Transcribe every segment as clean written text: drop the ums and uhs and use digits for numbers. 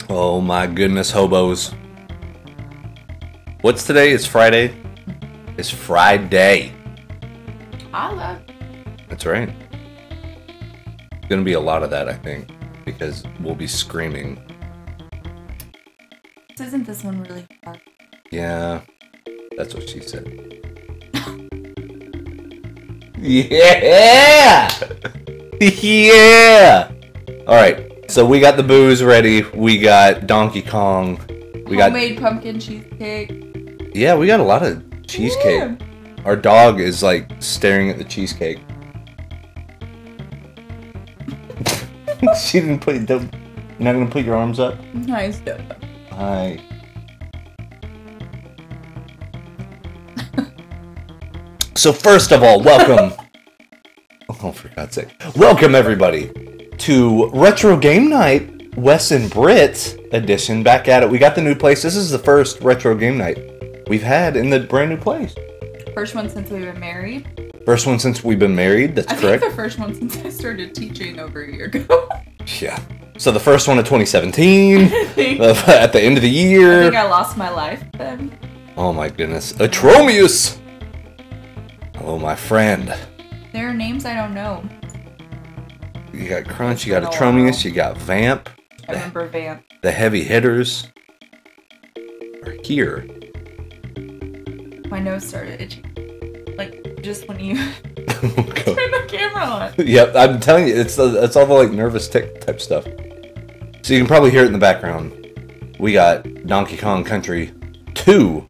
Oh my goodness, hobos. What's today? It's Friday. It's Friday. Holla. That's right. Gonna be a lot of that, I think, because we'll be screaming. Isn't this one really hard? Yeah, that's what she said. Yeah! Yeah! Alright, so we got the booze ready. We got Donkey Kong. We got homemade pumpkin cheesecake. Yeah, we got a lot of cheesecake. Yeah. Our dog is like staring at the cheesecake. She didn't put. You're not gonna put your arms up. Nice. Hi. So first of all, welcome. Oh, for God's sake! Welcome everybody to Retro Game Night, Wes and Britt edition. Back at it. We got the new place. This is the first Retro Game Night we've had in the brand new place. First one since we've been married. First one since we've been married. That's correct. I think the first one since I started teaching over a year ago. Yeah. So the first one of 2017. At the end of the year. I think I lost my life then. Oh my goodness. Atromius! Hello, my friend. There are names I don't know. You got Crunch, you got Atromius, you got Vamp. I remember Vamp. The heavy hitters are here. My nose started itching. Like, just when you turn the camera on. Yep, I'm telling you, it's all the like nervous tick type stuff. So you can probably hear it in the background. We got Donkey Kong Country 2.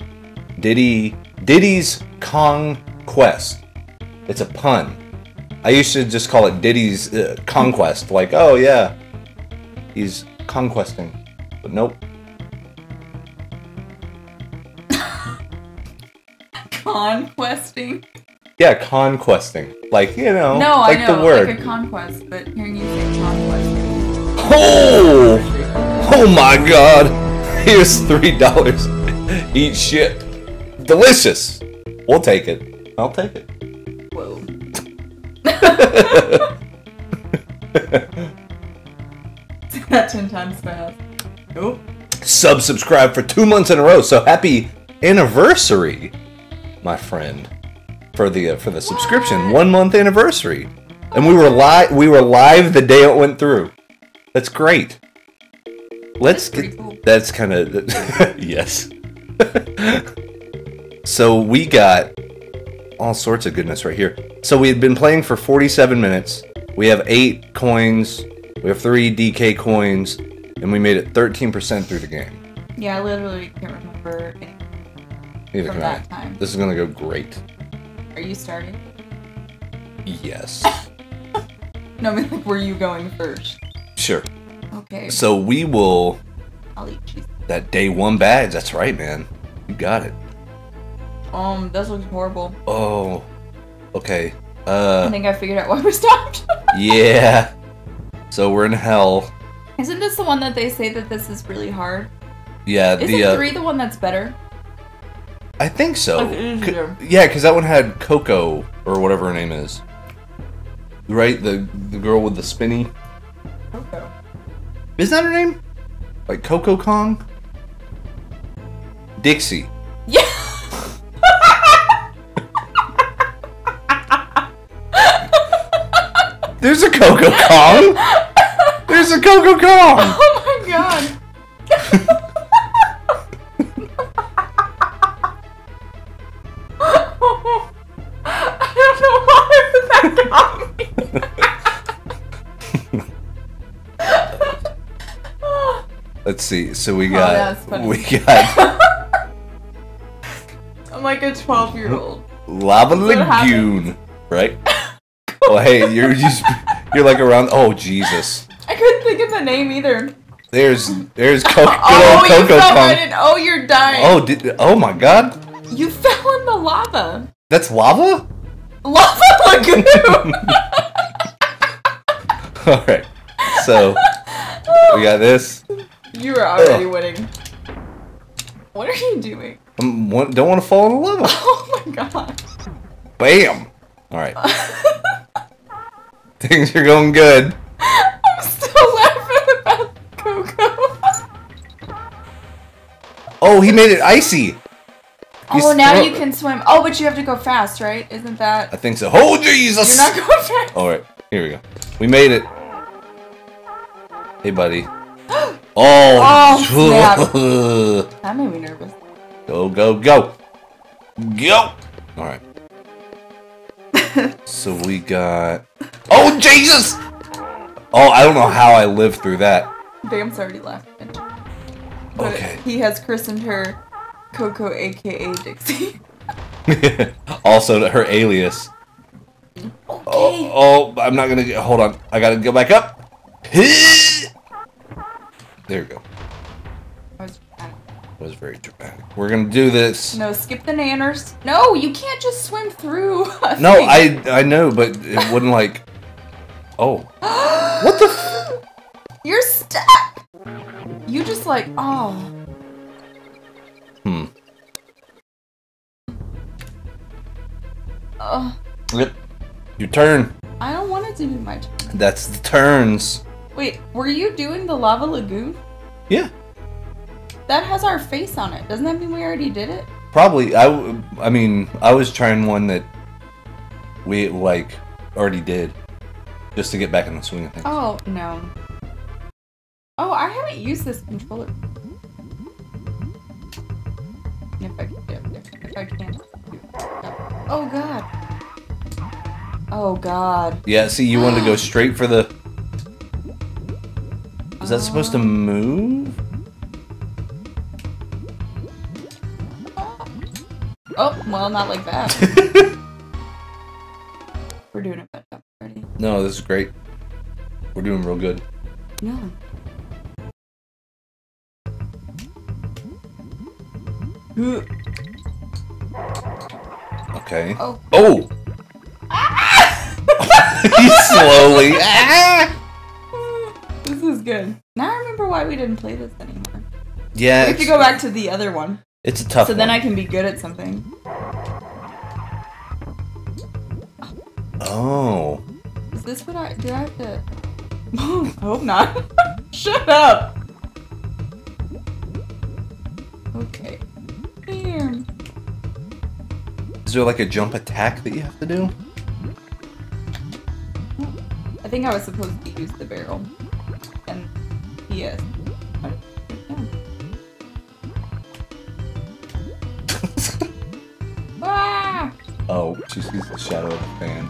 Diddy's Kong Quest. It's a pun. I used to just call it Diddy's Conquest. Like, oh yeah, he's conquesting. But nope. Conquesting? Yeah, conquesting. Like, you know, no, like I know, the word. like a conquest, but hearing you say conquesting. Oh! Oh my god! Here's $3. Eat shit. Delicious! We'll take it. I'll take it. Whoa. That 10 times fast. Nope. Subscribe for 2 months in a row. So happy anniversary, my friend, for the subscription. 1 month anniversary, and we were live. We were live the day it went through. That's great. Let's get. Cool. That's kind of yes. So we got all sorts of goodness right here. So we had been playing for 47 minutes. We have 8 coins. We have 3 DK coins. And we made it 13% through the game. Yeah, I literally can't remember anything Neither from can that I. time. This is going to go great. Are you starting? Yes. No, I mean, like, were you going first? Sure. Okay. So we will... I'll eat cheese. That day 1 badge. That's right, man. You got it. This looks horrible. Oh. Okay. I think I figured out why we stopped. Yeah. So we're in hell. Isn't this the one that they say that this is really hard? Yeah. Isn't 3 the one that's better? I think so. Like easier. Yeah, because that one had CoCo, or whatever her name is. Right? The girl with the spinny. CoCo. Isn't that her name? Like CoCo Kong? Dixie. Yeah. There's a CoCo Kong! There's a CoCo Kong! Oh my god. I don't know why that got me. Let's see. So we that's got funny. I'm like a 12-year-old. Lava What Lagoon, right? Oh hey, you're like around. Oh Jesus! I couldn't think of the name either. There's good Oh, old you CoCo fell Kong. right in. Oh, you're dying. Oh my God! You fell in the lava. That's lava. Lava Lagoon. All right. So we got this. You were already winning. What are you doing? Don't want to fall in the lava. Oh my god. Bam. All right. Things are going good. I'm still laughing about CoCo. Oh, he made it icy. Oh, now you can swim. Oh, but you have to go fast, right? Isn't that? I think so. Oh Jesus! You're not going fast. All right, here we go. We made it. Hey, buddy. Oh, snap. That made me nervous. Go, go, go. Go. All right. So we got... Oh, Jesus! Oh, I don't know how I lived through that. Bam's already laughing. But Okay. he has christened her CoCo, a.k.a. Dixie. Also, her alias. Okay. Oh, I'm not gonna get... Hold on. I gotta go back up. There we go. That was very dramatic. We're gonna do this. No, skip the nanners. No, you can't just swim through. No, I know, but it wouldn't like... Oh. What the f... You're stuck. You just like, oh. Yep. Your turn. I don't want it to be my turn. That's the turns. Wait, were you doing the Lava Lagoon? Yeah. That has our face on it. Doesn't that mean we already did it? Probably. I mean, I was trying one that we, like, already did. Just to get back in the swing of things. Oh, no. Oh, I haven't used this controller. If I can. Oh, God. Oh, God. Yeah, see, you wanted to go straight for the... Is that supposed to move? Oh, well, not like that. We're doing it better already. No, this is great. We're doing real good. No. Okay. Oh. Oh! He's slowly. This is good. Now I remember why we didn't play this anymore. Yeah. We have to go back to the other one. It's a tough So then one. I can be good at something. Oh. Is this what do I have to... I hope not. Shut up! Okay. Here. Is there like a jump attack that you have to do? I think I was supposed to use the barrel. And yes. Ah! Oh, She sees the shadow of a fan.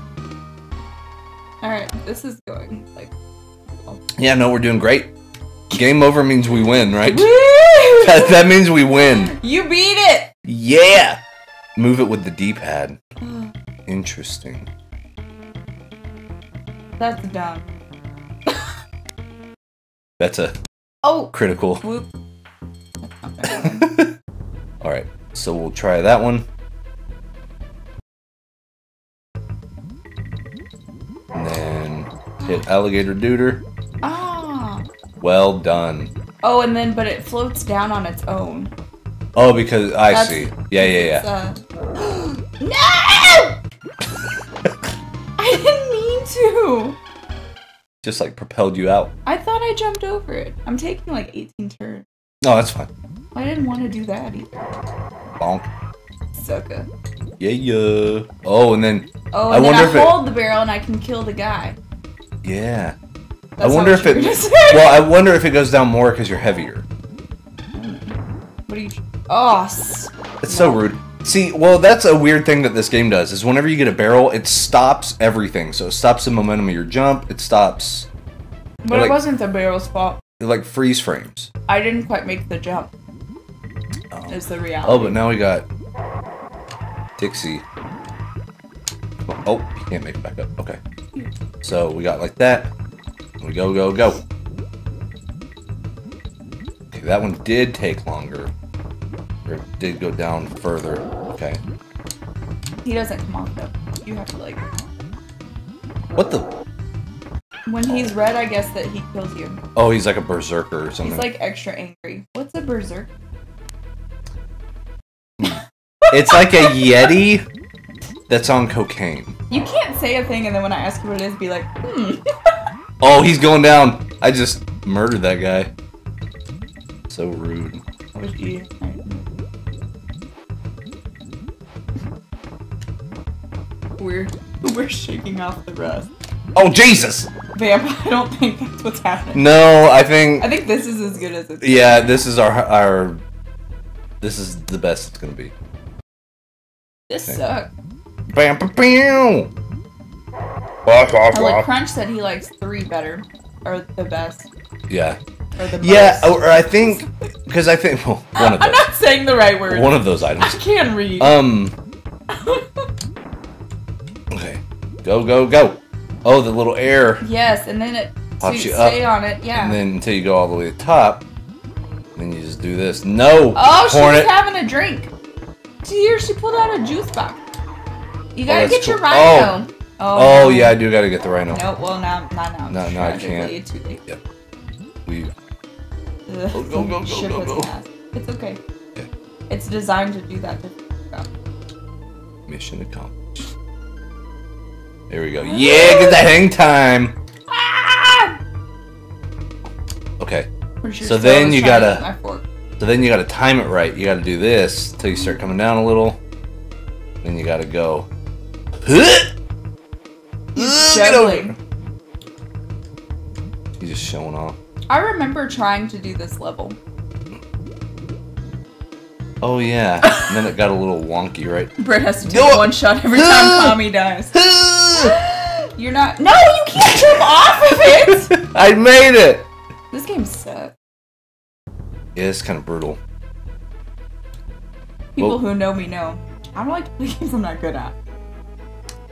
Alright, this is going like... Oh. Yeah, no, we're doing great. Game over means we win, right? Woo! That means we win. You beat it! Yeah! Move it with the D-pad. Interesting. That's dumb. That's a critical. Whoop. Alright, so we'll try that one. And then hit alligator duder. Ah. Well done. Oh, and then, but it floats down on its own. Oh, because I see. Yeah. No! I didn't mean to. Just like propelled you out. I thought I jumped over it. I'm taking like 18 turns. No, that's fine. I didn't want to do that either. Bonk. Sucker. Yeah. Oh, and then. Oh, and I hold the barrel and I can kill the guy. Yeah. That's I wonder if it. Well, I wonder if it goes down more because you're heavier. What are you? Oh. It's so rude. See, well, that's a weird thing that this game does, is whenever you get a barrel, it stops everything. So it stops the momentum of your jump, it stops... But it wasn't the barrel's fault. It like freeze frames. I didn't quite make the jump. Is the reality. Oh, but now we got... Dixie. Oh, you can't make it back up. Okay. So we got like that. We go. Okay, that one did take longer. Or it did go down further. Okay. He doesn't come off though. You have to like... What the? When he's red, I guess that he kills you. Oh, he's like a berserker or something. He's like extra angry. What's a berserker? It's like a Yeti that's on cocaine. You can't say a thing and then when I ask you what it is, be like, Oh, he's going down. I just murdered that guy. So rude. That was you. We're shaking off the rust. Oh, Jesus! Vamp, I don't think that's what's happening. No, I think this is as good as it's Yeah, this is our this is the best it's gonna be. This sucks. Bam, bam, bam. Like Crunch said he likes 3 better. Or the best. Yeah. Or the yeah, most. or I think because I think well, one of those. I'm not saying the right word. One of those items. I can't read. Okay. Go. Oh, the little air. Yes, and then it pops you stay up, on it, yeah. And then until you go all the way to the top. Then you just do this. No! Oh, she was having a drink. Here, she pulled out a juice box. You gotta get your rhino. Oh, yeah, I do gotta get the rhino. No, well, not now. No, I can't. It's too late. Yep. We... Go. It's okay. Yeah. It's designed to do that. Mission accomplished. There we go. Yeah, get the hang time. Ah! Okay. So then you gotta. So then you gotta time it right. You gotta do this until you start coming down a little. Then you gotta go. He's juggling. He's just showing off. I remember trying to do this level. Oh yeah. And then it got a little wonky, right? Britt has to take one shot every time Tommy dies. You're not. No, you can't jump off of it! I made it! This game sucks. Yeah, it's kind of brutal. People who know me know. I don't like to play games I'm not good at.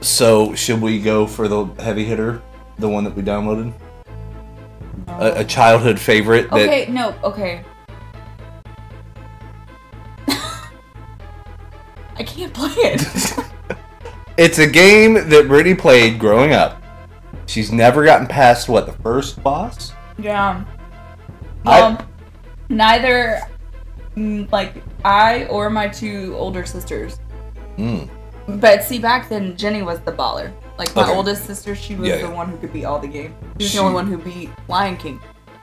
So, should we go for the heavy hitter? The one that we downloaded? No. A childhood favorite? Okay, no, okay. I can't play it. It's a game that Brittany played growing up. She's never gotten past, what, the first boss? Yeah. Neither, like, I or my 2 older sisters. But see, back then, Jenny was the baller. Like, my oldest sister, she was the one who could beat all the games. She was the only one who beat Lion King.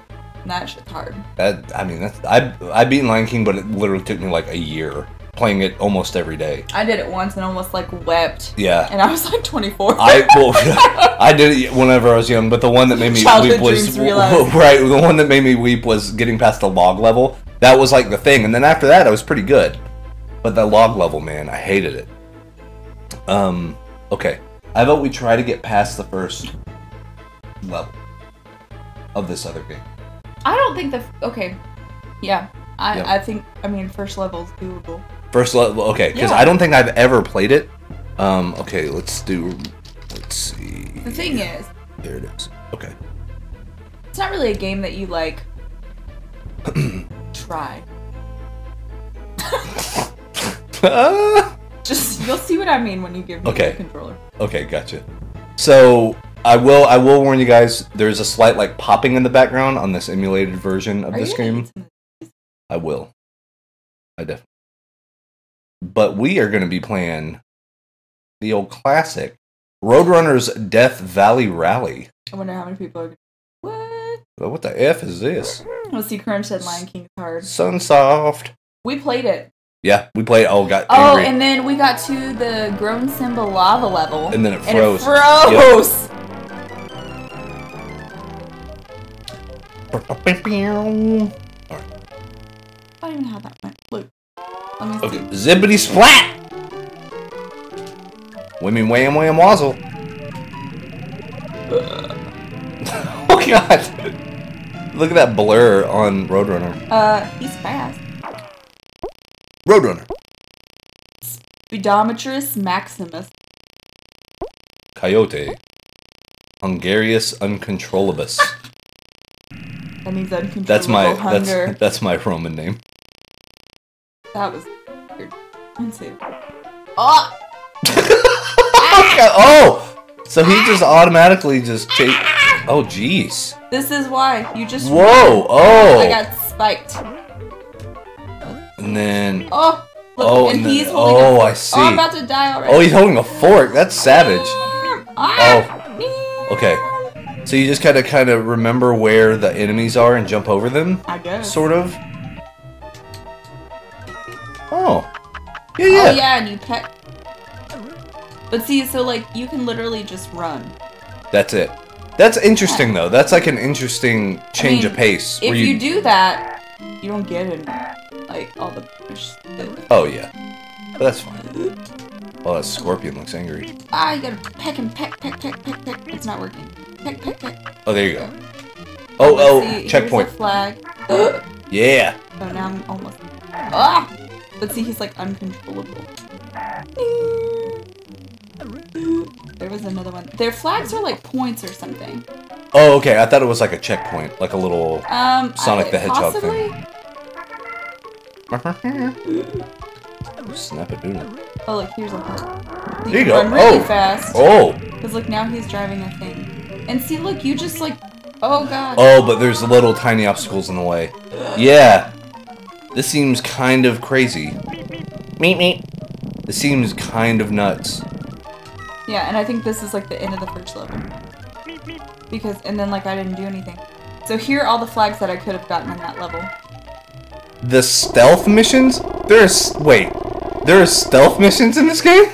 And that shit's hard. I beat Lion King, but it literally took me like a year. Playing it almost every day. I did it once and almost like wept. Yeah. And I was like 24. I did it whenever I was young, but the one that made me weep was right. The one that made me weep was getting past the log level. That was like the thing, and then after that, I was pretty good. But the log level, man, I hated it. Okay. How about we try to get past the first level of this other game? I don't think okay. Yeah. I think, first level's doable. First level, okay. Because I don't think I've ever played it. Okay, let's see. The thing is... There it is. Okay. It's not really a game that you, like... try. Just, you'll see what I mean when you give me the controller. Okay, gotcha. So, I will warn you guys, there's a slight, like, popping in the background on this emulated version of this game. I will. I definitely. But we are going to be playing the old classic, Roadrunner's Death Valley Rally. I wonder how many people are going to... What? Well, what the F is this? Let's see, Crunch said Lion King's hard. Sunsoft. We played it. Yeah, we played. Got angry. And then we got to the Grown Simba lava level. And then it froze. Yep. I don't even know how that went. Look. Let me see. Zippity splat! Wimmy wham wham wazzle. Oh god! Look at that blur on Roadrunner. He's fast. Roadrunner. Speedometrus Maximus. Coyote. Hungarius Uncontrollabus. That means uncontrollable hunger. That's my Roman name. That was weird. Let's see. Oh! Oh! So he just automatically just chased. Oh, jeez. This is why you just. Whoa! Oh! I got spiked. And then. Oh! Look, and he's holding. Oh, I see. Oh, I'm about to die already. Oh, he's holding a fork. That's savage. Oh. Okay. So you just kind of remember where the enemies are and jump over them? I guess. Sort of. Oh. Yeah, yeah. Oh, yeah, and you peck. But see, so, like, you can literally just run. That's it. That's interesting, though. That's, like, an interesting change of pace. If you do that, you don't get it. Like, all the push. Oh, yeah. But that's fine. Oh, that scorpion looks angry. Ah, you gotta peck and peck, peck, peck, peck, peck. It's not working. Peck, peck, peck. Oh, there you go. Oh, see, checkpoint. Here's a flag. Yeah. So now I'm almost... Ah! But see, he's, like, uncontrollable. There was another one. Their flags are, like, points or something. Oh, okay. I thought it was, like, a checkpoint. Like a little Sonic the Hedgehog thing. Snap a doodle. Oh, look, here's a part. There you go. Run really fast. Oh. Because look, now he's driving a thing. And see, look, you just like, oh god. Oh, but there's little tiny obstacles in the way. Yeah. This seems kind of crazy. Meep meep. This seems kind of nuts. Yeah, and I think this is like the end of the first level. Because, and then like I didn't do anything. So here are all the flags that I could have gotten in that level. The stealth missions? There are stealth missions in this game?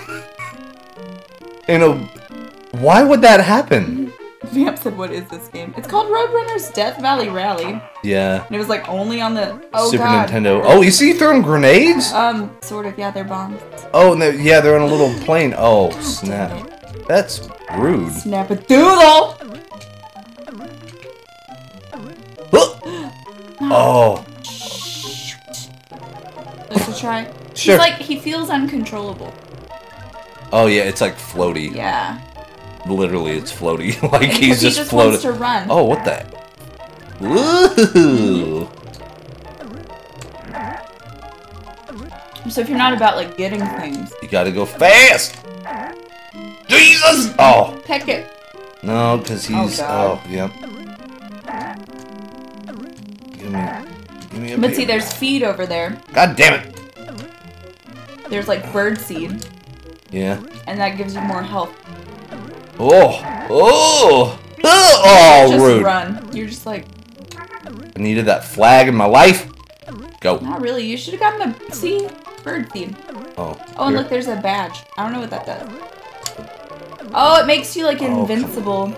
Why would that happen? Vamp said, what is this game? It's called Roadrunner's Death Valley Rally. Yeah. And it was like only on the Super Nintendo. Oh, you see throwing grenades? Sort of, yeah, they're bombs. Oh, and they're on a little plane. Oh, snap. That's rude. Snap a doodle! Oh. Let's try. Sure. He's like, he feels uncontrollable. Oh yeah, it's like floaty. Yeah. Literally, it's floaty. Like he's just floating. Wants to run. Oh, what the? Woohoo! So if you're not about like getting things, you gotta go fast. Jesus! Oh. Peck it. No, because he's. Oh, yep. Give me a But see, there's feed over there. God damn it! There's like bird seed. Yeah. And that gives you more health. Oh! Oh! Oh! Just Rude. Run. You're just like. I needed that flag in my life. Go. Not really. You should have gotten the bird seed. Oh. Oh, and look, there's a badge. I don't know what that does. Oh, it makes you like invincible.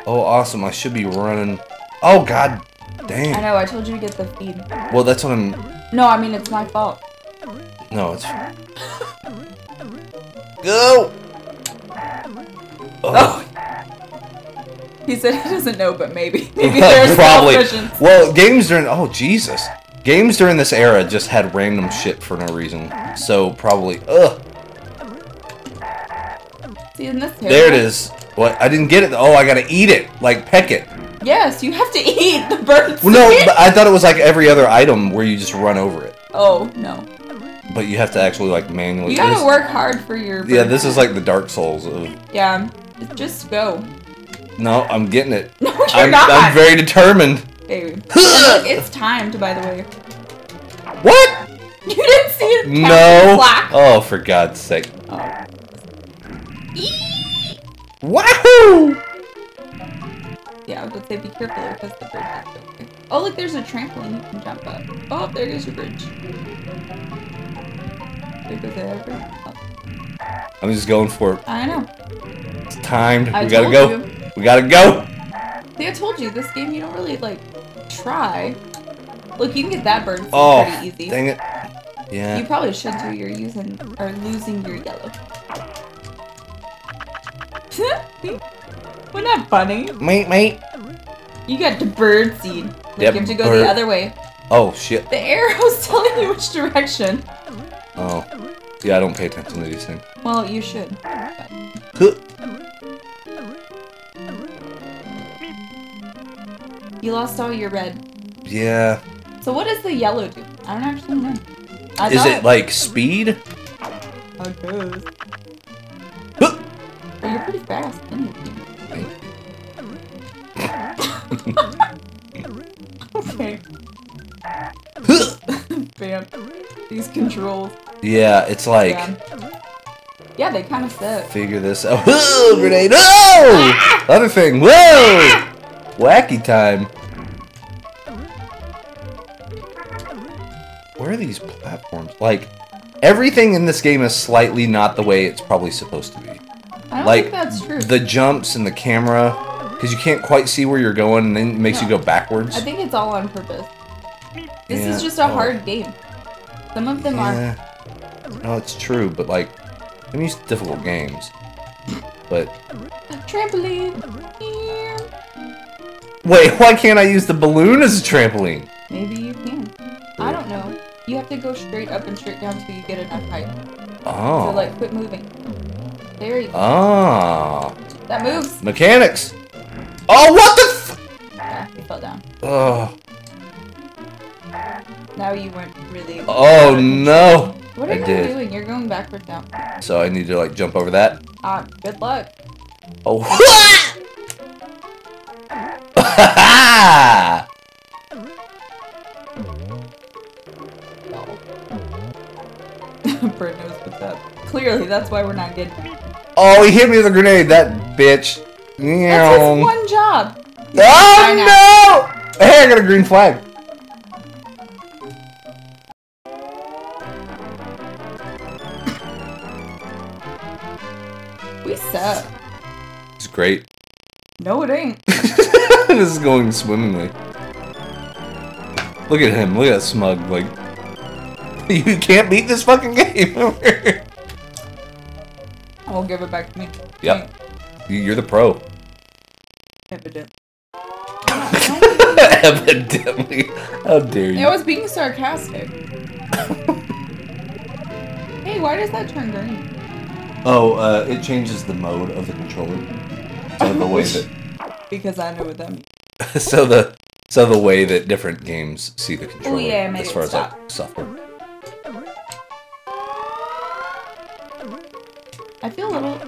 Oh, awesome! I should be running. Oh God. Dang. I know, I told you to get the feed. Well, that's what I'm... No, I mean, it's my fault. No, it's... Go! Oh. He said he doesn't know, but maybe. Maybe there's probably. options. Well, games during Jesus. Games during this era just had random shit for no reason. So probably See in this there it is. What? I didn't get it. Oh, I gotta eat it. Like peck it. Yes, you have to eat the bird. Well, no, but I thought it was like every other item where you just run over it. Oh no. But you have to actually like manually. You gotta work hard for your. Yeah, this is like the Dark Souls of. Yeah, just go. No, I'm getting it. No, you're not. I'm very determined. Baby. Look, it's timed, by the way. What? You didn't see it? No. Black. Oh, for God's sake. Oh. Wahoo! Yeah, I would say be careful because the bridge is okay. Oh, look, there's a trampoline you can jump up. Oh, there goes your bridge. There goes the bridge. Oh. I'm just going for it. I know. It's timed. I We gotta told go. you. We gotta go. See, I told you, this game you don't really, like, try. Look, you can get that bird pretty easy. Dang it. Yeah. You probably should too. You're losing your yellow. Wasn't that funny? Mate. You got the bird seed. Look, Yep, you have to go the other way. Oh, shit. The arrow's telling you which direction. Oh. Yeah, I don't pay attention to these things. Well, you should. Huh. You lost all your red. Yeah. So what does the yellow do? I don't actually know. Is it like speed? I guess. Huh. Well, you're pretty fast. Okay. Bam. These controls. Yeah, it's like... Yeah, they kind of suck. Figure this out. Whoa, grenade! Oh! Other thing. Whoa! Wacky time. Where are these platforms? Like, everything in this game is slightly not the way it's probably supposed to be. I don't like, think that's true. The jumps and the camera, because you can't quite see where you're going, and then it makes you go backwards. I think it's all on purpose. This is just a hard game. Some of them are. No, it's true, but like, I mean, it's difficult games. But. Trampoline! Wait, why can't I use the balloon as a trampoline? Maybe you can. I don't know. You have to go straight up and straight down until you get enough height. Oh. So, like, quit moving. There you go. Ah. That moves. Mechanics. Oh, what the f- Yeah, he fell down. Oh. Now you weren't really... Oh, no. What are you doing? You're going backwards now. So I need to, like, jump over that? Good luck. Oh. Britt knows what's up. Clearly, that's why we're not getting it. Oh, he hit me with a grenade, that bitch. That's his one job. Oh, no! Hey, I got a green flag. We suck. It's great. No, it ain't. This is going swimmingly. Look at him. Look at that smug. Like, you can't beat this fucking game. I will give it back to me. Yep. You're the pro. Evidently. Evidently. How dare you? I was being sarcastic. Hey, why does that turn green? Oh, it changes the mode of the controller. So the way that... Because I know what that means. so the way that different games see the controller. Oh yeah, maybe as far as stop. like software. I feel a little...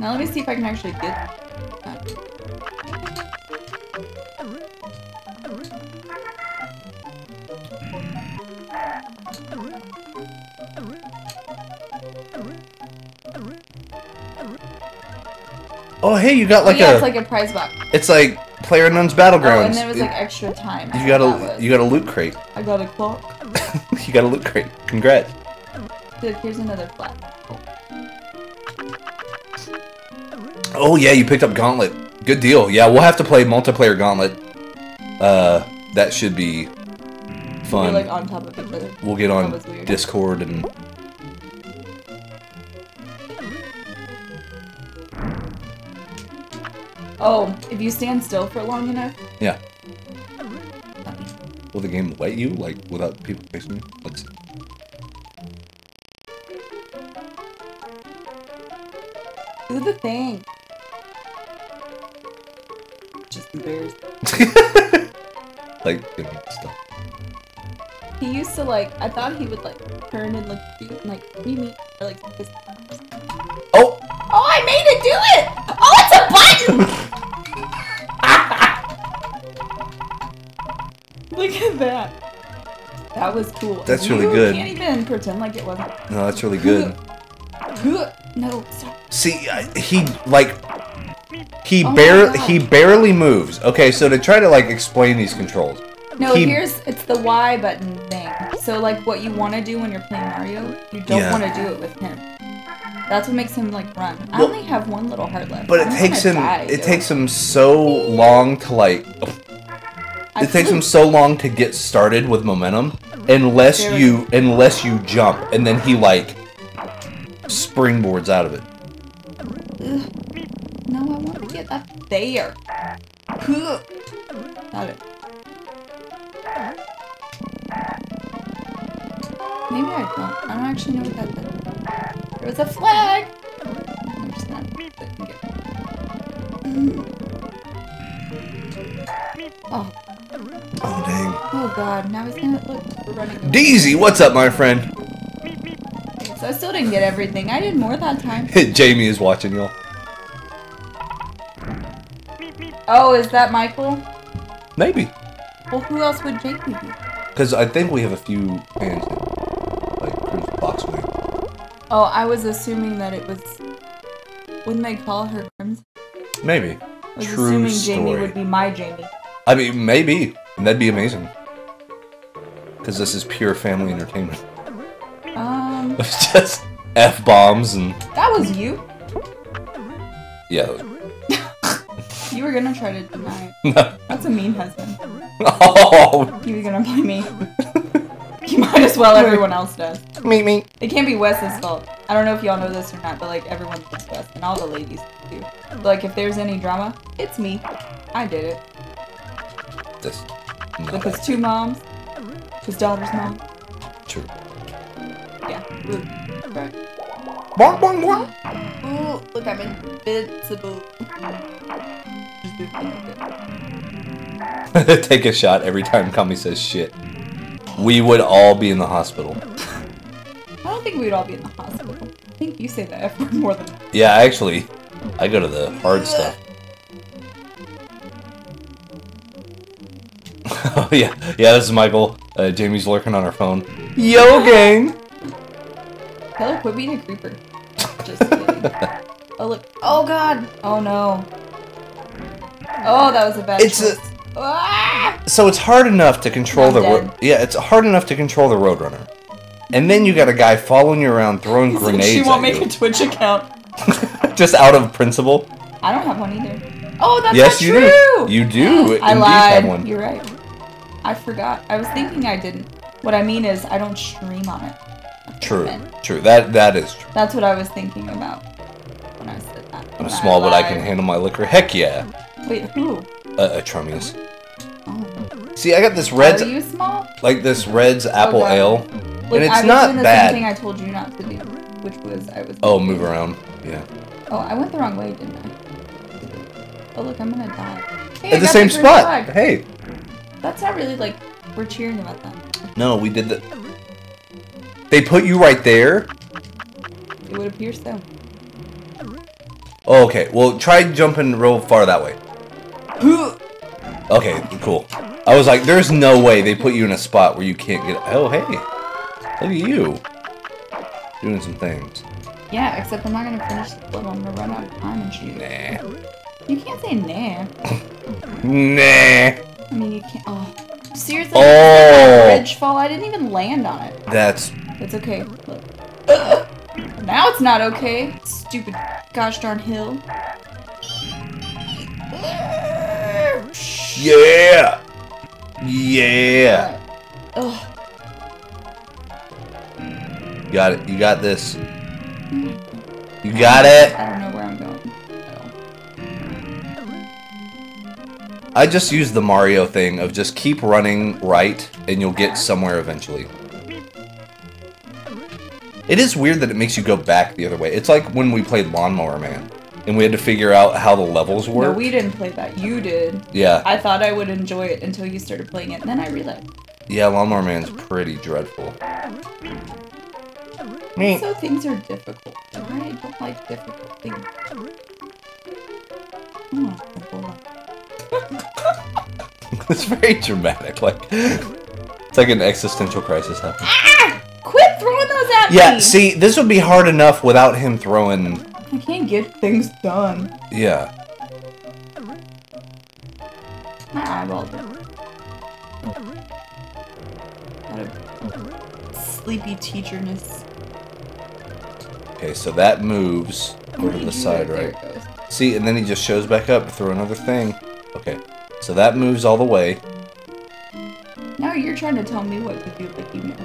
Now let me see if I can actually get that. Oh hey, you got like it's like a prize box. It's like PlayerUnknown's Battlegrounds. Oh, and there was like extra time. You got a loot crate. I got a clock. You got a loot crate. Congrats. Good, here's another flat. Oh yeah, you picked up Gauntlet. Good deal. Yeah, we'll have to play multiplayer Gauntlet. That should be fun. We're like on top of each other. We'll get on Discord and Oh, if you stand still for long enough? Yeah. Will the game let you, like, without people facing you? Let's see. Do the thing. Just embarrassed. Like, give me stuff. He used to, like, I thought he would, like, turn and look cute and, like, me, or, like, his arms. Oh! Oh, I made it do it! Oh, it's a button! Look at that. That was cool. That's really good. You can't even pretend like it wasn't. No, that's really good. No, stop. See, he barely moves. Okay, so to try to, like, explain these controls. No, it's the Y button thing. So, like, what you want to do when you're playing Mario, you don't want to do it with him. That's what makes him, like, run. I only have one little heart left. But it takes him so long to, like... It takes him so long to get started with momentum, unless you jump, and then he, like, springboards out of it. Ugh. No, I want to get up there. Got it. Maybe I don't. I don't actually know what that does. There was a flag! I'm just gonna get it. Oh. Oh, dang. Oh, God. Now he's gonna look. We're running away. Deezy, what's up, my friend? So I still didn't get everything. I did more that time. Jamie is watching, y'all. Oh, is that Michael? Maybe. Well, who else would Jamie be? Because I think we have a few fans that, like, cruise Boxway. Oh, I was assuming that it was... Wouldn't they call her Crimson? Maybe. I was assuming Jamie would be my Jamie. I mean, maybe. And that'd be amazing. Because this is pure family entertainment. It's just F-bombs and... That was you? Yeah. You were gonna try to deny it. No. That's a mean husband. Oh! You were gonna blame me. You might as well, everyone else does. Me. It can't be Wes's fault. I don't know if y'all know this or not, but like everyone thinks Wes, and all the ladies do. But, like if there's any drama, it's me. I did it. With his two moms. His daughter's mom. True. Yeah. Right. Bonk, bonk, bonk. Ooh, look, I'm invincible. Take a shot every time Kami says shit. We would all be in the hospital. I don't think we'd all be in the hospital. I think you say the F word more than... Yeah, actually, I go to the hard stuff. Oh, yeah. Yeah, this is Michael. Jamie's lurking on her phone. Yo, gang! Hello, quit being a creeper. Just kidding. Oh, look. Oh, God! Oh, no. Oh, that was a bad choice. So it's hard enough to control it's hard enough to control the Roadrunner. And then you got a guy following you around throwing grenades at you. She won't make a Twitch account. Just out of principle? I don't have one either. Oh, that's not true! Do. You do I indeed lied. have one. You're right. I forgot. I was thinking I didn't. What I mean is, I don't stream on it. True. True. That is true. That's what I was thinking about when I said that. I'm small, but I can handle my liquor. Heck yeah. Wait, who? Trummius. Oh. See, I got this Red's... Are you small? Like this Red's Apple Ale. Look, and it's I was not doing the bad. same thing I told you not to do, which was move around. Yeah. Oh, I went the wrong way, didn't I? Oh, look, I'm gonna die. Hey, at the same spot. Flag. Hey. That's not really like we're cheering about that. No, we did that. They put you right there. It would appear so. Oh, okay. Well, try jumping real far that way. Okay, cool. I was like, there's no way they put you in a spot where you can't get... Oh, hey. Look at you. Doing some things. Yeah, except I'm not going to finish the level. I'm going to run out of time and shoot. Nah. You can't say nah. Nah. I mean, you can't... Oh. Seriously? Oh. Bridge fall? I didn't even land on it. That's... It's okay. Look. Now it's not okay. Stupid gosh darn hill. Yeah! Yeah! Ugh. You got it. You got this. You got it. I don't know where I'm going. I just use the Mario thing of just keep running right, and you'll get somewhere eventually. It is weird that it makes you go back the other way. It's like when we played Lawnmower Man, and we had to figure out how the levels work. No, we didn't play that. You did. Yeah. I thought I would enjoy it until you started playing it, and then I realized. Yeah, Lawnmower Man's pretty dreadful. So things are difficult. I don't like difficult things. It's very dramatic. Like, it's like an existential crisis happening. Ah! Quit throwing those at me! Yeah, see, this would be hard enough without him throwing... I can't get things done. Yeah. My eyeballs are... Out of sleepy teacherness. Okay, so that moves over to the side, right? There it goes. See, and then he just shows back up through another thing. Okay, so that moves all the way. Now you're trying to tell me what to do like you know.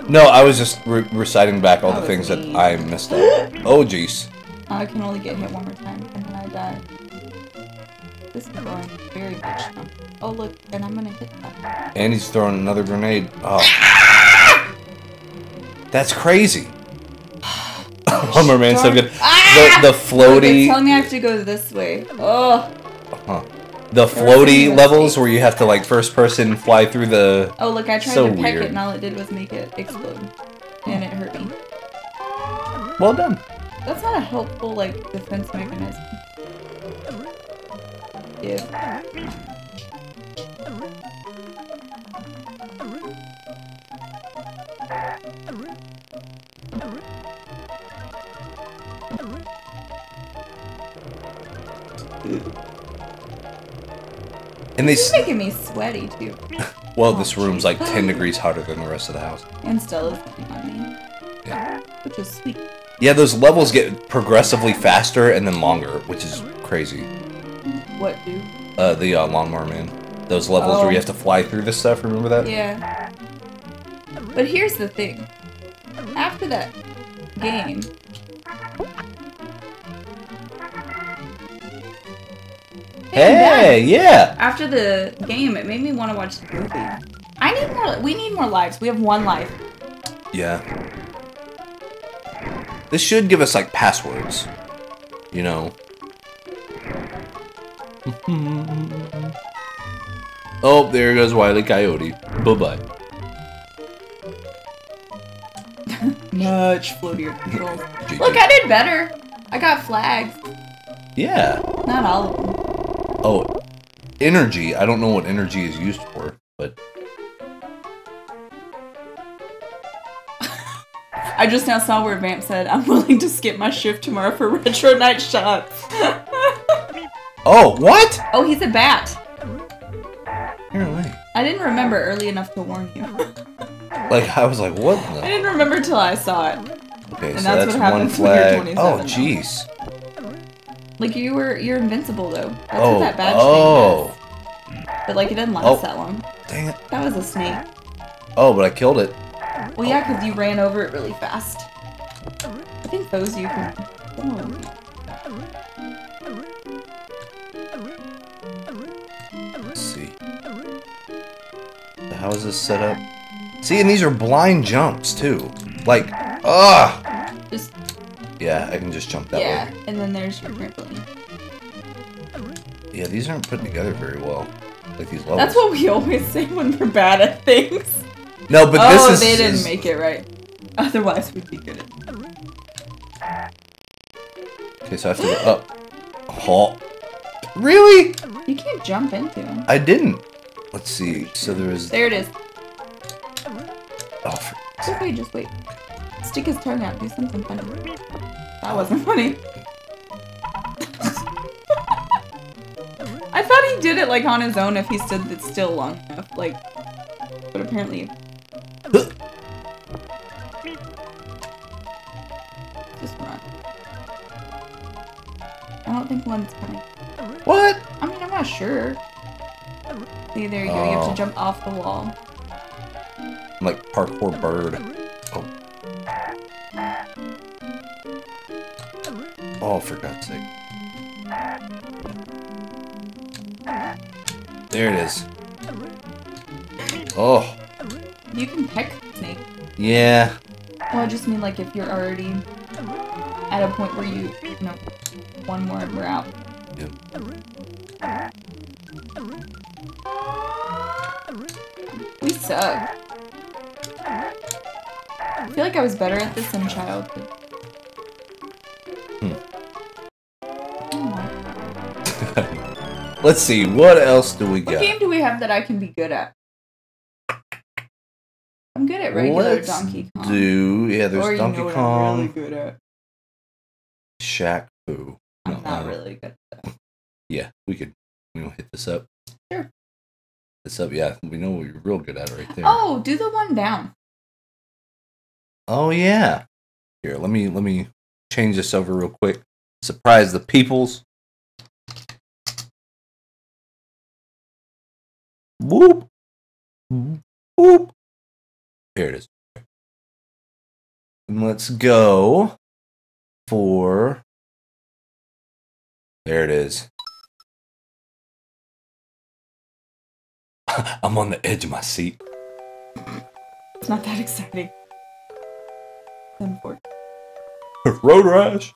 No, I was just reciting back all the things me. that I missed out. Oh, jeez. I can only get hit one more time, and then I die. This is going very much now. Oh, look, and I'm gonna hit that. And he's throwing another grenade. Oh. That's crazy. Lawnmower Man's so good. The floaty... It's telling me I have to go this way. Oh. Huh. The floaty levels where you have to, like, first person fly through the... Oh, look, I tried to peck it, and all it did was make it explode. And it hurt me. Well done. That's not a helpful, like, defense mechanism. Yeah. And It's making me sweaty, too. Well, this room's like 10 degrees hotter than the rest of the house. And Stella's looking on me. Yeah. Which is sweet. Yeah, those levels get progressively faster and then longer, which is crazy. What do? The Lawnmower Man. Those levels where you have to fly through this stuff, remember that? Yeah. But here's the thing. After that game... Hey, yeah! After the game, it made me want to watch the movie. We need more lives. We have one life. Yeah. This should give us, like, passwords. You know. Oh, there goes Wile E. Coyote. Bye-bye. Much floatier controls. Look, I did better. I got flags. Yeah. Not all of them. Oh, energy. I don't know what energy is used for, but... I just now saw where Vamp said, I'm willing to skip my shift tomorrow for retro night shots. Oh, what? Oh, he's a bat. Apparently. I didn't remember early enough to warn you. Like, I was like, what the... I didn't remember till I saw it. Okay, and so that's that's what one happens when you're flag. 27 Oh, now. jeez. Like, you're invincible, though. That's Oh, what that badge oh. thing does. But, like, it didn't last that long. Dang it. That was a snake. Oh, but I killed it. Well, yeah, because you ran over it really fast. I think those you can... Let's see. How is this set up? See, and these are blind jumps, too. Like, ugh! Just... Yeah, I can just jump that way. Yeah, and then there's your trampoline. Yeah, these aren't put together very well. Like these levels. That's what we always say when we're bad at things. No, but this is... Oh, they didn't make it right. Otherwise, we'd be good at it. Okay, so I have to go up. Oh. Really? You can't jump into them. I didn't. Let's see. So there is... There it is. Oh, Just wait. Stick his tongue out. Do something funny. That wasn't funny. I thought he did it like on his own if he stood still long enough. Like, but apparently. Just run. I don't think one's coming. What? I mean, I'm not sure. See, there you go. You have to jump off the wall. I'm like parkour bird. Oh. Oh, for God's sake. There it is. Oh. You can peck snake. Yeah. Well, I just mean like if you're already at a point where you know, one more and we're out. Yeah. We suck. I feel like I was better at this in childhood. Let's see, what else do we got? What game do we have that I can be good at? I'm good at regular Donkey Kong. Yeah, there's Donkey Kong. I'm really good at. Shaq Fu. I'm not really good at that. Yeah, we could hit this up. Sure. This up, yeah. We know what you're real good at right there. Oh, do the one down. Oh yeah. Here, let me change this over real quick. Surprise the peoples. Whoop. Whoop. Here it is. And let's go for... There it is. I'm on the edge of my seat. It's not that exciting. Unfortunately. Road rash.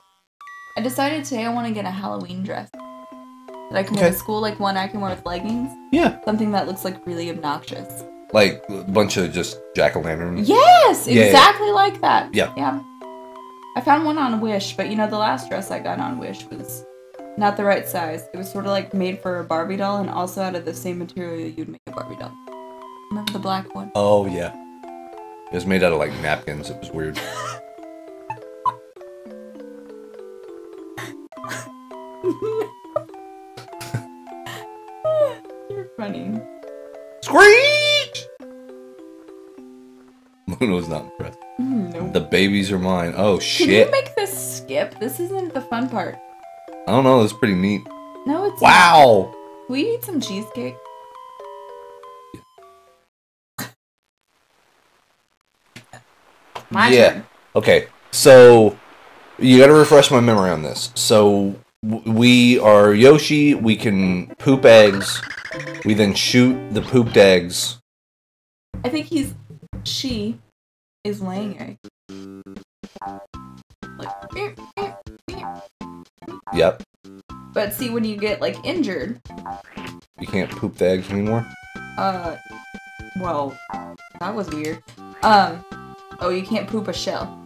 I decided today I want to get a Halloween dress. That I can wear to school, like one I can wear with leggings. Yeah. Something that looks like really obnoxious. Like a bunch of just jack-o'-lanterns? Yes! Exactly like that. Yeah. Yeah. I found one on Wish, but the last dress I got on Wish was not the right size. It was sort of like made for a Barbie doll and also out of the same material you'd make a Barbie doll. Remember the black one? Oh, yeah. It was made out of like napkins. It was weird. You're funny. Screech! Luna was not impressed. Nope. The babies are mine. Oh, shit. Can you make this skip? This isn't the fun part. I don't know. It's pretty neat. No, it's Wow! not. Will you eat some cheesecake? My turn. Okay. So, you gotta refresh my memory on this. So, we are Yoshi. We can poop eggs. We then shoot the pooped eggs. I think she is laying eggs. Like, Yep. but see, when you get like injured, You can't poop the eggs anymore? well, that was weird. Oh, you can't poop a shell.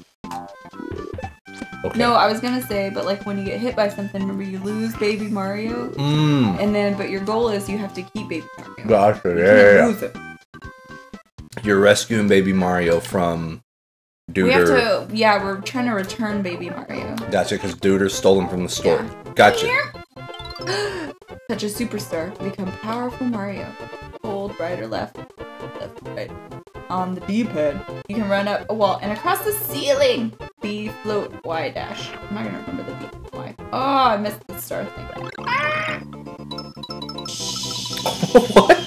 Okay. No, I was gonna say, but like when you get hit by something, remember you lose Baby Mario? And then, but your goal is you have to keep Baby Mario. Gotcha, You lose it. You're rescuing Baby Mario from Duder. We have to, yeah, we're trying to return Baby Mario. Gotcha, because Duder stole him from the store. Yeah. Gotcha. Such a superstar to become powerful Mario. Hold right or left. Left, right. On the D-pad, you can run up a wall and across the ceiling. B, float, Y, dash. I'm not gonna remember the B, Y. Oh, I missed the star thing. What?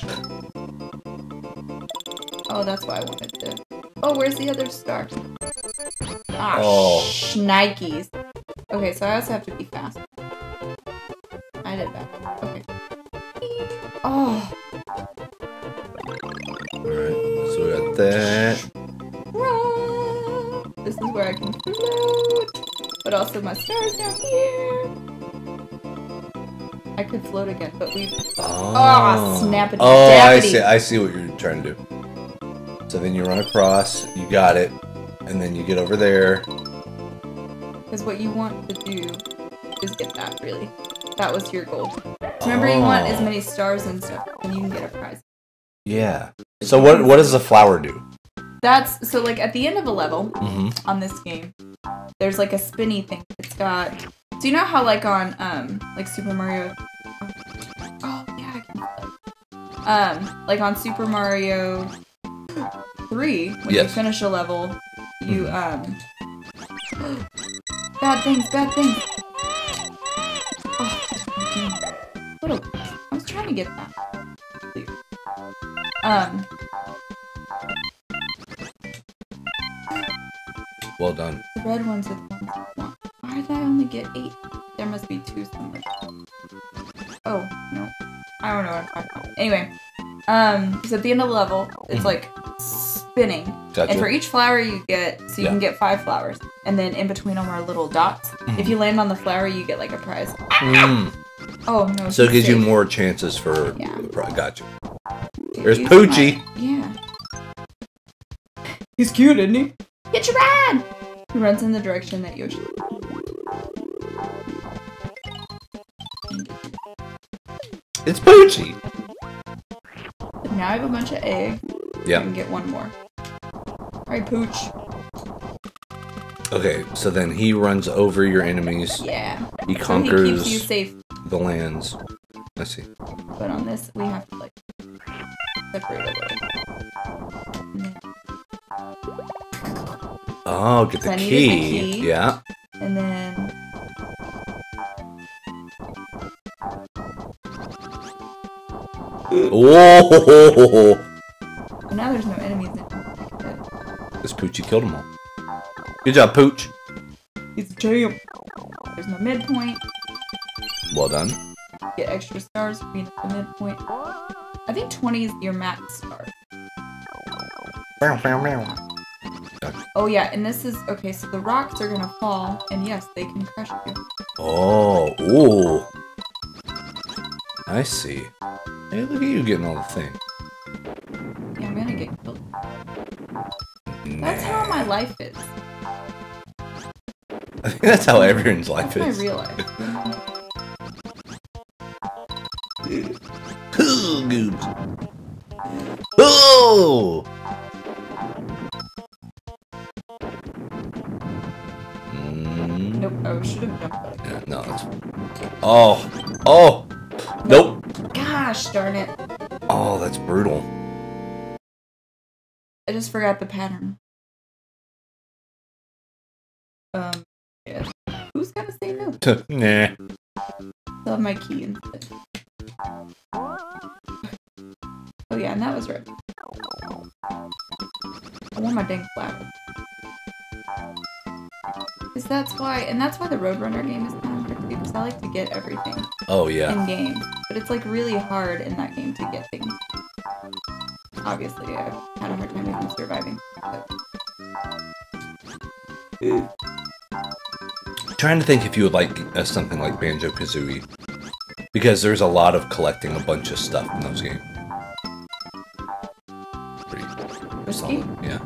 Oh, that's why I wanted to. Oh, where's the other star? Ah, shnikes. Okay, so I also have to be fast. I did that. Okay. Oh. Alright, so we got that. Run. This is where I can float. But also my star's down here. I could float again, but we... Oh, snap it. Oh, I see what you're trying to do. So then you run across, you got it, and then you get over there. Because what you want to do is get that, really. That was your goal. Remember, you want as many stars and stuff, and you can get a prize. Yeah. So what does the flower do? That's, so like at the end of a level on this game, there's like a spinny thing. It's got, so you know how like on, like Super Mario, oh yeah, I can, like on Super Mario 3, when you finish a level, you, bad things. Oh, what a, I was trying to get that. Well done. The red ones are the ones. Why did I only get 8? There must be 2 somewhere. Oh, no. I don't know what I'm talking about. Anyway, so at the end of the level, it's like spinning. Gotcha. And for each flower you get, so you can get 5 flowers. And then in between them are little dots. If you land on the flower, you get like a prize. Oh, no. So it gives you more chances for... Yeah. Gotcha. There's Poochie. Yeah. He's cute, isn't he? Get your rad! He runs in the direction that Yoshi... It's Poochie. Now I have a bunch of eggs. Yeah. I can get one more. Alright, Pooch. Okay, so then he runs over your enemies. Yeah. He conquers he keeps you safe. the lands. I see. But on this, we have to, like, separate a little. Oh, get the key. Yeah. And then... Whoa! But now there's no enemies in it. This Poochie killed them all. Good job, Pooch. He's a champ. There's no midpoint. Well done. Get extra stars for being at the midpoint. I think 20 is your max star. Oh yeah, and this is... Okay, so the rocks are gonna fall, and yes, they can crush you. Oh, ooh. I see. Hey, look at you getting all the things. Yeah, I'm gonna get killed. That's how my life is. I think that's how everyone's life That's is. my real life. Cool goobs. Oh! Nope, I should have jumped out. Yeah, no, that's... Oh! Oh! Nope! Gosh darn it. Oh, that's brutal. I just forgot the pattern. Yeah. Who's gonna say no? Nah. Still have my key instead. Oh yeah, and that was right. I want my dang flower. Because that's why the Roadrunner game is kind of hard to do, because I like to get everything. Oh, yeah. In game. But it's like really hard in that game to get things. Obviously, I've had a hard time even surviving. Trying to think if you would like something like Banjo-Kazooie. Because there's a lot of collecting a bunch of stuff in those games. Pretty solid. Yeah.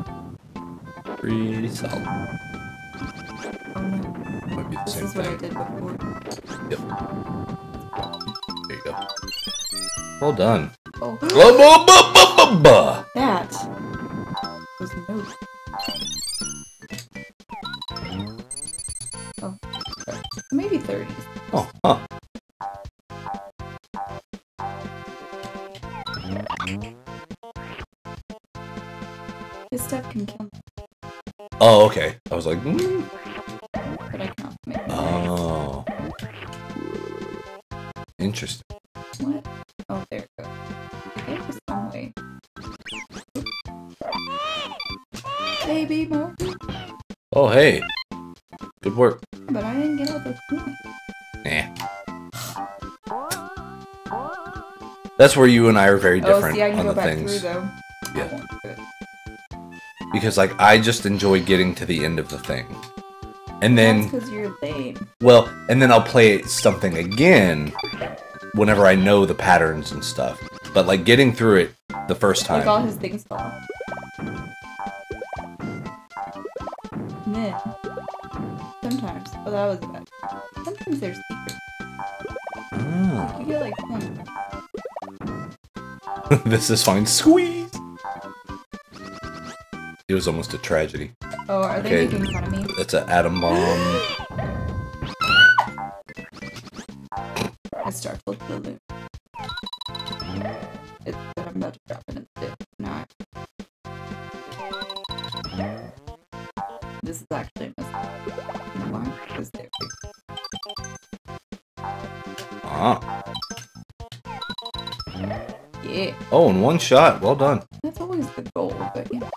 Pretty solid. Oh no. Might be the This same is what thing. I did before. Yep. There you go. Well done. Oh. That was no. Oh. Maybe 30s. Oh, huh. This stuff can kill me, Oh, okay. I was like, but I cannot make it. Oh. Interesting. What? Oh, there it goes. There was some way. Baby more. Oh, hey. Good work. But I didn't get all the coins. Nah. That's where you and I are very different see, I can on go the back things. through, though. Yeah. I won't do it. Because, like, I just enjoy getting to the end of the thing. And then... That's because you're lame. Well, and then I'll play something again whenever I know the patterns and stuff. But, like, getting through it the first time... Like all his things fall off. And then... Sometimes... Oh, that was bad. Sometimes there's secrets. Oh. You get, like, 20. This is fine. Squeeze! It was almost a tragedy. Oh, are they making fun of me? That's an atom bomb. I start to balloon. It's that I'm about to drop it in the dip. Not. This is actually a mistake. You know why? Because they're big. Ah. Yeah. Oh, in one shot. Well done. That's always the goal, but yeah.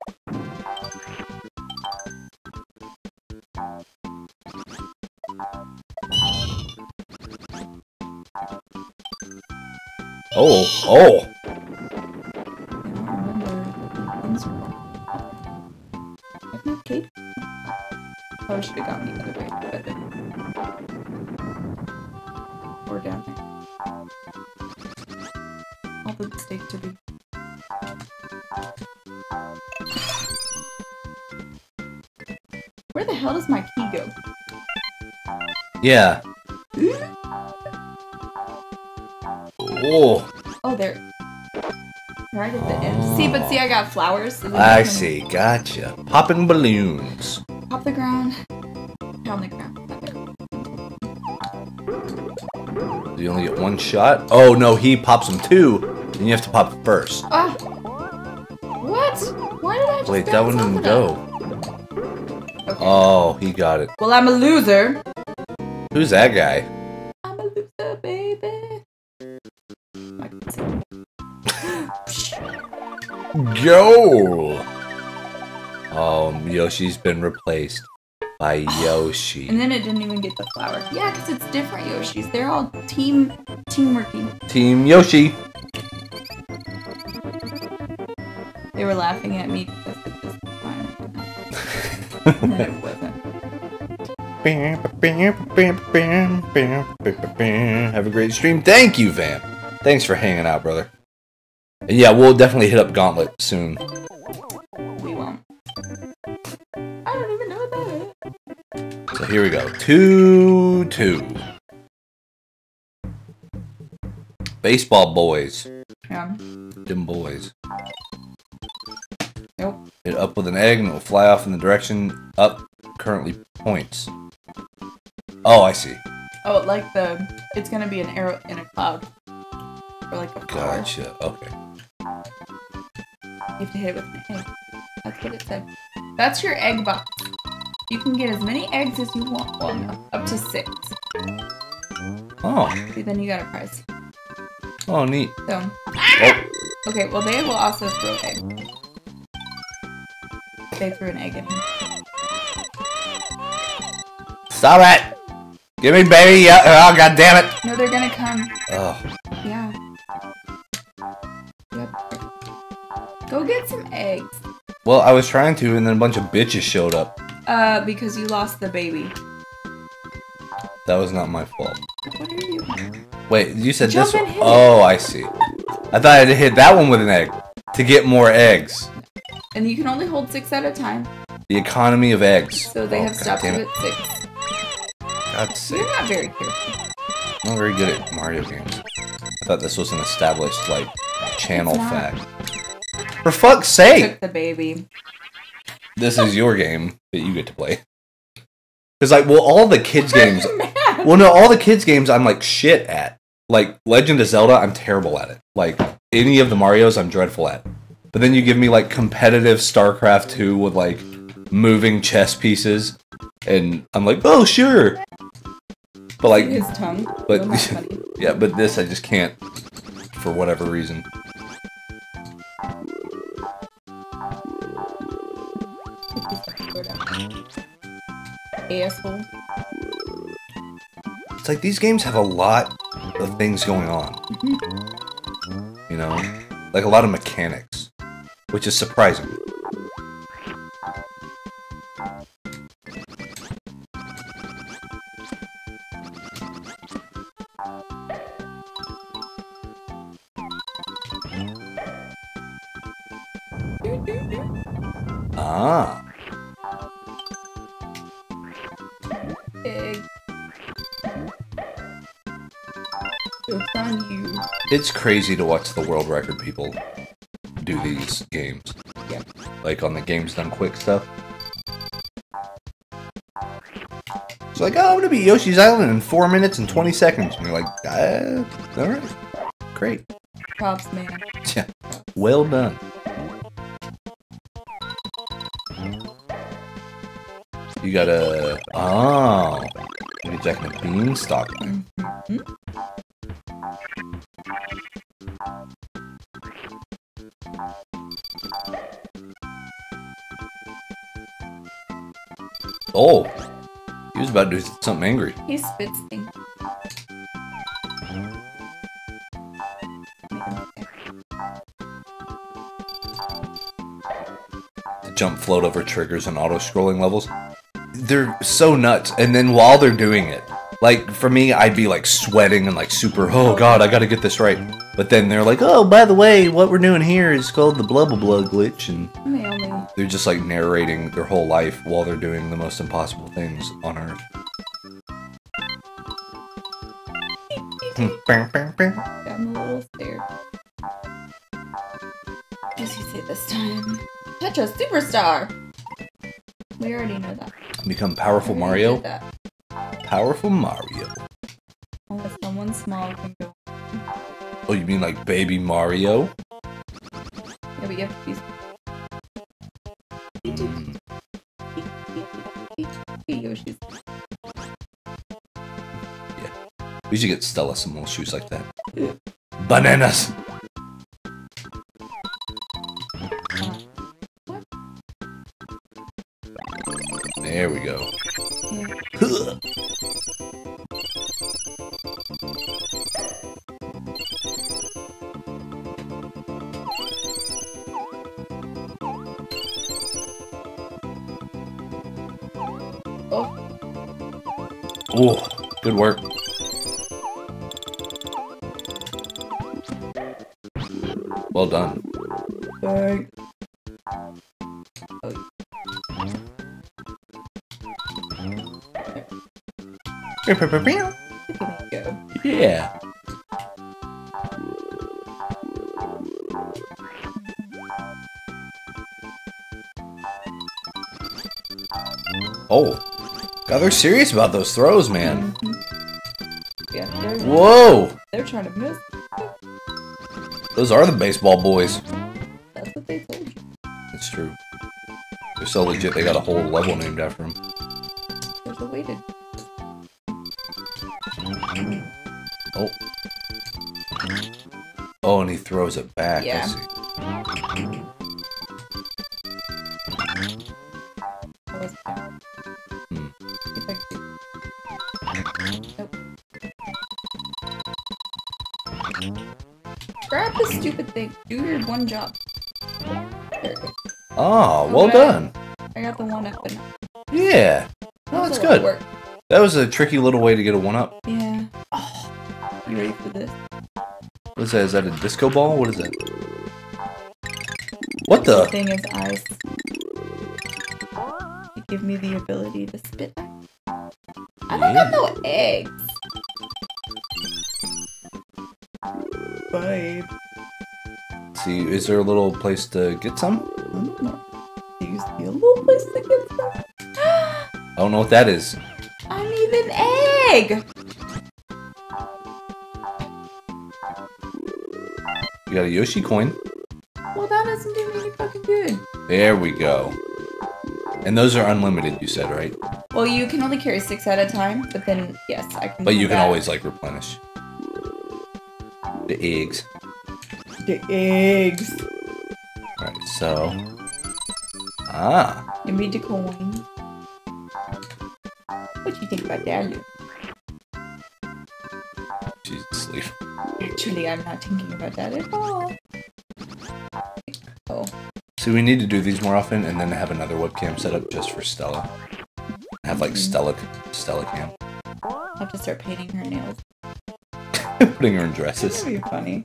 Oh, oh. Okay. Probably should have gone the other way, but or down there. All the steak to be. Where the hell does my key go? Yeah. Oh. Oh, there. Right at the end. See, but see, I got flowers. So I see. Gotcha. Popping balloons. Pop the ground. Pound the ground. Do you only get one shot? Oh, no, he pops them two. Then you have to pop it first. Ah. What? Why did I just Wait, that one didn't go. Okay. Oh, he got it. Well, I'm a loser. Who's that guy? I'm a loser, baby. Go! Oh, Yoshi's been replaced by Yoshi. And then it didn't even get the flower. Yeah, because it's different Yoshis. They're all teamworking. Team Yoshi. They were laughing at me because it was fine. And then it wasn't. Have a great stream. Thank you, Vamp. Thanks for hanging out, brother. And yeah, we'll definitely hit up Gauntlet soon. We won't. I don't even know what that is. So here we go. 2-2. Baseball boys. Yeah. Them boys. Nope. Hit up with an egg and it will fly off in the direction up currently points. Oh, I see. Oh, like it's gonna be an arrow in a cloud. Or like a flower. Gotcha. Okay. You have to hit it with an egg. That's what it said. That's your egg box. You can get as many eggs as you want. Well, up to 6. Oh. See, then you got a prize. Oh, neat. So. Oh. Okay, well, they will also throw eggs. They threw an egg in him. Stop it! Give me, baby! Oh, god damn it! No, they're gonna come. Oh. Yeah. Yep. Go get some eggs. Well, I was trying to, and then a bunch of bitches showed up. Because you lost the baby. That was not my fault. What are you? Wait, you said Jump this and one? hit it. Oh, I see. I thought I had to hit that one with an egg to get more eggs. And you can only hold 6 at a time. The economy of eggs. So they have stopped damn it at 6. God's sake. You're not very careful. I'm not very good at Mario games. I thought this was an established, like, channel fact. For fuck's sake! Took the baby. This is your game that you get to play. Because, like, well, all the kids' games... Well, no, all the kids' games I'm, like, shit at. Like, Legend of Zelda, I'm terrible at it. Like, any of the Marios, I'm dreadful at. But then you give me, like, competitive StarCraft 2 with, like, moving chess pieces. And I'm like, oh, sure! But, like... His tongue. But, yeah, but this I just can't. For whatever reason. Asshole. It's like these games have a lot of things going on. You know? Like a lot of mechanics. Which is surprising. Ah. Egg. Joke's on you. It's crazy to watch the world record people do these games. Yeah. Like on the Games Done Quick stuff. It's like, oh, I'm gonna be Yoshi's Island in 4 minutes and 20 seconds. And you're like, alright. Great. Props, man. Yeah. Well done. You gotta... Oh. Maybe Jack and the Beanstalk thing. Oh. He was about to do something angry. He spits things. jump float over triggers and auto-scrolling levels. They're so nuts. And then while they're doing it, like, for me, I'd be, like, sweating and, like, super, oh, God, I gotta get this right. But then they're like, oh, by the way, what we're doing here is called the blah, blah, blah glitch. And they're just, like, narrating their whole life while they're doing the most impossible things on Earth. Down the little stair. What does he say this time? Tetris Superstar! We already know that. Become Powerful Mario? Powerful Mario. Only someone small can go. Oh, you mean like Baby Mario? Yeah, but you have to be... Yoshi's. Yeah. We should get Stella some little shoes like that. Bananas! There we go. Yeah. Oh, good work. Well done. Bye. Yeah. Oh. God, they're serious about those throws, man. Yeah, whoa! They're trying to miss. Those are the baseball boys. That's what they told you. It's true. They're so legit, they got a whole level named after them. There's a way to... Oh. Oh, and he throws it back. Yeah. I see. Grab the stupid thing. Do your one job. Oh, well done. I got the one up. Yeah. Oh, that's good. That was a tricky little way to get a one up. Yeah. Oh, you ready for this? What is that? Is that a disco ball? What is that? What the? This thing is ice. You give me the ability to spit. I don't got no eggs. Babe. See, is there a little place to get some? I don't know. Do you see a little place to get some? I don't know what that is. I need an egg! You got a Yoshi coin. Well, that doesn't do me any fucking good. There we go. And those are unlimited, you said, right? Well, you can only carry 6 at a time, but then, yes, I can. But you can always, like, replenish. The eggs. The eggs. Alright, so... Ah. Give me the coin. What do you think about that, Luke? She's asleep. Actually, I'm not thinking about that at all. Oh. So we need to do these more often, and then have another webcam set up just for Stella. Have, like, Stella cam. I'll have to start painting her nails. Putting her in dresses. That'd be funny.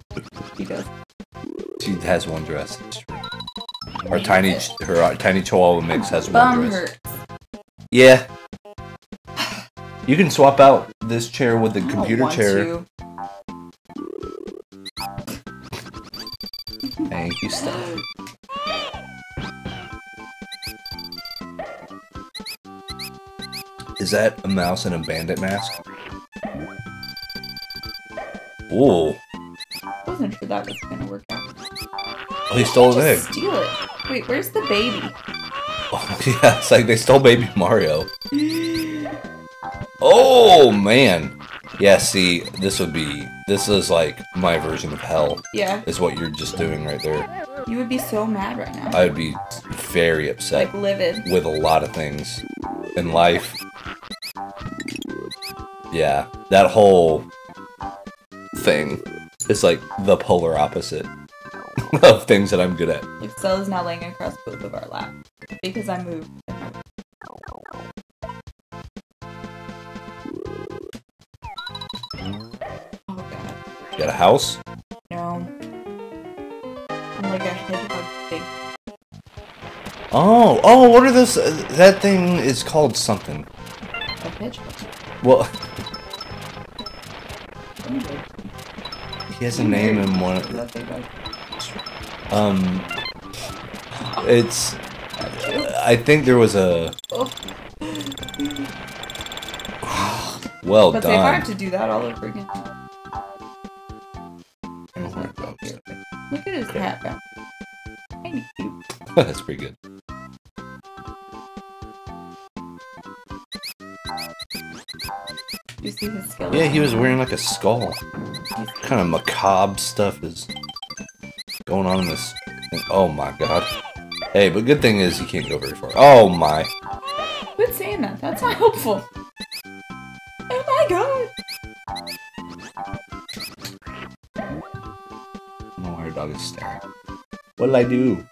She does. She has one dress. It's true. Her tiny Chihuahua mix has one dress. Hurts. Yeah. You can swap out this chair with the computer chair. Thank you, Stella. Is that a mouse in a bandit mask? Ooh. I wasn't sure that was gonna work out. Oh, he stole an egg. Steal it. Wait, where's the baby? Oh, yeah, it's like they stole Baby Mario. Oh, man. Yeah, see, this is like my version of hell. Yeah. Is what you're just doing right there. You would be so mad right now. I would be very upset. Like livid. With a lot of things in life. Yeah, that whole thing is like the polar opposite of things that I'm good at. Like Stella's now laying across both of our laps. Because I moved. Oh god. You got a house? No. I'm like a hedgehog thing. Oh, what are those? That thing is called something. A hedgehog? Well, he has a name in one. It's. I think there was a. Well but done. if I have to do that all over again. Look at his hat back. Kinda cute. That's pretty good. You see his skeleton? Yeah, he was wearing like a skull. Kind of macabre stuff is going on in this thing. Oh my god. Hey, but good thing is he can't go very far. Oh my. Quit saying that. That's not helpful. Oh my god. My wire dog is staring. What did I do?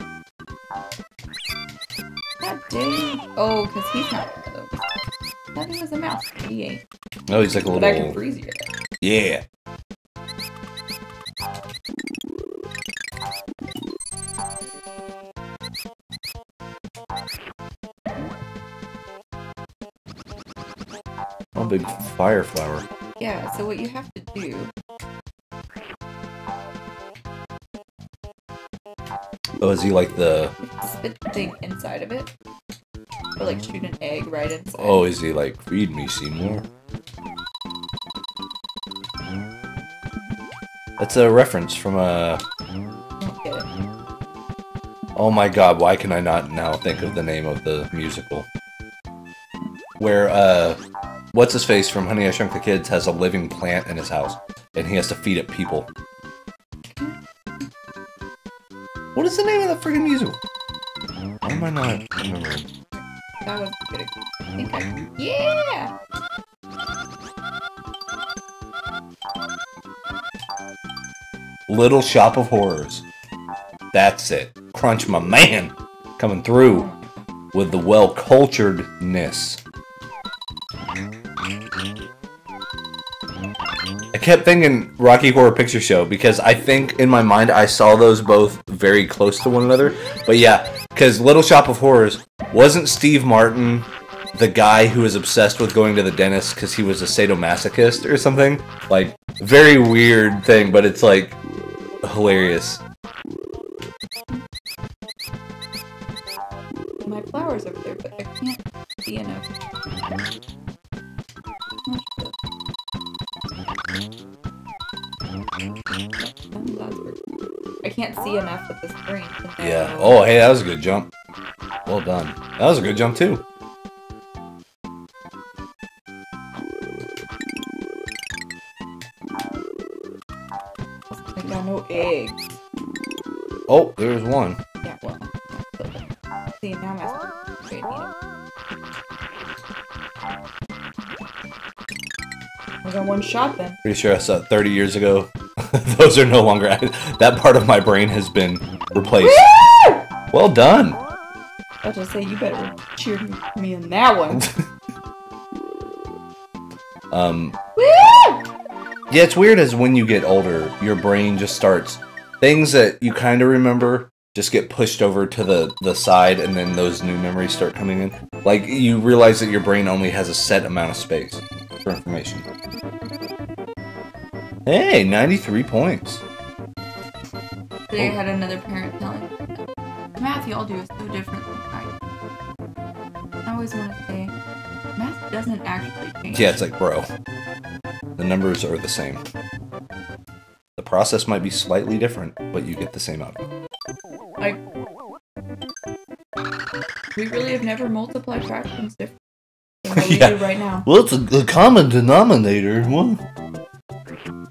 God dang. Oh, because he's not one of those. That thing was a mouse. He ain't. Oh, he's like a little. But I can freeze you. Yeah. Oh, big fire flower. Yeah, so what you have to do. Oh, is he like the. Spit the thing inside of it. Or like shoot an egg right inside. Oh, is he like, feed me, Seymour? That's a reference from a. Don't get it. Oh my god, why can I not now think of the name of the musical? Where, what's his face from Honey, I Shrunk the Kids has a living plant in his house, and he has to feed it people. What is the name of the freaking musical? Why am I not remembering? That was good. I think I. Yeah! Little Shop of Horrors. That's it. Crunch, my man, coming through with the well-culturedness. I kept thinking Rocky Horror Picture Show because I think in my mind I saw those both very close to one another. But yeah, because Little Shop of Horrors, wasn't Steve Martin the guy who was obsessed with going to the dentist because he was a sadomasochist or something? Like, very weird thing, but it's like hilarious. My flower's over there, but I can't see enough. I can't see enough with this screen. Yeah. Oh, hey, that was a good jump. Well done. That was a good jump, too. I got no eggs. Oh, there's one. Yeah, well. See, now my screen. I got one shot then. Pretty sure I saw it 30 years ago. Those are no longer. That part of my brain has been replaced. Woo! Well done. I was just say you better cheer me in that one. Woo! Yeah, it's weird as when you get older, your brain just starts things that you kind of remember just get pushed over to the side, and then those new memories start coming in. Like you realize that your brain only has a set amount of space for information. Hey, 93 points. Today I had another parent telling me, the math y'all do is so different than I do. I always want to say, math doesn't actually change. Yeah, it's like, bro, the numbers are the same. The process might be slightly different, but you get the same outcome. Like, we really have never multiplied fractions different than what we do right now. Well, it's a common denominator. What?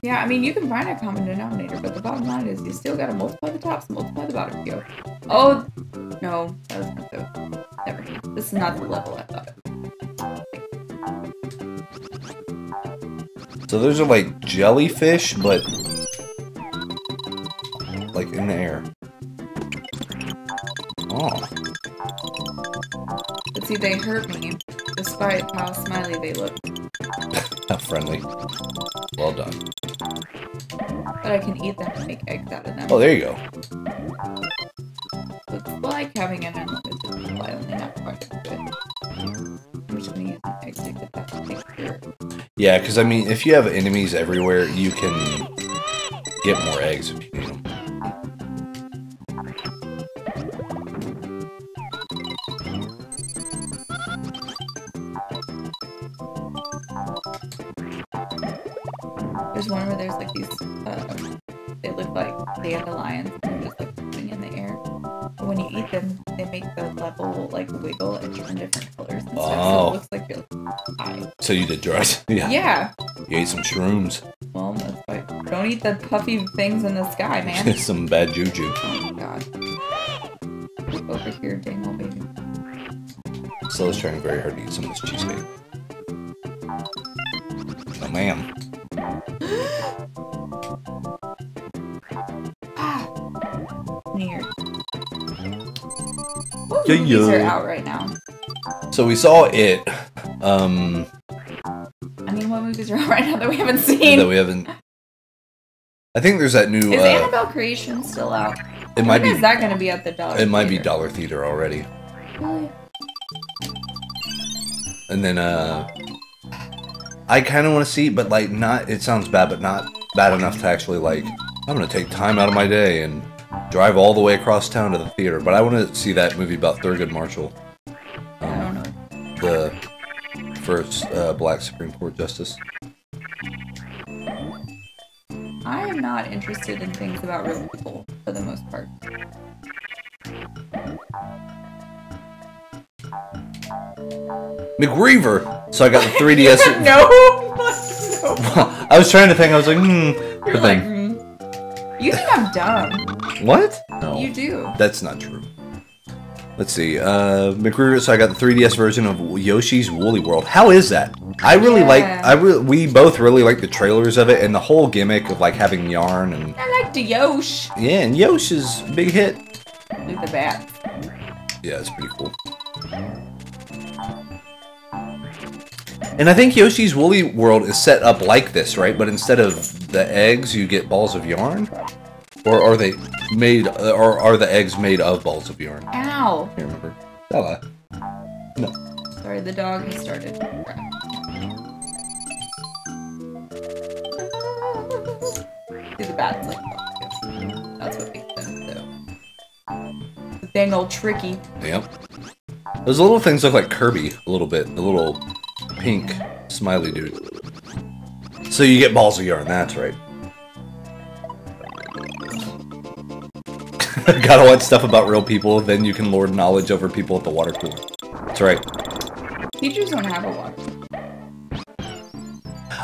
Yeah, I mean, you can find a common denominator, but the bottom line is you still gotta multiply the tops, multiply the bottom. Go. Oh, no, that was not the. Never mind. This is not the level I thought. So those are like jellyfish, but like in the air. Oh. see, they hurt me, despite how smiley they look. How friendly. Well done. But I can eat them and make eggs out of them. Oh, there you go. Looks like having an unlimited supply, only not quite as good. I'm just gonna use an egg to get that texture. Yeah, because I mean, if you have enemies everywhere, you can get more eggs if you need them. There's one where there's like these, they look like dandelions and they're just like moving in the air. But when you eat them, they make the level like wiggle and turn different colors and stuff. So it looks like you're high. So you did drugs? Yeah. Yeah. You ate some shrooms. Well, that's why. Don't eat the puffy things in the sky, man. Some bad juju. Oh my god. Over here, dang old baby. Stella's trying very hard to eat some of this cheesecake. Oh, ma'am. Ah. Weird. What Yeah, movies are yeah. out right now? So we saw it. I mean, what movies are out right now that we haven't seen? That we haven't. I think there's that new. Is Annabelle Creation still out? It might be. When is that going to be at the Dollar? It might be Theater? Dollar Theater already. Really? And then I kind of want to see it, but like not. It sounds bad, but not bad enough to actually like. I'm gonna take time out of my day and drive all the way across town to the theater. But I want to see that movie about Thurgood Marshall. I don't know. The first Black Supreme Court Justice. I am not interested in things about real people for the most part. McGreever. So I got the 3DS. No. I was trying to think. I was like, You're but like, then, You think I'm dumb. what? No, You do. that's not true. Let's see. McGreever. So I got the 3DS version of Yoshi's Woolly World. How is that? I really like. We both really like the trailers of it and the whole gimmick of like having yarn and. I like the Yosh. Yeah, and Yosh is a big hit. Do the bat. Yeah, it's pretty cool. And I think Yoshi's Woolly World is set up like this, right? But instead of the eggs, you get balls of yarn? Or are they made, or are the eggs made of balls of yarn? I Ow. can't remember. Stella. No. Sorry, the dog has started. See, the bat's like that. That's what makes them so. Dang old tricky. Yep. Those little things look like Kirby a little bit. The little pink smiley dude. So you get balls of yarn, that's right. Gotta watch stuff about real people, then you can lord knowledge over people at the water cooler. That's right. Teachers don't have a water.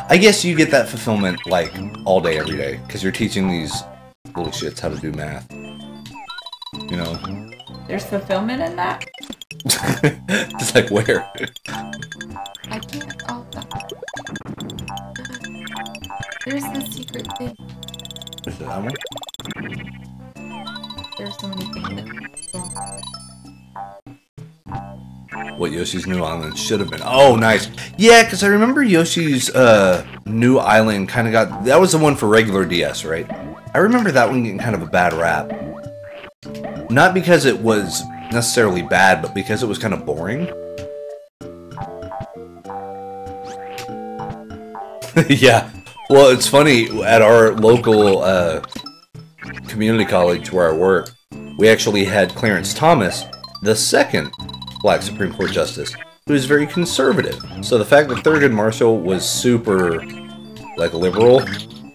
I guess you get that fulfillment, like, all day, every day. Because you're teaching these little shits how to do math. You know? There's fulfillment in that? It's like, where? I can't. Oh, that. There's the secret thing. Is it that one? There's so many things that What Yoshi's New Island should have been. Oh, nice. Yeah, because I remember Yoshi's New Island kind of got... That was the one for regular DS, right? I remember that one getting kind of a bad rap. Not because it was necessarily bad, but because it was kind of boring. Yeah. Well, it's funny. At our local community college where I work, we actually had Clarence Thomas, the second Black Supreme Court Justice, who is very conservative. So the fact that Thurgood Marshall was super, like, liberal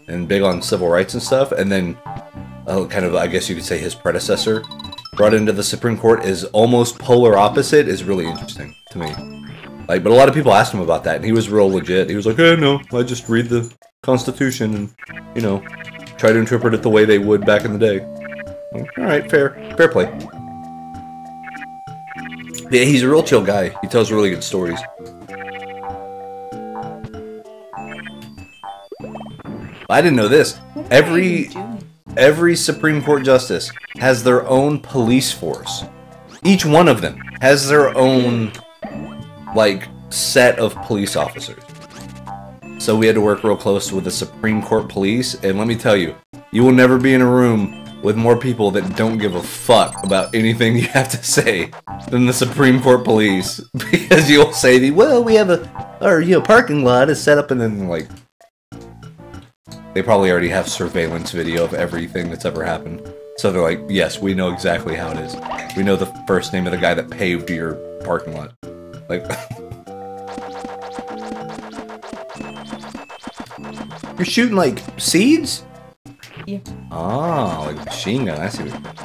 and big on civil rights and stuff, and then kind of, I guess you could say, his predecessor brought into the Supreme Court is almost polar opposite is really interesting to me. Like, but a lot of people asked him about that, and he was real legit. He was like, no, I just read the Constitution and, you know, try to interpret it the way they would back in the day. Like, all right, fair play. Yeah, he's a real chill guy. He tells really good stories. I didn't know this. Every Supreme Court justice has their own police force. Each one of them has their own like set of police officers. So we had to work real close with the Supreme Court police, and let me tell you, you will never be in a room with more people that don't give a fuck about anything you have to say than the Supreme Court police, because you'll say, well, we have our parking lot is set up, and then like they probably already have surveillance video of everything that's ever happened. So they're like, yes, we know exactly how it is. We know the first name of the guy that paved your parking lot. Like, you're shooting like seeds? Yeah. Oh, like a machine gun. I see what you're doing.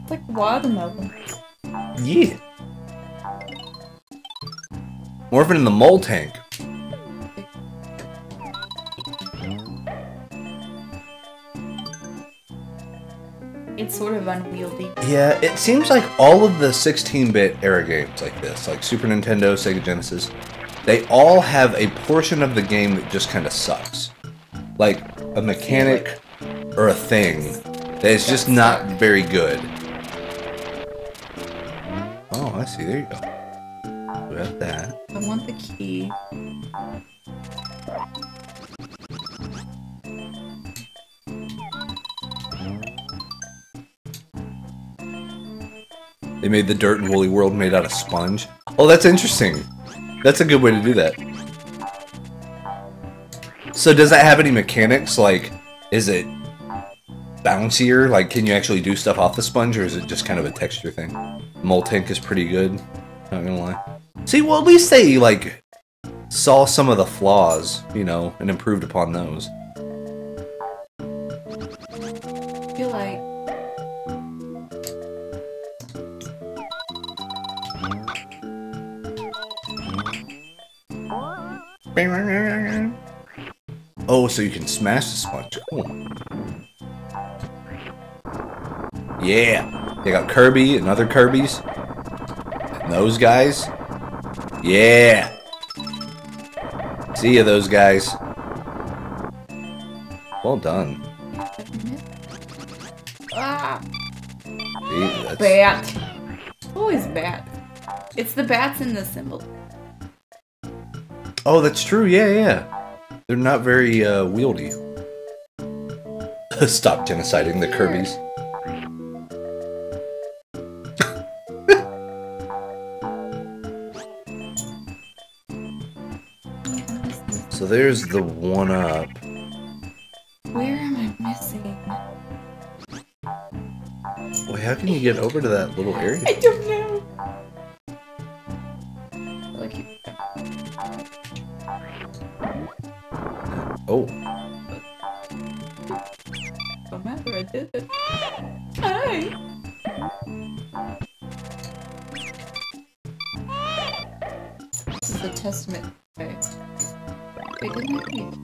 It's like watermelon. Yeah. Morphing in the mole tank. It's sort of unwieldy. Yeah, it seems like all of the 16-bit era games like this, like Super Nintendo, Sega Genesis, they all have a portion of the game that just kind of sucks. Like a mechanic or a thing that is just not very good. Oh, I see. There you go. We have that. I want the key. They made the Dirt and Woolly World made out of sponge. Oh, that's interesting. That's a good way to do that. So does that have any mechanics? Like, is it bouncier? Like, can you actually do stuff off the sponge, or is it just kind of a texture thing? Mole Tank is pretty good. Not gonna lie. See, well, at least they, like, saw some of the flaws, you know, and improved upon those. I feel like... Oh, so you can smash the sponge. Cool. Yeah. They got Kirby and other Kirbys. And those guys. Yeah. See ya, those guys. Well done. Ah! See, that's... Bat. Always bat. It's the bats in the symbol. Oh, that's true. Yeah, yeah. They're not very wieldy. Stop genociding the Kirbys. So there's the 1-up. Where am I missing? Wait, how can you get over to that little area? I don't know. Oh. Don't matter, I did it. Hi! This is a testament. Okay. Wait, didn't I read it?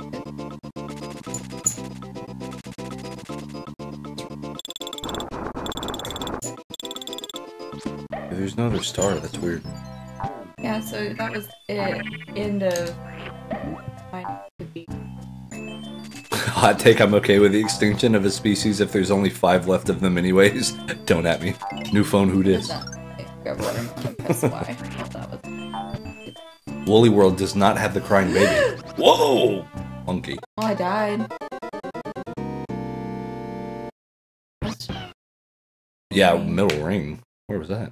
There's no other star, that's weird. Yeah, so that was it. End of... Hot take, I'm okay with the extinction of a species if there's only 5 left of them anyways. Don't at me. New phone, who dis? Woolly World does not have the crying baby. Whoa! Monkey. Oh, I died. Yeah, middle ring. Where was that?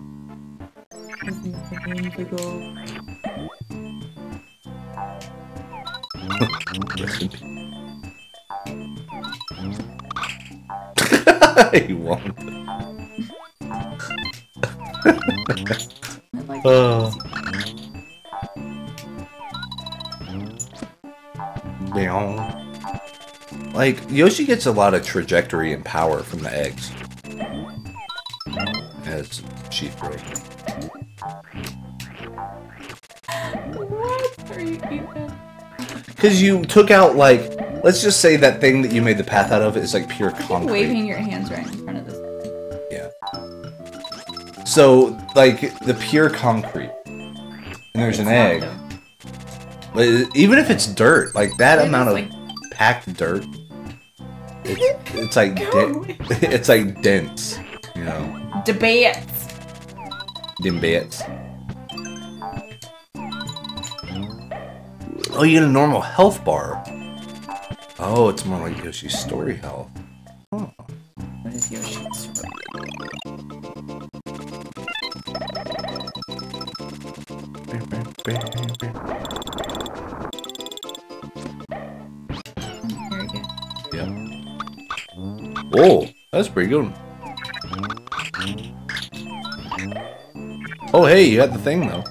He won't. Like, Yoshi gets a lot of trajectory and power from the eggs. As Chief broke. What are you even? Because you took out, like, let's just say that thing that you made the path out of is like pure concrete. You're waving your hands right in front of this. Yeah. So, like, the pure concrete. And there's an egg. But even if it's dirt, like, that amount of packed dirt, it's like, it's like dense, you know? Debates. Dim bits. Oh, you get a normal health bar. Oh, it's more like Yoshi's story health. Oh. What is Yoshi's story? Very good. Yeah. Whoa, that's pretty good. Oh, hey, you got the thing though.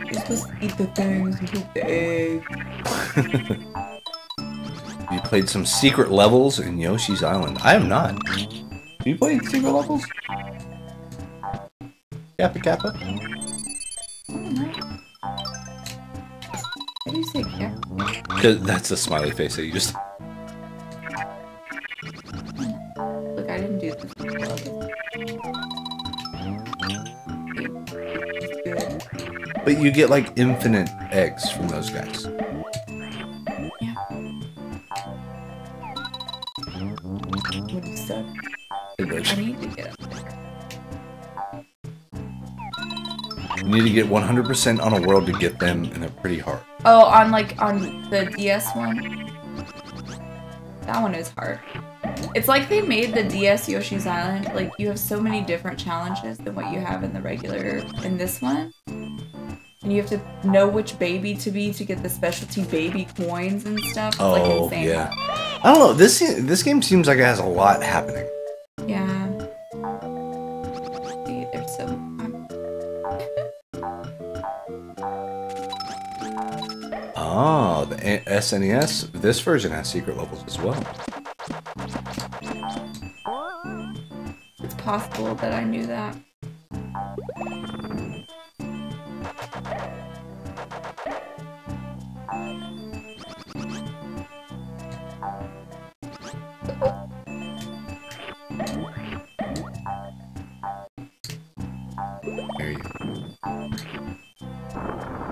You're supposed to eat the things and keep the egg. You played some secret levels in Yoshi's Island. I have not. You played secret levels? Kappa Kappa? How do you say Kappa? Cause that's a smiley face that you just... Look, I didn't do this. It's good. But you get like infinite eggs from those guys. Yeah. What is that? I need to get up there. You need to get 100% on a world to get them, and they're pretty hard. Oh, on the DS one? That one is hard. It's like they made the DS Yoshi's Island, like you have so many different challenges than what you have in the regular, in this one. And you have to know which baby to be to get the specialty baby coins and stuff. It's like insane. Yeah. I don't know, this game seems like it has a lot happening. Yeah. See, there's so... Oh, the SNES, this version has secret levels as well. It's possible that I knew that. There you go.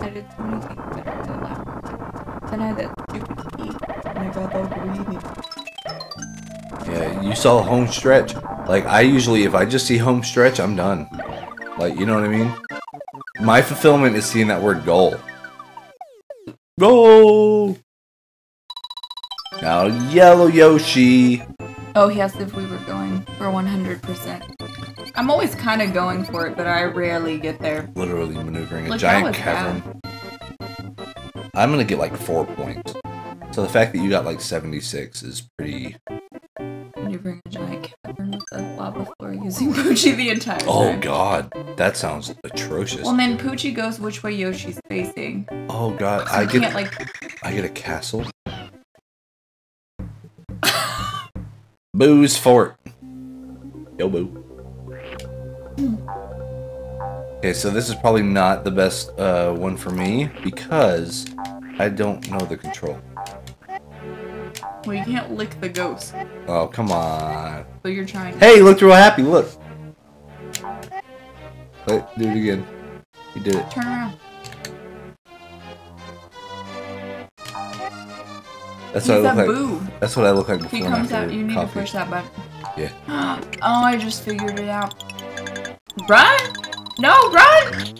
I did so many things better than that. Then I had that stupid key, and I got all greedy. Yeah, you saw home stretch. Like, I usually, if I just see home stretch, I'm done. Like, you know what I mean? My fulfillment is seeing that word goal. Goal! Now, yellow Yoshi. Oh, yes, if we were going for 100%. I'm always kind of going for it, but I rarely get there. Literally maneuvering a Look, giant cavern. I'm gonna get like 4 points. So the fact that you got like 76 is pretty... Maneuvering a giant cavern with a lava floor using Poochie the entire time. Oh god, that sounds atrocious. Well, and then Poochie goes which way Yoshi's facing. Oh god, So I get a castle. Boo's fort. Yo boo. Okay, so this is probably not the best one for me because I don't know the control. Well, you can't lick the ghost. Oh, come on. So you're trying to... Hey, you looked real happy, look. Wait, do it again. You did it. Turn around. That's what I look like. Boo. That's what I look like before. He comes out, you need to push that button. Yeah. Oh, I just figured it out. Run! No, run!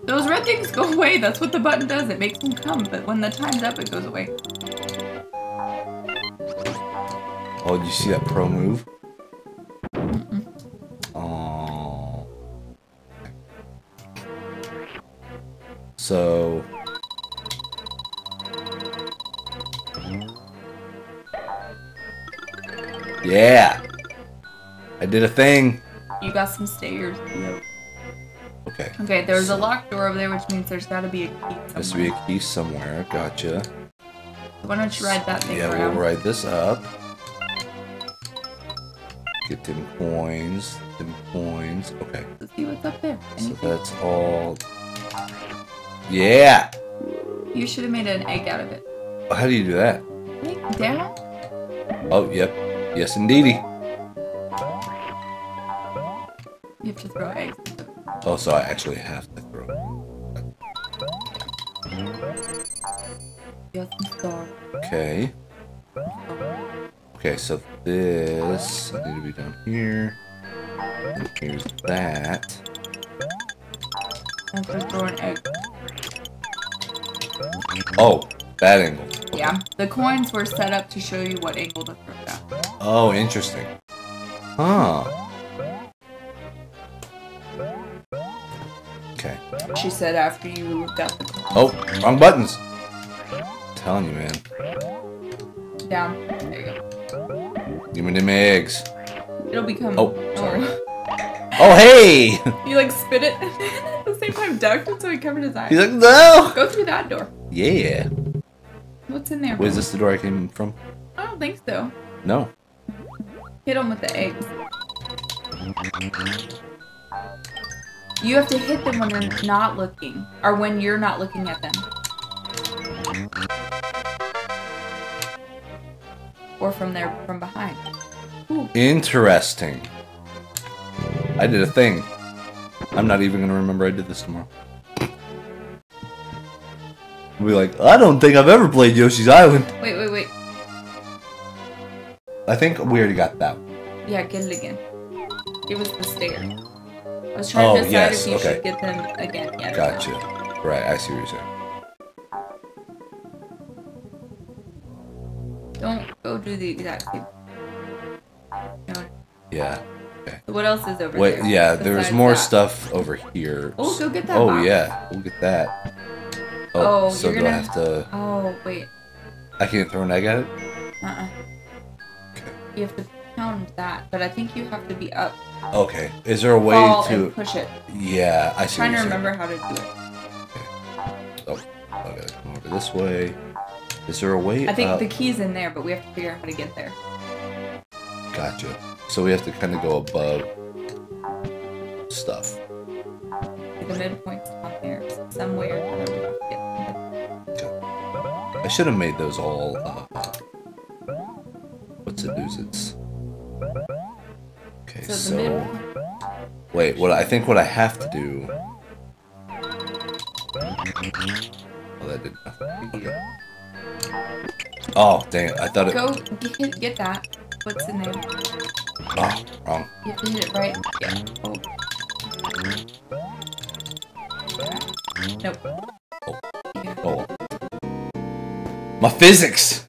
Those red things go away. That's what the button does. It makes them come, but when the time's up, it goes away. Oh, did you see that pro move? Oh. So. Yeah. I did a thing. You got some stairs. Yep. Okay. Okay, there's a locked door over there, which means there's got to be a key somewhere. Has to be a key somewhere. Gotcha. Why don't you ride that thing around? Yeah, we'll ride this up. Get them coins. Them coins. Okay. Let's see what's up there. So that's all. Yeah! You should have made an egg out of it. How do you do that? Egg down? Oh, yep. Yes, indeedy. You have to throw eggs. Oh, so I actually have to throw. Yes, star. Okay. Okay, so this I need to be down here. And here's that. And throw an egg. Oh, bad angle. Yeah, the coins were set up to show you what angle to throw down. Oh, interesting. Huh. Okay. She said after you got the coins. Oh, wrong buttons. I'm telling you, man. Down. There you go. Give me them eggs. It'll become... Oh, sorry. Oh, hey! You like spit it at the same time ducked it so he covered his eyes. He's like, no! Go through that door. Yeah. What's in there? Wait, is this the door I came from? I don't think so. No. Hit them with the eggs. You have to hit them when they're not looking. Or when you're not looking at them. Or from behind. Ooh. Interesting. I did a thing. I'm not even gonna remember I did this tomorrow. We'll be like, I don't think I've ever played Yoshi's Island. Wait. I think we already got that one. Yeah, get it again. It was the stair. I was trying to decide if you should get them again. Yeah, gotcha. Right, I see what you're saying. Don't go do the exact same. No. Yeah. Okay. So what else is over there? Wait, yeah, there's more stuff over here. Oh, go get that Oh, box. yeah, we'll get that. Oh, so you're do I gonna... have to... Oh, wait. I can't throw an egg at it? Okay. You have to pound that, but I think you have to be up. Okay. Is there a way to... and push it. Yeah, I see. I'm trying to remember how to do it. Okay. Oh, I gotta come over this way. Is there a way I think the key's in there, but we have to figure out how to get there. Gotcha. So we have to kind of go above stuff. The midpoint's on there somewhere. I should have made those all, what's it, it's... Okay, so... Wait, I think what I have to do... Oh, that did nothing. Okay. Oh, dang it, I thought it... Go, get that. What's in there? Oh, wrong. You have to hit it right. Yeah. Oh. Nope. Oh. My physics!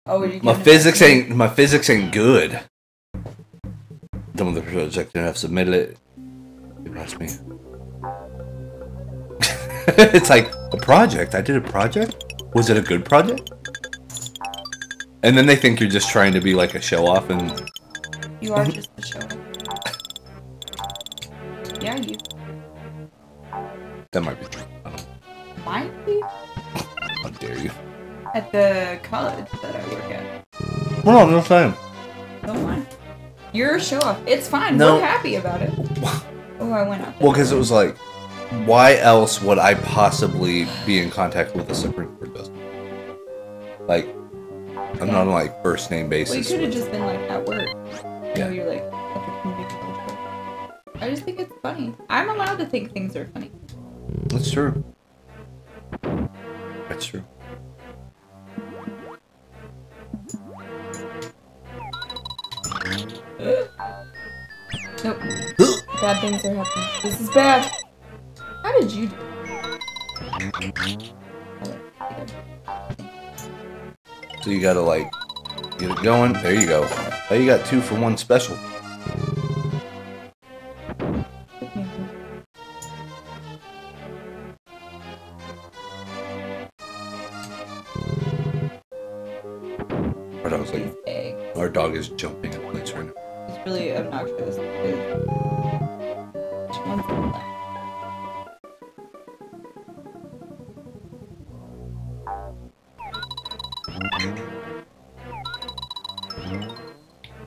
Oh, you my physics ain't good. Done with the project and I've submitted it. It passed me. It's like, a project? I did a project? Was it a good project? And then they think you're just trying to be like a show-off and... You are just a show-off. Yeah, you... That might be true. I don't know. Might be? How dare you. At the college that I work at. Well, no, no time. Don't mind. You're a show-off. It's fine. No. We're happy about it. Oh, I went up. Well, because it was like, why else would I possibly be in contact with a Supreme Court justice? Like, I'm not on like first name basis. Well, you could have just been like at work. Yeah. You know, you're like at the community college. I just think it's funny. I'm allowed to think things are funny. That's true. That's true. Nope. Bad things are happening. This is bad. How did you do? So you gotta like get it going. There you go. Oh, you got 2 for 1 special. Our dog's like, our dog is jumping in place right now. It's really obnoxious. Which one's the left?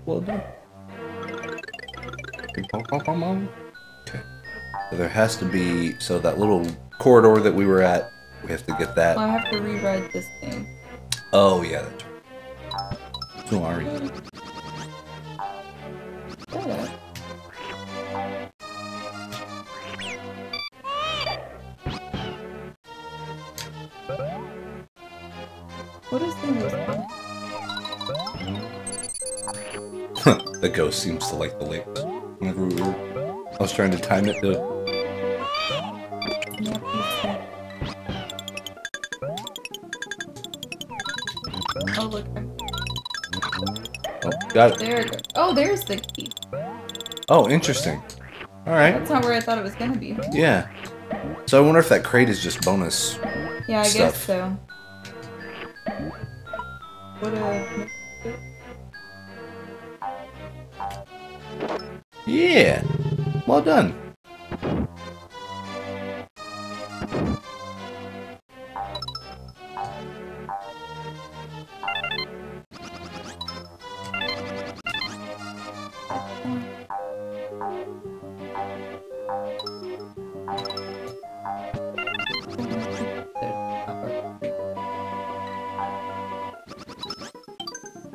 Well done. Okay. So there has to be, so that little corridor that we were at, we have to get that. Well, I have to rewrite this thing. Oh, yeah, that's right. Who are you? What is the most The ghost seems to like the lakes. Whenever we were, I was trying to time it to. Yep, oh, look. Oh, got it. There it goes. Oh, there's the key. Oh, interesting. Alright. That's not where I thought it was gonna be. Yeah. So I wonder if that crate is just bonus. Yeah, I stuff. guess so. What a... Yeah. Well done.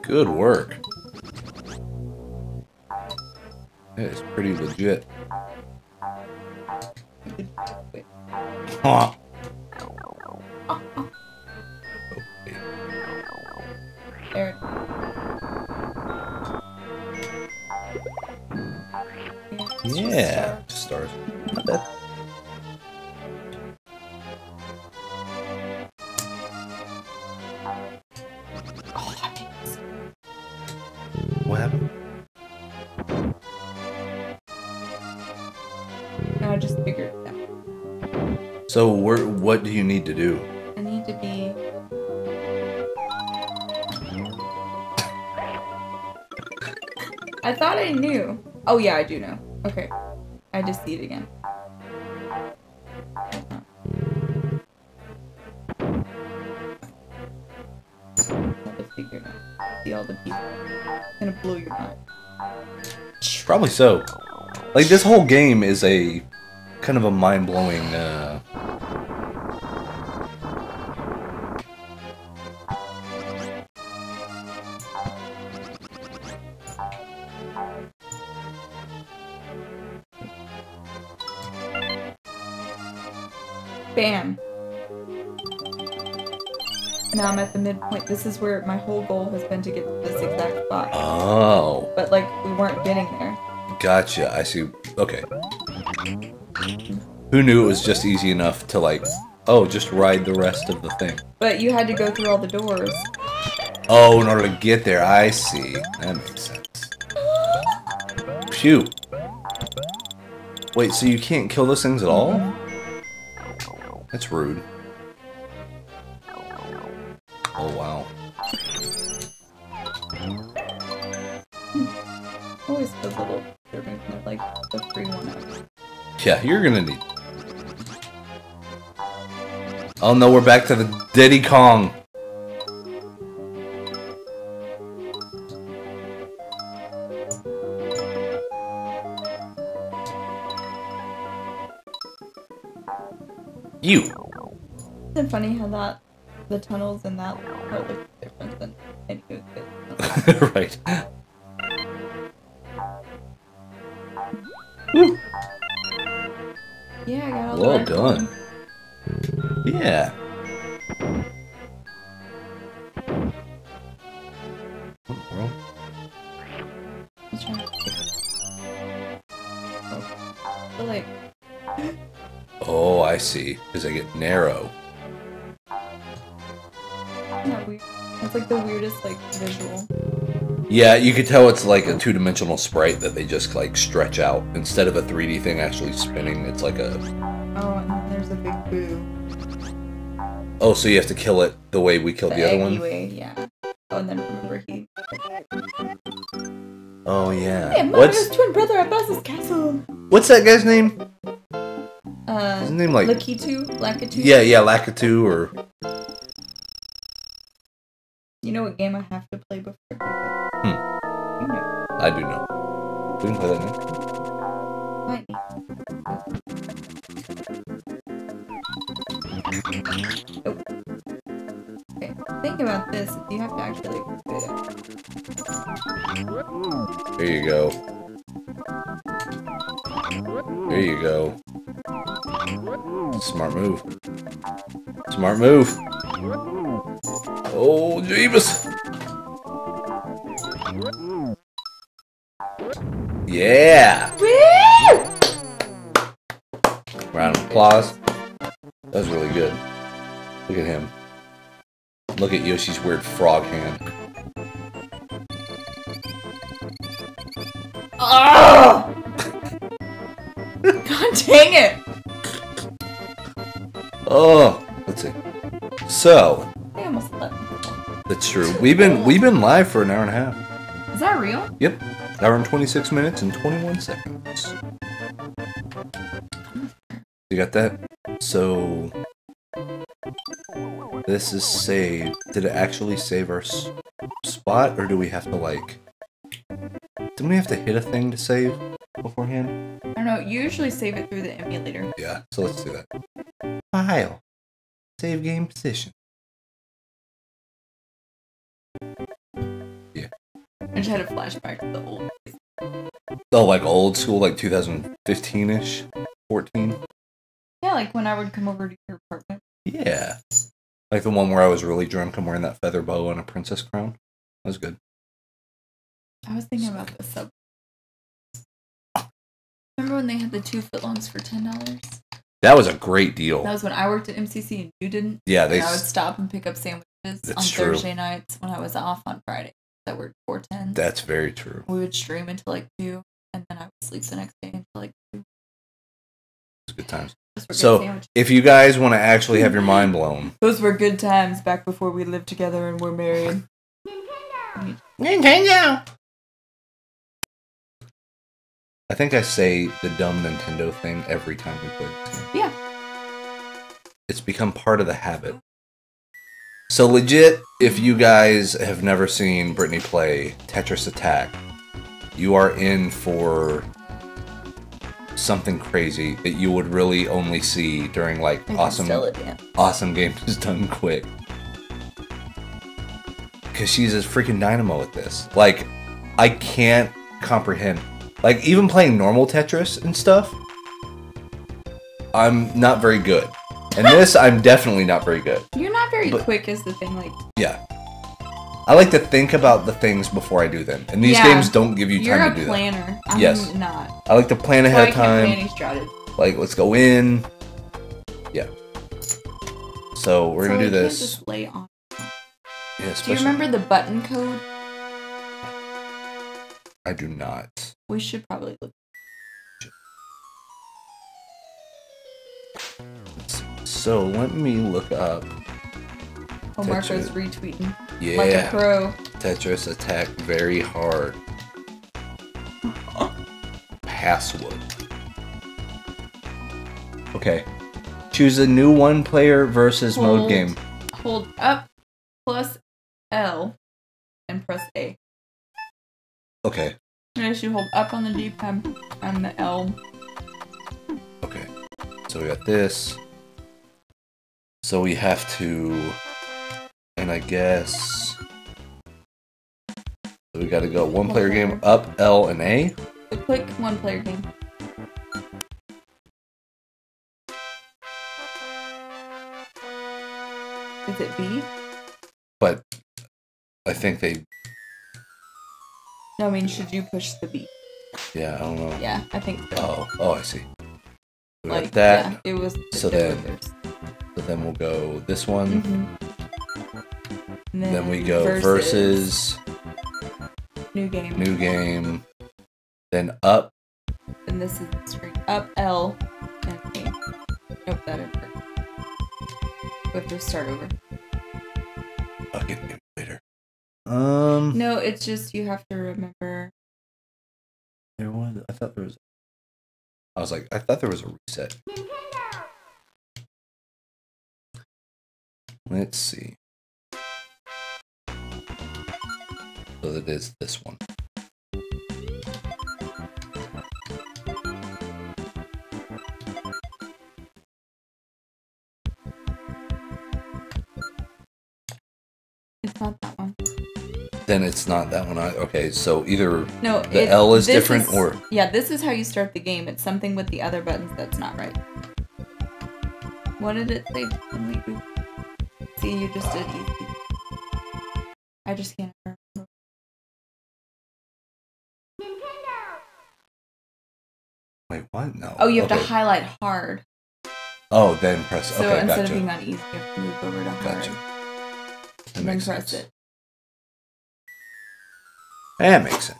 Good work. That is pretty legit. Huh. There. Yeah. Stars. Not bad. What happened? I just figured it out. So, what do you need to do? I need to be... I thought I knew. Oh yeah, I do know. Okay. I just see it again. Figure it out. See all the people. It's gonna blow your mind. Probably so. Like, this whole game is a kind of a mind-blowing, Bam! Now I'm at the midpoint. This is where my whole goal has been to get to this exact spot. Oh. But, like, we weren't getting there. Gotcha. I see. Okay. Who knew it was just easy enough to, like, oh, just ride the rest of the thing. But you had to go through all the doors. Oh, in order to get there. I see. That makes sense. Phew. Wait, so you can't kill those things at all? That's rude. Oh, wow. Always feels a little disturbing when they're like the free one out. Yeah, you're gonna need... Oh no, we're back to the Diddy Kong. You. Isn't it funny how the tunnels in that part look different than any of it? Right. Woo. Yeah, I got all well the done. Yeah. What in the world? I'm trying to like... Oh, I see. Because they get narrow. Isn't that weird? It's like the weirdest, like, visual. Yeah, you could tell it's like a two-dimensional sprite that they just, like, stretch out. Instead of a 3D thing actually spinning, it's like a... Oh, and then there's a big boo. Oh, so you have to kill it the way we killed the other one? Anyway, yeah. Oh, and then remember he... Oh, yeah. Hey, Mario's twin brother at Bowser's castle! What's that guy's name? His name, like... Lakitu? Yeah, Lakitu, or... You know what game I have to play before I Hmm. You know. I do know. We can play that next. Might need. Nope. Okay, the thing about this is you have to actually do it. There you go. There you go. Smart move. Smart move. Oh, Jeebus! Yeah! Round of applause. That was really good. Look at him. Look at Yoshi's weird frog hand. Oh! God dang it! Oh, let's see. So, I almost slept. that's true. We've been live for an hour and a half. Is that real? Yep. Hour and 26 minutes and 21 seconds. You got that? So, this is saved. Did it actually save our spot, or do we have to, like... Didn't we have to hit a thing to save beforehand? I don't know. You usually save it through the emulator. Yeah, so let's do that. File. Save game position. Yeah. I just had a flashback to the old days. Oh, like old school, like 2015-ish? 14? Yeah, like when I would come over to your apartment. Yeah. Like the one where I was really drunk and wearing that feather boa and a princess crown. That was good. I was thinking about the sub. Remember when they had the 2 footlongs for $10? That was a great deal. That was when I worked at MCC and you didn't. Yeah, I would stop and pick up sandwiches on Thursday nights when I was off on Friday. That worked 4:10. That's very true. We would stream until like 2, and then I would sleep the next day until like 2. It was good times. So, if you guys want to actually have your mind blown. Those were good times back before we lived together and were married. Nintendo! I think I say the dumb Nintendo thing every time we play this game. Yeah. It's become part of the habit. So legit, if you guys have never seen Brittany play Tetris Attack, you are in for something crazy that you would really only see during like awesome games done quick. Because she's a freaking dynamo at this. Like, I can't comprehend. Like, even playing normal Tetris and stuff, I'm not very good. And this, I'm definitely not very good. You're not very quick is the thing, like... Yeah. I like to think about the things before I do them. And these games don't give you time to do that. You're a planner. Yes. I'm not. I like to plan ahead of time. Planning strategy. Like, let's go in. Yeah. So, we're going to do this. Just lay on. Yeah, do you remember the button code? I do not. We should probably look. So let me look up. Oh, Marco's retweeting. Yeah. Like a pro. Tetris Attack very hard. Password. Okay. Choose a new one-player versus mode game. Hold up plus L and press A. Okay. And you hold up on the D-pad and the L. Okay. So we got this. So we have to... And I guess... So we gotta go one-player game, up, L, and A? So click one-player game. Is it B? But I think they... No, I mean, should you push the B? Yeah, I don't know. Yeah, I think so. Oh, I see. We like got that. Yeah, it was. So then we'll go this one. Mm-hmm. Then we go versus. New game. New game. Then up. And this is the string. Up, L, and A. Nope, that didn't work. We have to start over. I'll get it later. No, it's just you have to remember. There was. I thought there was. I was like, I thought there was a reset. Let's see. So that is this one. It's not that one. Then it's not that one. Okay, so either no, the L is different or... Yeah, this is how you start the game. It's something with the other buttons that's not right. What did it say? See, you just did easy. I just can't remember. Wait, what? No. Oh, you have to highlight hard. Oh, then press. So okay, instead gotcha. of being on easy, you have to move over to hard. Gotcha. And then press it. That makes sense.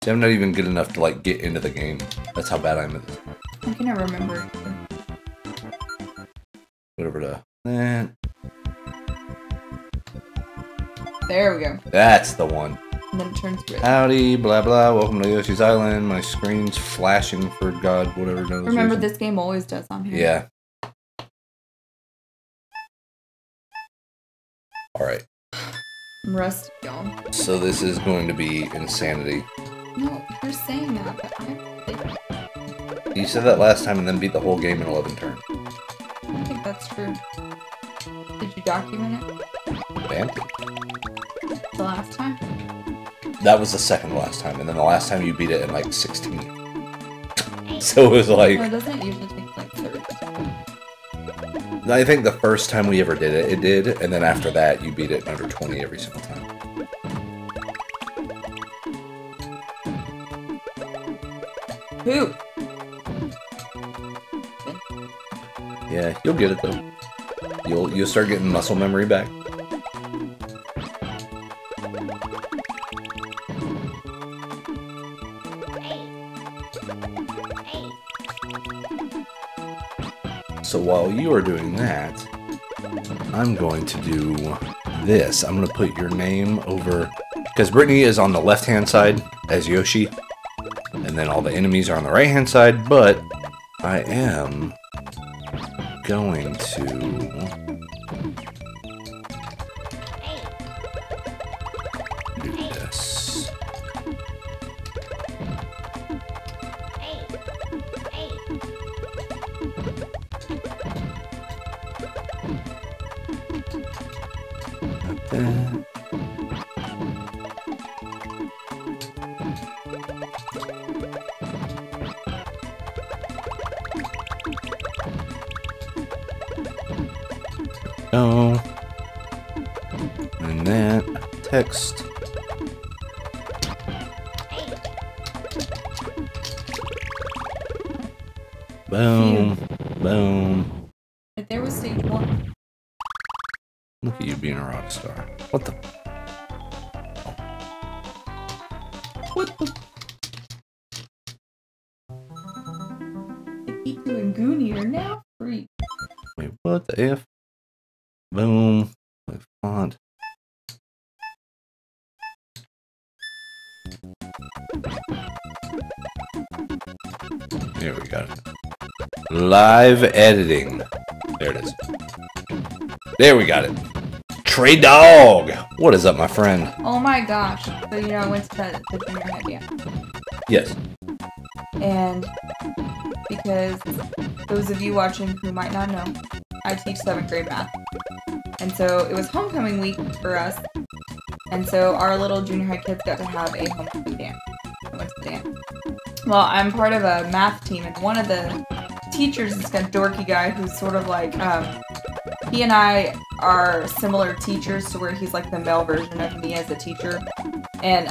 See, I'm not even good enough to like get into the game. That's how bad I'm at this. I can never remember. Whatever to that. There we go. That's the one. And then it turns red. Howdy, blah blah. Welcome to Yoshi's Island. My screen's flashing for God, whatever knows. Remember, reason. this game always does on here. Yeah. All right. I'm rusty, y'all. So this is going to be insanity. No, you're saying that, but I You said that last time and then beat the whole game in 11 turns. I don't think that's true. Did you document it? Damn. The last time? That was the second to last time, and then the last time you beat it in like 16. So it was like... No, it doesn't usually take like 30. I think the first time we ever did it, it did, and then after that, you beat it in under 20 every single time. Who? Yeah, you'll get it though. You'll start getting muscle memory back. So while you are doing that, I'm going to do this. I'm going to put your name over... Because Brittany is on the left-hand side as Yoshi, and then all the enemies are on the right-hand side, but I am going to... do this. Oh, and that text. Boom, boom. If there was stage 1. Look at you being a rock star. What the? What the? The Piku and Goonie are now free. Wait, what the F? Boom. My font. There we got it. Live editing. There it is. There we got it. Trey Dog! What is up, my friend? Oh my gosh. So, you know, I went to the junior high dance. Yes. And because those of you watching who might not know, I teach 7th grade math. And so it was homecoming week for us. And so our little junior high kids got to have a homecoming dance. I went to the dance. Well, I'm part of a math team, and one of the teachers is this dorky guy who's sort of like, he and I are similar teachers to where he's like the male version of me as a teacher. And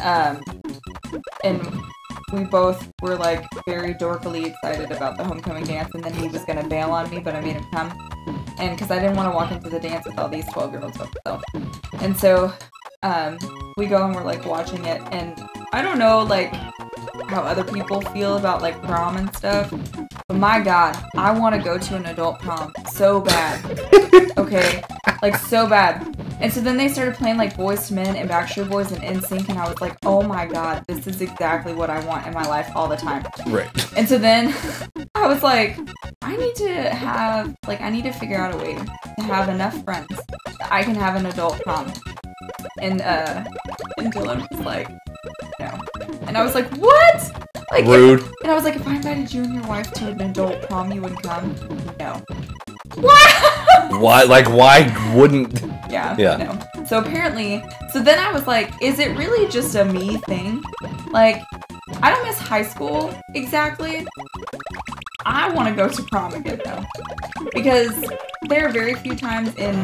we both were like very dorkily excited about the homecoming dance, and then he was gonna bail on me, but I made him come. And because I didn't want to walk into the dance with all these 12-year-olds by myself. And so we go and we're like watching it, and I don't know like how other people feel about like prom and stuff, but my god, I want to go to an adult prom so bad. Okay, like so bad. And so then they started playing like Boyz II Men and Backstreet Boys and NSYNC, and I was like, oh my god, this is exactly what I want in my life all the time. Right. And so then I was like, I need to figure out a way to have enough friends that I can have an adult prom. And Dylan was like, no. And I was like, what? Like, rude. And I was like, if I invited you and your wife to an adult prom, you wouldn't come? No. What? Why? Like, why wouldn't? Yeah. No. So apparently, so then I was like, is it really just a me thing? Like, I don't miss high school exactly. I want to go to prom again though, because there are very few times in,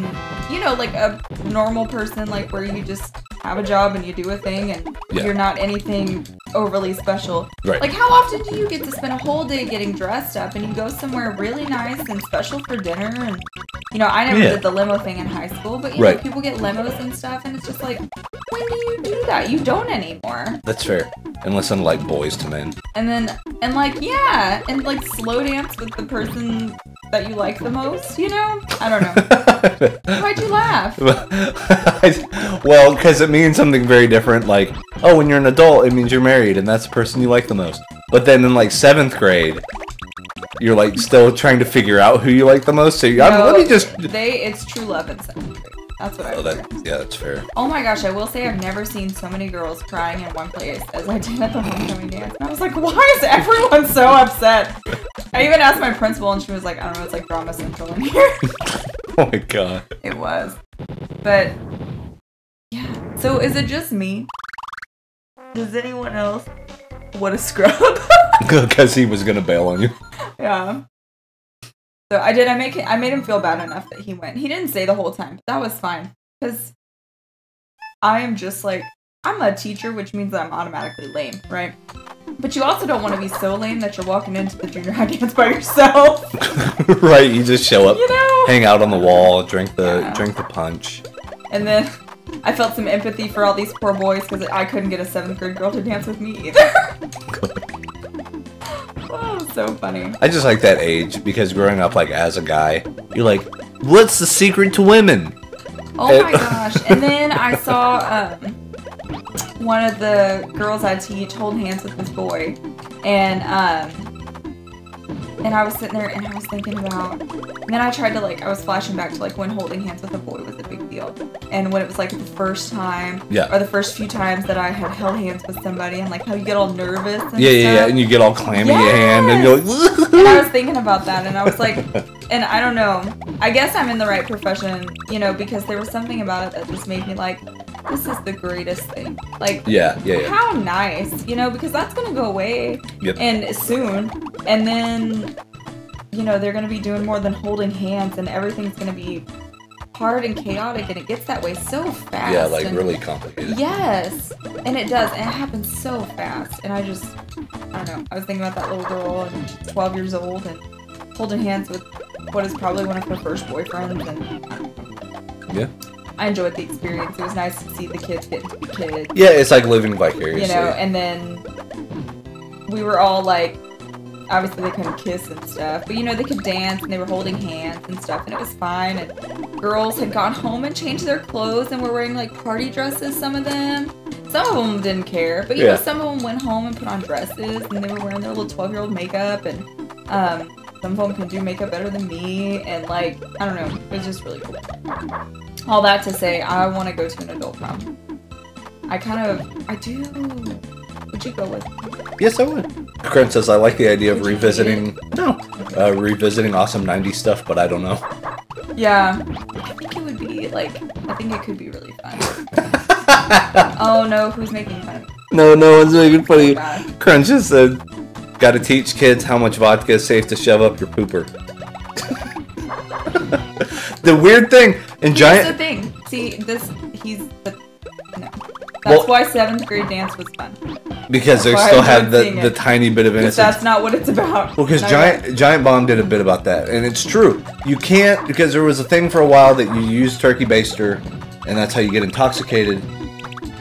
you know, like a normal person, like where you just have a job and you do a thing and you're not anything overly special. Right. Like, how often do you get to spend a whole day getting dressed up and you go somewhere really nice and special for dinner? And, you know, I never did the limo thing in high school, but, you know, people get limos and stuff, and it's just like, when do you do that? You don't anymore. That's fair. Unless I'm like Boys to Men. And then, and like, yeah, and like slow dance with the person that you like the most, you know? I don't know. Why'd you laugh? Well, because it means something very different. Like, oh, when you're an adult, it means you're married, and that's the person you like the most. But then in like 7th grade, you're like still trying to figure out who you like the most. So let me just. It's true love in 7th grade. That's what I yeah, that's fair. Oh my gosh, I will say I've never seen so many girls crying in one place as I did at the homecoming dance. And I was like, why is everyone so upset? I even asked my principal and she was like, I don't know, it's like drama central in here. Oh my god. It was. But, yeah. So is it just me? Does anyone else want to scrub? Because he was going to bail on you. Yeah. So I did. I made him feel bad enough that he went. He didn't stay the whole time. But that was fine. Because I am just like, I'm a teacher, which means that I'm automatically lame, right? But you also don't want to be so lame that you're walking into the junior high dance by yourself. Right, you just show up, you know? Hang out on the wall, drink the punch. And then I felt some empathy for all these poor boys because I couldn't get a 7th grade girl to dance with me either. Oh, so funny. I just like that age because growing up like as a guy, you're like, what's the secret to women? Oh my gosh. And then I saw one of the girls I teach hold hands with this boy, and I was sitting there and I was thinking about, and then I tried to I was flashing back to when holding hands with a boy was a big deal, and when it was the first time, or the first few times that I had held hands with somebody, and how you get all nervous and stuff. Yeah, and you get all clammy your hand, and you're like, and I was thinking about that, and I was like, and I don't know, I guess I'm in the right profession, because there was something about it that just made me this is the greatest thing. Yeah. How nice, because that's gonna go away and soon, and then they're gonna be doing more than holding hands, and everything's gonna be hard and chaotic, and it gets that way so fast. Yeah, really complicated. Yes, and it does, and it happens so fast, and I don't know. I was thinking about that little girl, and she's 12 years old, and holding hands with what is probably one of her first boyfriends, and I enjoyed the experience. It was nice to see the kids getting to be kids. Yeah, it's like living vicariously. And then we were all obviously they couldn't kiss and stuff, but they could dance and they were holding hands and stuff, and it was fine. And girls had gone home and changed their clothes and were wearing party dresses, some of them. Some of them didn't care, but some of them went home and put on dresses, and they were wearing their little 12-year-old makeup, and some of them can do makeup better than me, and I don't know, it was just really cool. All that to say, I want to go to an adult prom. I do. Would you go with me? Yes, I would. Karen says, I like the idea of revisiting awesome 90s stuff, but I don't know. Yeah. I think it would be, I think it could be really fun. Oh no, who's making fun of me? No one's making fun of you. Oh, Crunch just said, gotta teach kids how much vodka is safe to shove up your pooper. The weird thing, Here's the thing. See, no. That's why 7th grade dance was fun. Because they still have the tiny bit of innocence. That's not what it's about. Well, because Giant Bomb did a bit about that, and it's true. You can't, because there was a thing for a while that you use turkey baster, and that's how you get intoxicated.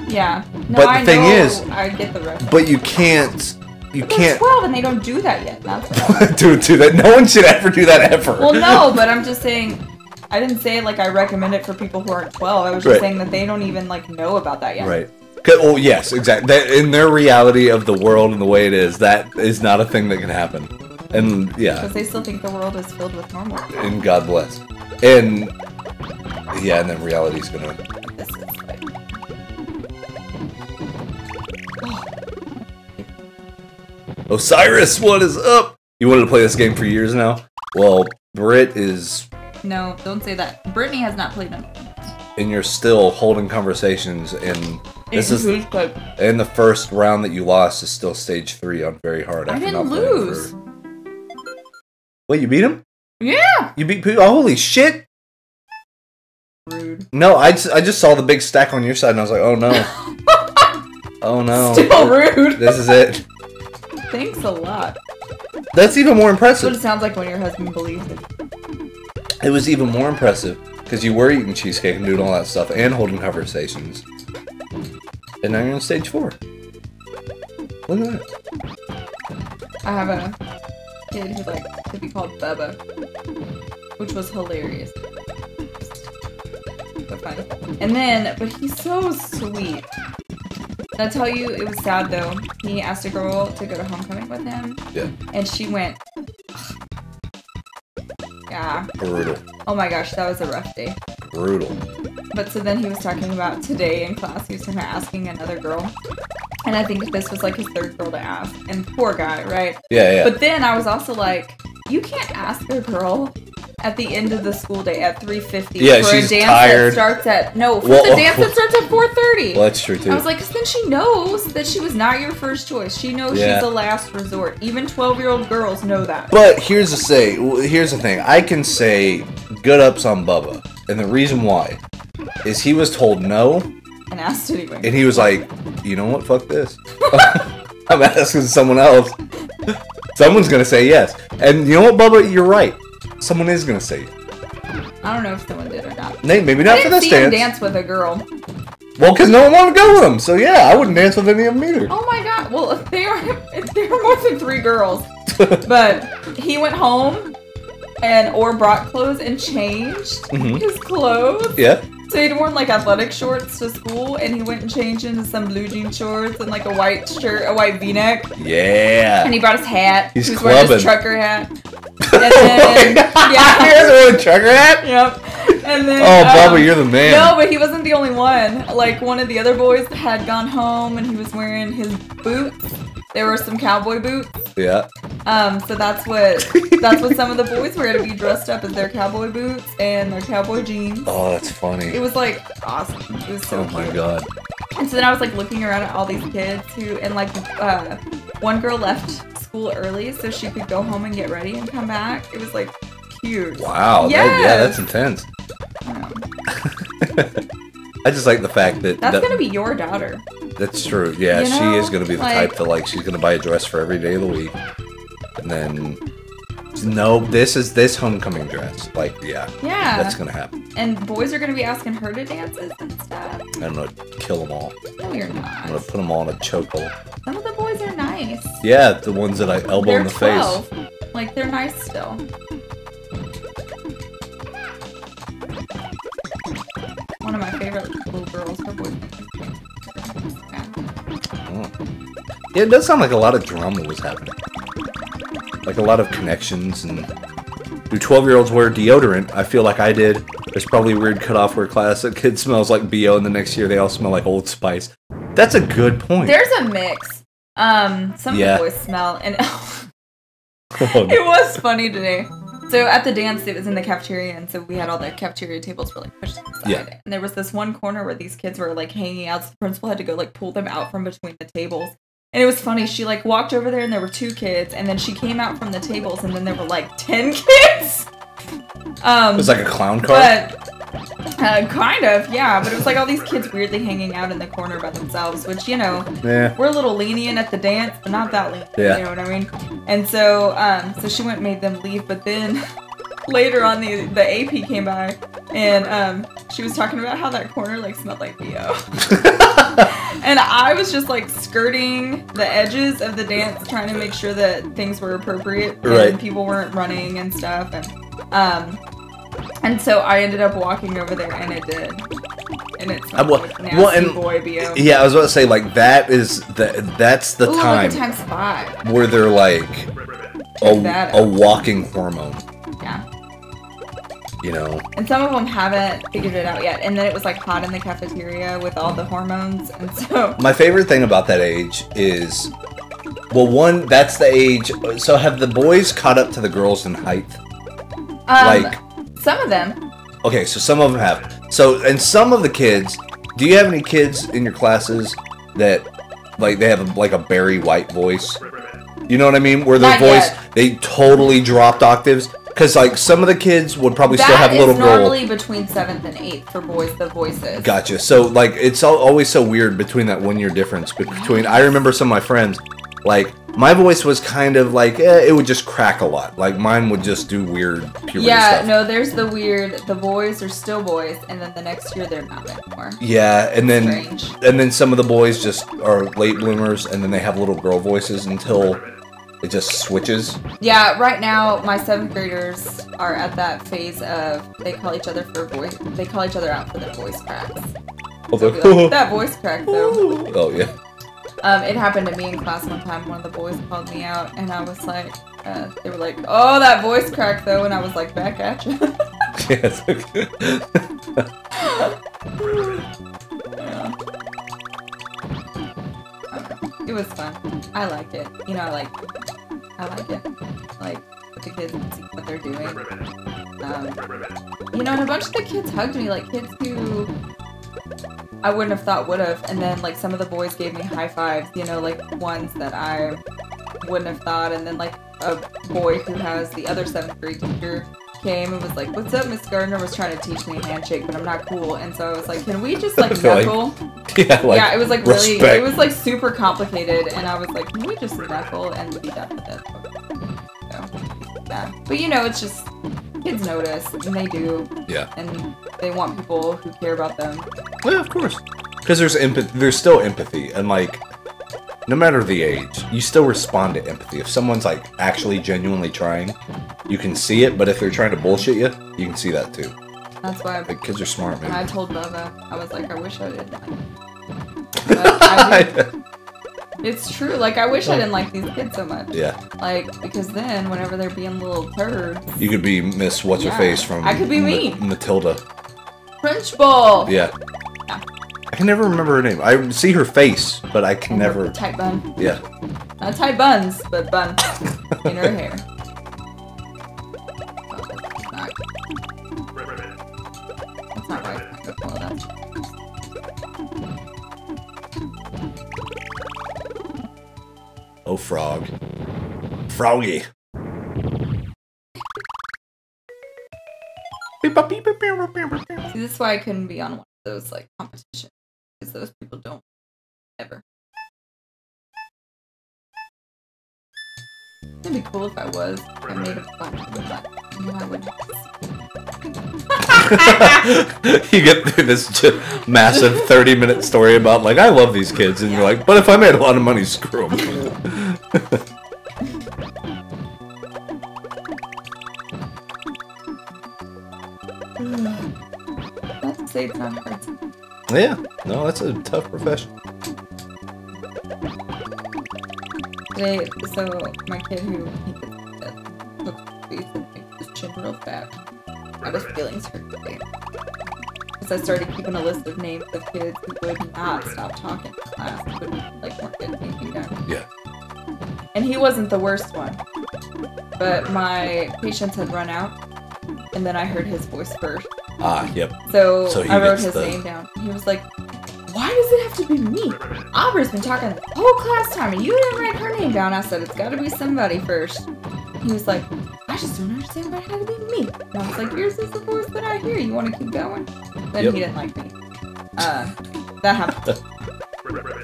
Yeah. No, but the thing is, I get the reference. But you can't. They're 12 and they don't do that yet. That's do that. No one should ever do that ever. Well, no, but I'm just saying. I didn't say I recommend it for people who aren't 12. I was just saying that they don't even know about that yet. Right. Oh yes, exactly. That, in their reality of the world and the way it is, that is not a thing that can happen. And because they still think the world is filled with normal people. And God bless. And and then reality's gonna. This is Osiris, what is up? You wanted to play this game for years now? Well, Britt is. No, don't say that. Brittany has not played them. And you're still holding conversations, and this is and the first round that you lost is still stage 3 on very hard. I didn't lose. Wait, you beat him? Yeah. You beat people? Holy shit! Rude. No, I just saw the big stack on your side, and I was like, oh no. Oh no. Still rude. This is it. Thanks a lot. That's even more That's impressive. what it sounds like when your husband believes it. It was even more impressive, because you were eating cheesecake and doing all that stuff, and holding conversations. And now you're on stage 4. Look at that. I have a kid who likes to be called Bubba, which was hilarious. So funny. And then, but he's so sweet. And I tell you, it was sad though. He asked a girl to go to homecoming with him. Yeah. And she went. Yeah. Brutal. Oh my gosh, that was a rough day. Brutal. But so then he was talking about today in class, he was talking about asking another girl. And I think this was like his 3rd girl to ask. And poor guy, right? Yeah, yeah. But then I was also like, you can't ask a girl at the end of the school day at 3:50 yeah, for she's a dance tired. that starts at the dance that starts at 4:30. Well, that's true too. I was like, 'cause then she knows that she was not your first choice. She knows she's the last resort. Even 12-year-old girls know that. But here's the thing. I can say good ups on Bubba, and the reason why is he was told no, and asked anyway. And he was like, you know what? Fuck this. I'm asking someone else. Someone's gonna say yes. And you know what, Bubba? You're right. Someone is gonna say yes. I don't know if someone did or not. Maybe not for this I didn't see him dance with a girl. Well, because no one wanted to go with him. So yeah, I wouldn't dance with any of them either. Oh my god. Well, if there were more than 3 girls. But he went home or brought clothes and changed his clothes. Yeah. So he'd worn like athletic shorts to school, and he went and changed into some blue jean shorts and like a white shirt, a white V-neck. Yeah. And he brought his hat. He's he was clubbing. wearing his trucker hat. And then, yeah, he was wearing a trucker hat. Yep. And then, Bubba, you're the man. No, but he wasn't the only one. Like one of the other boys had gone home, and he was wearing his boots. There were some cowboy boots. Yeah. So that's what some of the boys wear to be dressed up as their cowboy boots and their cowboy jeans. Oh, that's funny. It was like awesome. It was so cute. Oh my god. And so then I was like looking around at all these kids one girl left school early so she could go home and get ready and come back. It was like cute. Wow. Yes. That's intense. I just like the fact that that's gonna be your daughter. That's true. Yeah, you know? she is gonna be the type that she's gonna buy a dress for every day of the week, and then no, this homecoming dress. Yeah, that's gonna happen. And boys are gonna be asking her to dances and stuff. I'm gonna kill them all. No, you're not. I'm gonna put them all in a chokehold. Some of the boys are nice. Yeah, the ones that I elbow in the 12. face. Like they're nice still. One of my favorite little girls, her boyfriend. Yeah, it does sound like a lot of drama was happening. Like a lot of connections. And do 12-year-olds wear deodorant? I feel like I did. There's probably a weird cutoff where class a kid smells like BO and the next year they all smell like Old Spice. That's a good point. There's a mix. Some of the boys smell and it was funny today. So at the dance, it was in the cafeteria, and so we had all the cafeteria tables were pushed to the side. Yeah. And there was this one corner where these kids were hanging out. So the principal had to go pull them out from between the tables. And it was funny. She walked over there, and there were 2 kids, and then she came out from the tables, and then there were 10 kids. It was like a clown car. But kind of, yeah. But it was all these kids weirdly hanging out in the corner by themselves, which we're a little lenient at the dance, but not that lenient. Yeah. You know what I mean? And so, so she went and made them leave. But then later on, the AP came by, and she was talking about how that corner smelled like BO. And I was just skirting the edges of the dance, trying to make sure that things were appropriate and people weren't running and stuff. And so I ended up walking over there, and it did. And it smelled like nasty boy BO. Yeah, I was about to say, that's the time. Like a times 5. Where they're a walking hormone. Yeah. You know? And some of them haven't figured it out yet. And then it was hot in the cafeteria with all the hormones. And so. My favorite thing about that age is, well, one, that's the age. So have the boys caught up to the girls in height? Some of them. Okay, so some of them have. So, and some of the kids, do you have any kids in your classes that, they have a Barry White voice? You know what I mean? Where their voice, they totally dropped octaves. Because, like, some of the kids would probably still have little girl. That is normally between 7th and 8th for boys, the voices. Gotcha. So, like, it's always so weird between that 1 year difference. Between, I remember some of my friends, like, my voice was kind of like, it would just crack a lot. Like, mine would just do weird puberty stuff. No, there's the weird, the boys are still boys, and then the next year they're not anymore. Yeah, and then, Strange. and then some of the boys just are late bloomers, and then they have little girl voices until it just switches. Yeah, right now my 7th graders are at that phase of they call each other out for their voice cracks. So like, that voice crack though. Oh yeah. It happened to me in class one time. One of the boys called me out, and I was like, they were like, "Oh, that voice crack though," and I was like, "Back at you." Yes. Okay. Yeah. It was fun. I liked it. You know, I like it. Like, with the kids and see what they're doing. You know, and a bunch of the kids hugged me, like kids who I wouldn't have thought would have. And then, like, some of the boys gave me high fives, you know, like ones that I wouldn't have thought. And then, like, a boy who has the other 7th grade teacher came and was like, "What's up, Miss Gardner?" was trying to teach me a handshake, but I'm not cool. And so I was like, "Can we just, like, knuckle?" Yeah, it was like respect. really, it was like super complicated, and I was like, "Can we just knuckle and be done with it?" So, yeah. But you know, it's just kids notice, and they do. Yeah. And they want people who care about them. Well, of course, because there's still empathy, and like, no matter the age, you still respond to empathy. If someone's like actually genuinely trying, you can see it. But if they're trying to bullshit you, you can see that too. That's why like, kids are smart, man. I told Bubba, I was like, I wish I didn't like. But I did. It's true. Like, I wish I didn't like these kids so much. Yeah. Like, because then whenever they're being little turds, you could be Miss What's Her Face from. I could be me. Matilda. French Bowl. Yeah. I can never remember her name. I see her face, but I can never. Tight bun. Yeah. Not tight buns, but bun in her hair. That's not right. Well, that's... Oh, frog. Froggy. See, this is why I couldn't be on one of those, like, competitions. Because those people don't ever. It'd be cool if I was. I made a bunch of them, but I knew I wouldn't. You get through this massive 30-minute story about, like, I love these kids, and you're like, but if I made a lot of money, screw them. Let's say it's not hard. Yeah, no, that's a tough profession. Today, so my kid who he took face and make his chin real fat. I was feeling hurt today. Because I started keeping a list of names of kids who would not stop talking in class, but like weren't getting anything done. Yeah. And he wasn't the worst one. But my patience had run out, and then I heard his voice first. Ah, yep. So I wrote his name down. He was like, "Why does it have to be me? Aubrey's been talking the whole class time and you didn't write her name down." I said, "It's gotta be somebody first." He was like, "I just don't understand why it had to be me." And I was like, "Yours is the voice that I hear. You want to keep going?" Then he didn't like me. That happened.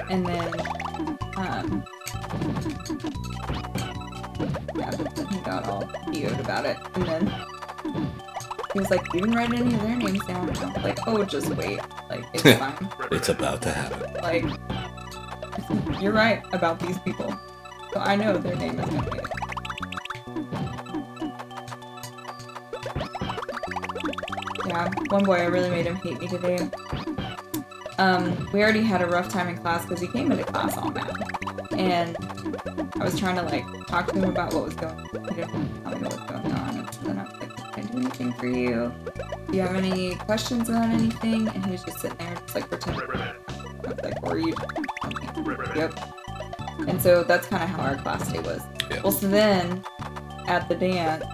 And then, then he got all PO'd about it. And then he was like, "You didn't write any of their names down." And I was like, "Oh, just wait. Like, it's fine. It's about to happen." Like, you're right about these people. So I know their name is gonna be it. Yeah, one boy, I really made him hate me today. We already had a rough time in class because he came into class all mad. And I was trying to, like, talk to him about what was going on. He didn't tell me what was going on. And then I was like, "Can I do anything for you? Do you have any questions about anything?" And he was just sitting there, just like pretending. I was like, "Or you?" Yep. And so that's kind of how our class day was. Yeah. Well, so then at the dance,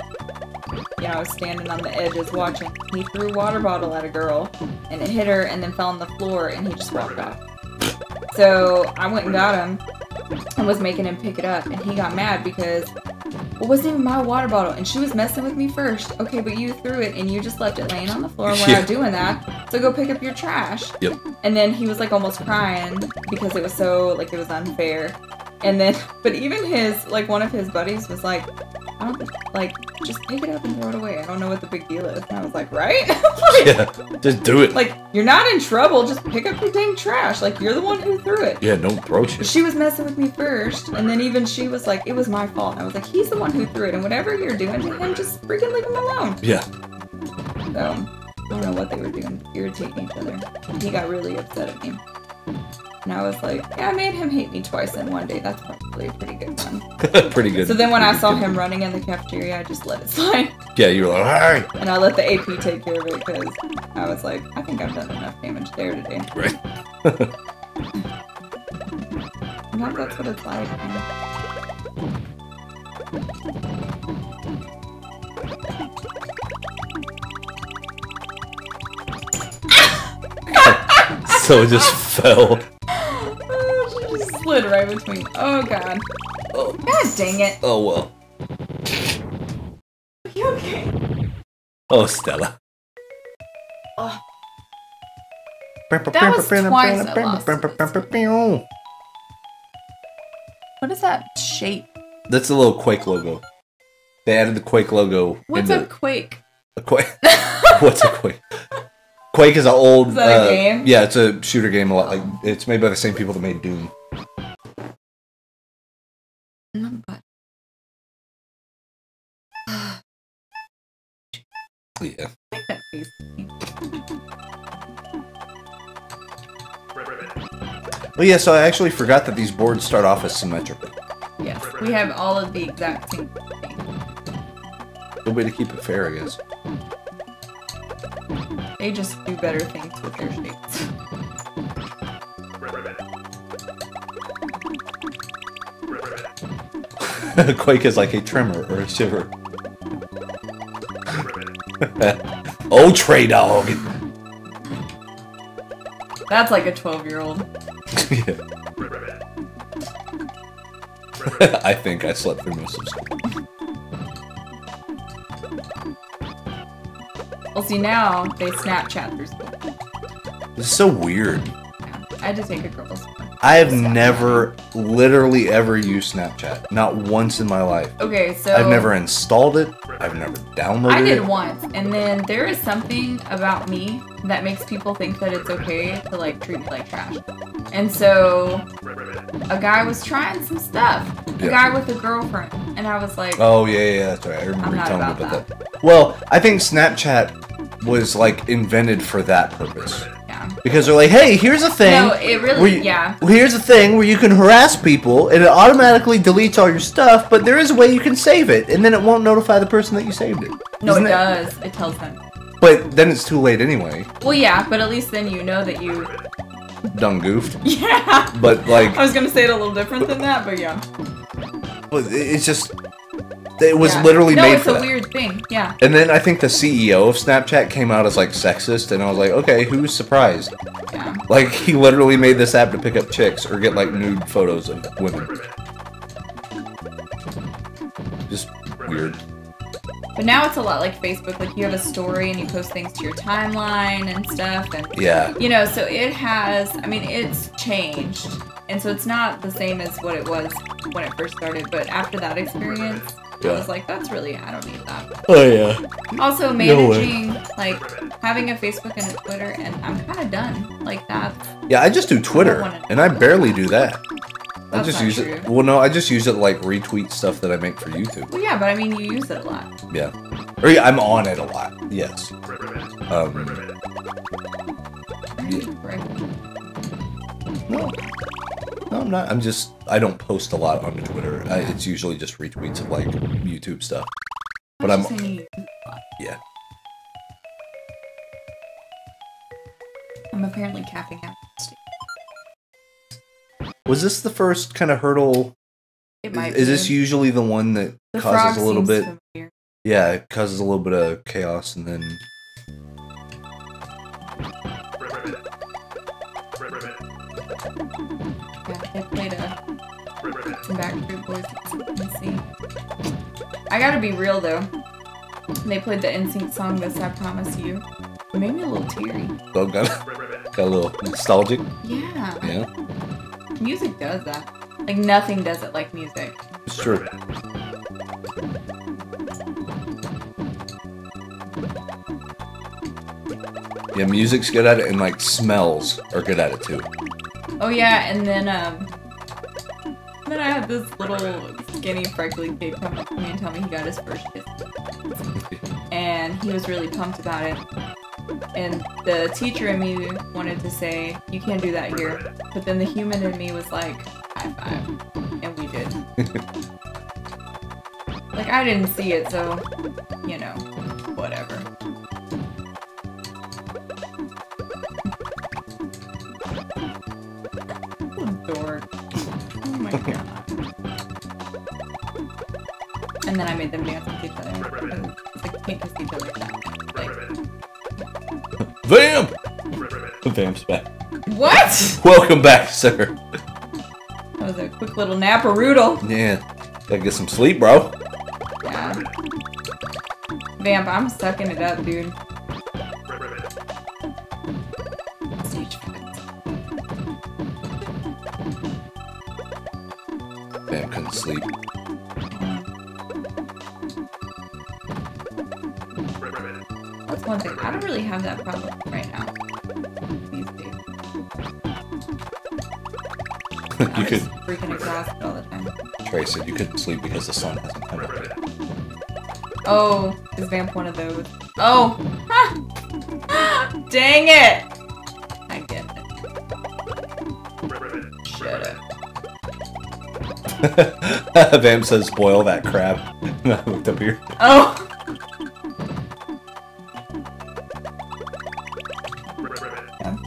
you know, I was standing on the edges watching. He threw a water bottle at a girl, and it hit her, and then fell on the floor, and he just walked off. So I went and got him, and was making him pick it up, and he got mad because Well, it wasn't even my water bottle, and she was messing with me first. Okay, but you threw it, and you just left it laying on the floor. We're not doing that. So go pick up your trash. Yep. And then he was like almost crying because it was so like it was unfair. And then, but even his like one of his buddies was like, I don't like just pick it up and throw it away. I don't know what the big deal is. And I was like, right? Like, yeah, just do it. Like, you're not in trouble. Just pick up your dang trash. Like, you're the one who threw it. Yeah, don't throw shit. She was messing with me first, and then even she was like, it was my fault. And I was like, he's the one who threw it, and whatever you're doing to him, just freaking leave him alone. Yeah. So, I don't know what they were doing, irritating each other. He got really upset at me. And I was like, yeah, I made him hate me twice in one day. That's probably a pretty good one. Pretty good. So then when I saw him running in the cafeteria, I just let it slide. Yeah, you were like, alright. And I let the AP take care of it because I was like, I think I've done enough damage there today. Right. Not that's what it's like, man. So it just fell. Oh, she just slid right between. Oh god. Oh god dang it. Oh well. Are you okay? Oh Stella. Oh. That was twice I lost. What is that shape? That's a little Quake logo. They added the Quake logo. What's a Quake? A Quake. What's a Quake? Quake is an old. Is that a game? Yeah, it's a shooter game. A lot like it's made by the same people that made Doom. Yeah. Well, yeah. So I actually forgot that these boards start off as symmetrical. Yes, we have all of the exact same thing. Good way to keep it fair, I guess. They just do better things with their shapes. Quake is like a tremor or a shiver. Oh, Trey Dog! That's like a 12-year-old. Yeah. I think I slept through most of school. Well, see, now they Snapchat through school. This is so weird. Yeah, I had to take a girl's one. I have never, literally ever used Snapchat. Not once in my life. Okay, so... I've never installed it. I've never downloaded it. I did once, and then there is something about me that makes people think that it's okay to, like, treat me like trash. And so, a guy was trying some stuff. A guy with a girlfriend. And I was like... Oh, yeah, that's right. I remember you telling me about that. Well, I think Snapchat was, like, invented for that purpose. Yeah. Because they're like, hey, here's a thing. No, it really, yeah. Here's a thing where you can harass people, and it automatically deletes all your stuff, but there is a way you can save it, and then it won't notify the person that you saved it. No, it does. It tells them. But then it's too late anyway. Well, yeah, but at least then you know that you... Done goofed. Yeah. But, like... I was going to say it a little different than that, but yeah. But it's just... It was literally made for that. No, it's a weird thing, yeah. And then I think the CEO of Snapchat came out as, like, sexist, and I was like, okay, who's surprised? Yeah. Like, he literally made this app to pick up chicks or get, like, nude photos of women. Just weird. But now it's a lot like Facebook. Like, you have a story and you post things to your timeline and stuff. And, yeah. You know, so it has... I mean, it's changed. And so it's not the same as what it was when it first started. But after that experience... I was like, that's really, I don't need that. Oh, yeah. Also, managing, like, having a Facebook and a Twitter, and I'm kind of done. Like, that. Yeah, I just do Twitter, and I barely do that. I That's just not use true. it. Well, no, I just use it to, like, retweet stuff that I make for YouTube. Well, yeah, but I mean, you use it a lot. Yeah. Or, yeah, I'm on it a lot. Yes. No. No, I'm not. I don't post a lot on Twitter. It's usually just retweets of, like, YouTube stuff. But I'm... Yeah. I'm apparently capping out. Was this the first kind of hurdle? It might be. Is this usually the one that causes a little bit... Familiar. Yeah, it causes a little bit of chaos, and then... Yeah, they played some Backstreet Boys. Let's see. I gotta be real though. They played the NSYNC song, This I Promise You. It made me a little teary. So got a little nostalgic. Yeah. Yeah. Music does that. Like nothing does it like music. It's true. Yeah, music's good at it, and like smells are good at it too. Oh yeah, and then I had this little skinny freckly kid come up to me and tell me he got his first kiss. And he was really pumped about it. And the teacher in me wanted to say, you can't do that here. But then the human in me was like, high five. And we did. Like, I didn't see it, so, you know, whatever. Dork. Oh my god. And then I made them dance with each other. It's like, can't kiss each other like that. Like, Vamp! Vamp's back. what? Welcome back, sir. That was a quick little naparoodle. Yeah. Gotta get some sleep, bro. Yeah. Vamp, I'm sucking it up, dude. Stage 5. Vamp couldn't sleep. That's one thing. I don't really have that problem right now. These days. You could. Freaking exhausted all the time. Trey said you couldn't sleep because the sun hasn't come up yet. Oh, is Vamp one of those? Oh! Ha! Dang it! I get it. Shut up. Vamp says boil that crab. I looked up here. Oh!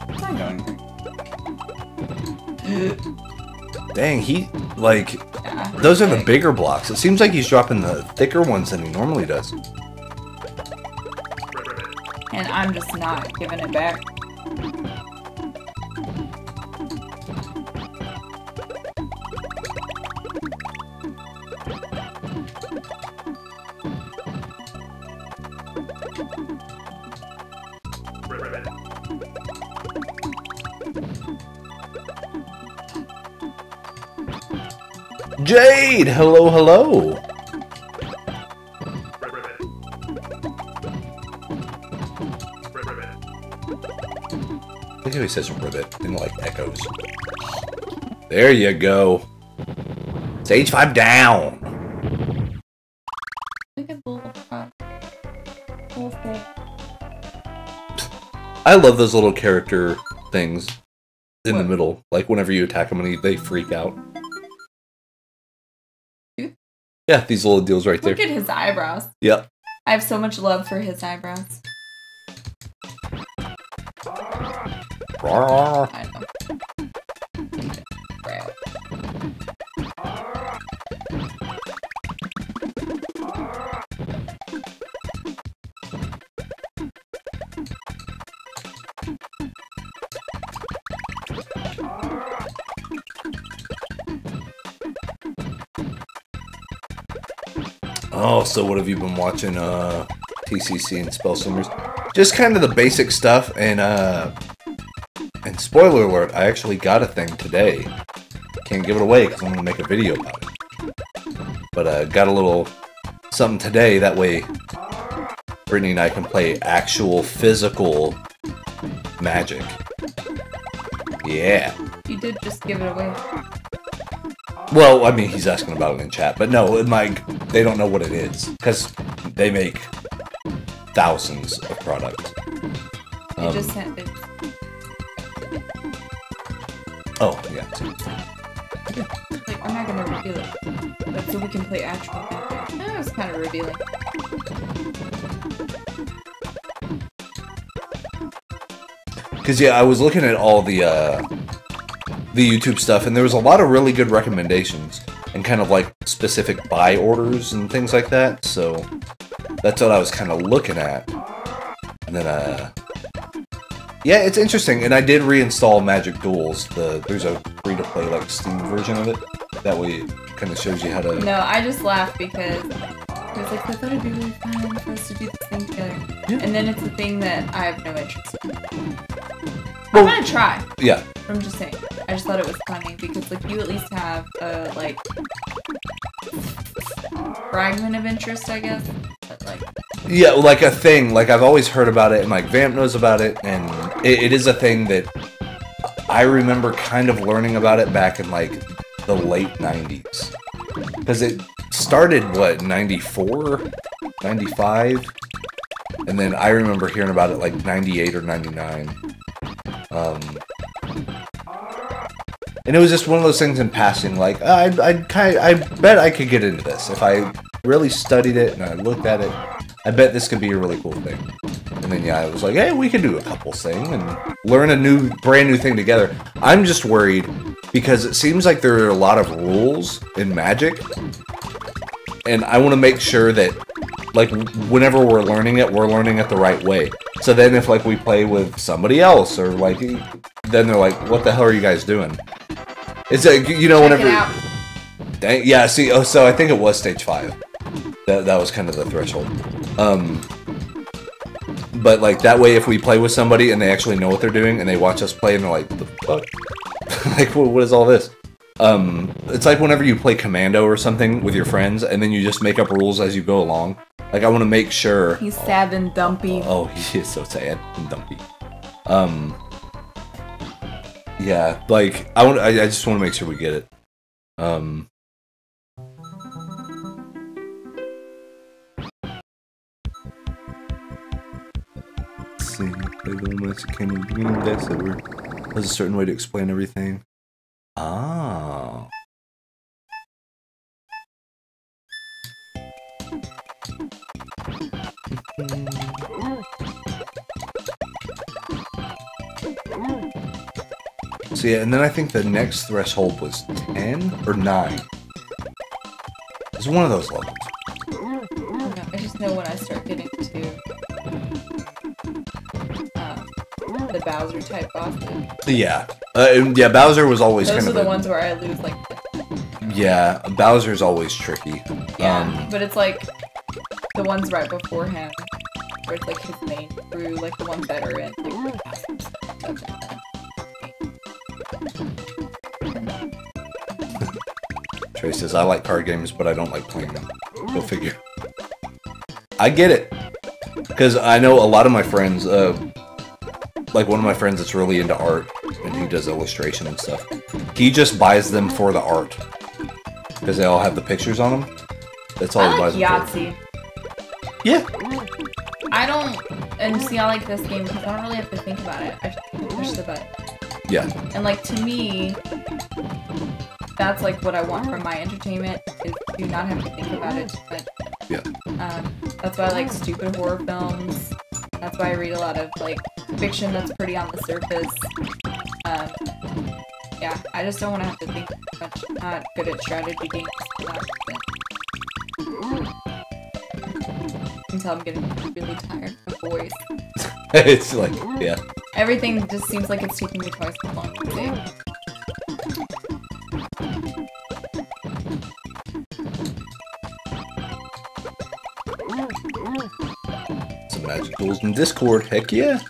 It's not going there. Dang, he, like, Yeah, those are the bigger blocks. It seems like he's dropping the thicker ones than he normally does. And I'm just not giving it back. Jade! Hello, hello! Look how he says ribbit and like echoes. There you go. Stage 5 down! Look at the little thing. I love those little character things in the What? middle. Like whenever you attack them and they freak out. Yeah, these little deals right there. Look at his eyebrows. Yep. I have so much love for his eyebrows. Rawr. I know. Right. Oh, so what have you been watching, TCC and Spell Swimmers? Just kind of the basic stuff, and spoiler alert, I actually got a thing today. Can't give it away because I'm going to make a video about it. But, got a little something today, that way Brittany and I can play actual physical Magic. Yeah. You did just give it away. Well, I mean, he's asking about it in chat, but no, they don't know what it is, because they make thousands of products. You just sent it. Oh, yeah. Like, we're not gonna reveal it. But so we can play actual Magic. That was kind of revealing. Because, yeah, I was looking at all the YouTube stuff, and there was a lot of really good recommendations, and kind of, like, specific buy orders and things like that, so that's what I was kind of looking at. And then, yeah, it's interesting, and I did reinstall Magic Duels. There's a free-to-play, like, Steam version of it. That way it kind of shows you how to... No, I just laughed because He was like, I thought it'd be really fun for us to do this thing together. Yeah. And then it's a thing that I have no interest in. Well, I'm gonna try. Yeah. I'm just saying. I just thought it was funny because, like, you at least have a, like, fragment of interest, I guess. But, like... Yeah, like a thing. Like, I've always heard about it, and, like, Vamp knows about it, and it is a thing that I remember kind of learning about it back in, like, the late 90s. Because it started, what, 94? 95? And then I remember hearing about it, like, 98 or 99. And it was just one of those things in passing, like, I bet I could get into this. If I really studied it and I looked at it, I bet this could be a really cool thing. And then, yeah, I was like, hey, we could do a couple thing and learn a brand new thing together. I'm just worried because it seems like there are a lot of rules in Magic. And I want to make sure that, like, whenever we're learning it the right way. So then if, like, we play with somebody else or, like, then they're like, what the hell are you guys doing? It's like, you know, whenever... Dang, yeah, see, oh, so I think it was stage 5. That was kind of the threshold. But, like, that way if we play with somebody and they actually know what they're doing and they watch us play and they're like, what the fuck? Like, what is all this? It's like whenever you play Commando or something with your friends and then you just make up rules as you go along. Like, I want to make sure... He's sad and dumpy. Oh, he is so sad and dumpy. Yeah, like, I just want to make sure we get it. Let's see, play the one that came in the beginning of this, there's a certain way to explain everything. Ah. So yeah, and then I think the next threshold was 10 or 9. It's one of those levels. I just know when I start getting to the Bowser type bosses. Yeah. Yeah, Bowser was always those kind of are the ones where I lose, like... Yeah, Bowser's always tricky. Yeah, but it's like the ones right before him, where it's like his main crew, like the ones that are in, like, the castles. Trey says, I like card games, but I don't like playing them. Go figure. I get it. Because I know a lot of my friends, like one of my friends that's really into art, and he does illustration and stuff. He just buys them for the art. Because they all have the pictures on them. That's all he buys them for. Yahtzee. Yeah. I don't, and see, I like this game because I don't really have to think about it. I just push the button. Yeah. And, like, to me, that's, like, what I want from my entertainment, is to not have to think about it too much. Yeah. That's why I like stupid horror films. That's why I read a lot of, like, fiction that's pretty on the surface. Yeah, I just don't want to have to think too much. I'm not good at strategy games. Until I'm getting really tired of my voice. It's like, yeah. Everything just seems like it's taking me twice as long to say. Some magic tools in Discord, heck yeah.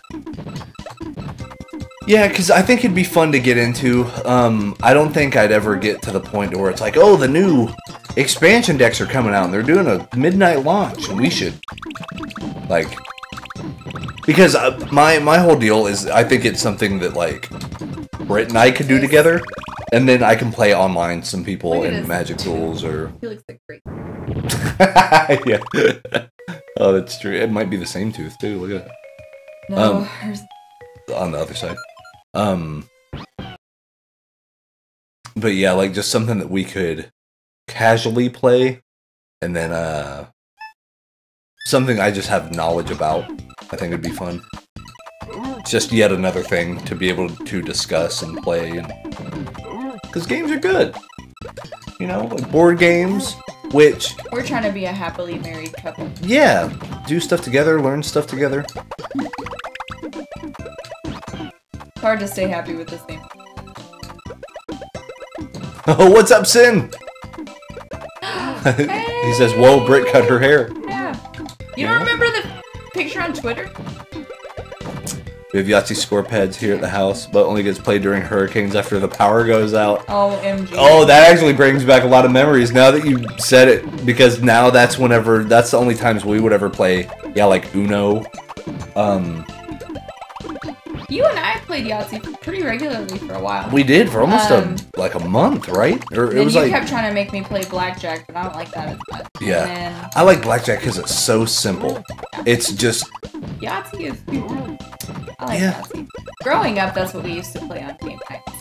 Yeah, because I think it'd be fun to get into. I don't think I'd ever get to the point where it's like, oh, the new expansion decks are coming out and they're doing a midnight launch and we should, like, because my whole deal is I think it's something that, like, Britt and I could do together, and then I can play online some people in Magic Tools or... He looks like great. Yeah. Oh, that's true. It might be the same tooth too. Look at that. No, hers... On the other side. But yeah, like, just something that we could casually play, and then something I just have knowledge about. I think it'd be fun. It's just yet another thing to be able to discuss and play, and because games are good, you know, like board games. Which we're trying to be a happily married couple. Yeah, do stuff together, learn stuff together. It's hard to stay happy with this game. Oh, what's up, Sin? Hey! He says, "Whoa, Britt cut her hair." Yeah. You don't remember the picture on Twitter? We have Yahtzee score pads here at the house, but only gets played during hurricanes after the power goes out. OMG. Oh, that actually brings back a lot of memories now that you said it, because now that's the only times we would ever play, yeah, like Uno. You and I played Yahtzee pretty regularly for a while. We did for almost like a month, right? Or it was you kept trying to make me play blackjack, but I don't like that as much. Yeah, I like blackjack because it's so simple. Yeah. It's just Yahtzee is cool. I like Yahtzee. Growing up, that's what we used to play on game nights.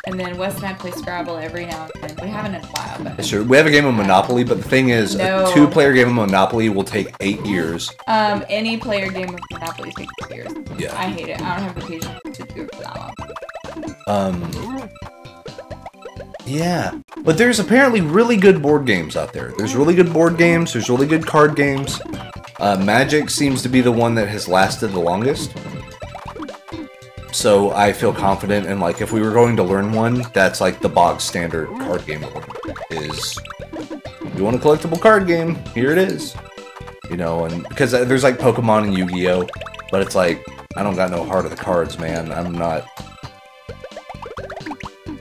And then Wes and I play Scrabble every now and then. We haven't in a while, but sure. We have a game of Monopoly, but the thing is, a 2-player game of Monopoly will take 8 years. Any player game of Monopoly takes 8 years. Yeah. I hate it. I don't have the patience to do it for that long. Yeah. But there's apparently really good board games out there. There's really good board games. There's really good card games. Magic seems to be the one that has lasted the longest. So I feel confident in, like, if we were going to learn one, that's like the bog standard card game one. Is, you want a collectible card game? Here it is. You know, and because there's like Pokemon and Yu-Gi-Oh! But it's like, I don't got no heart of the cards, man. I'm not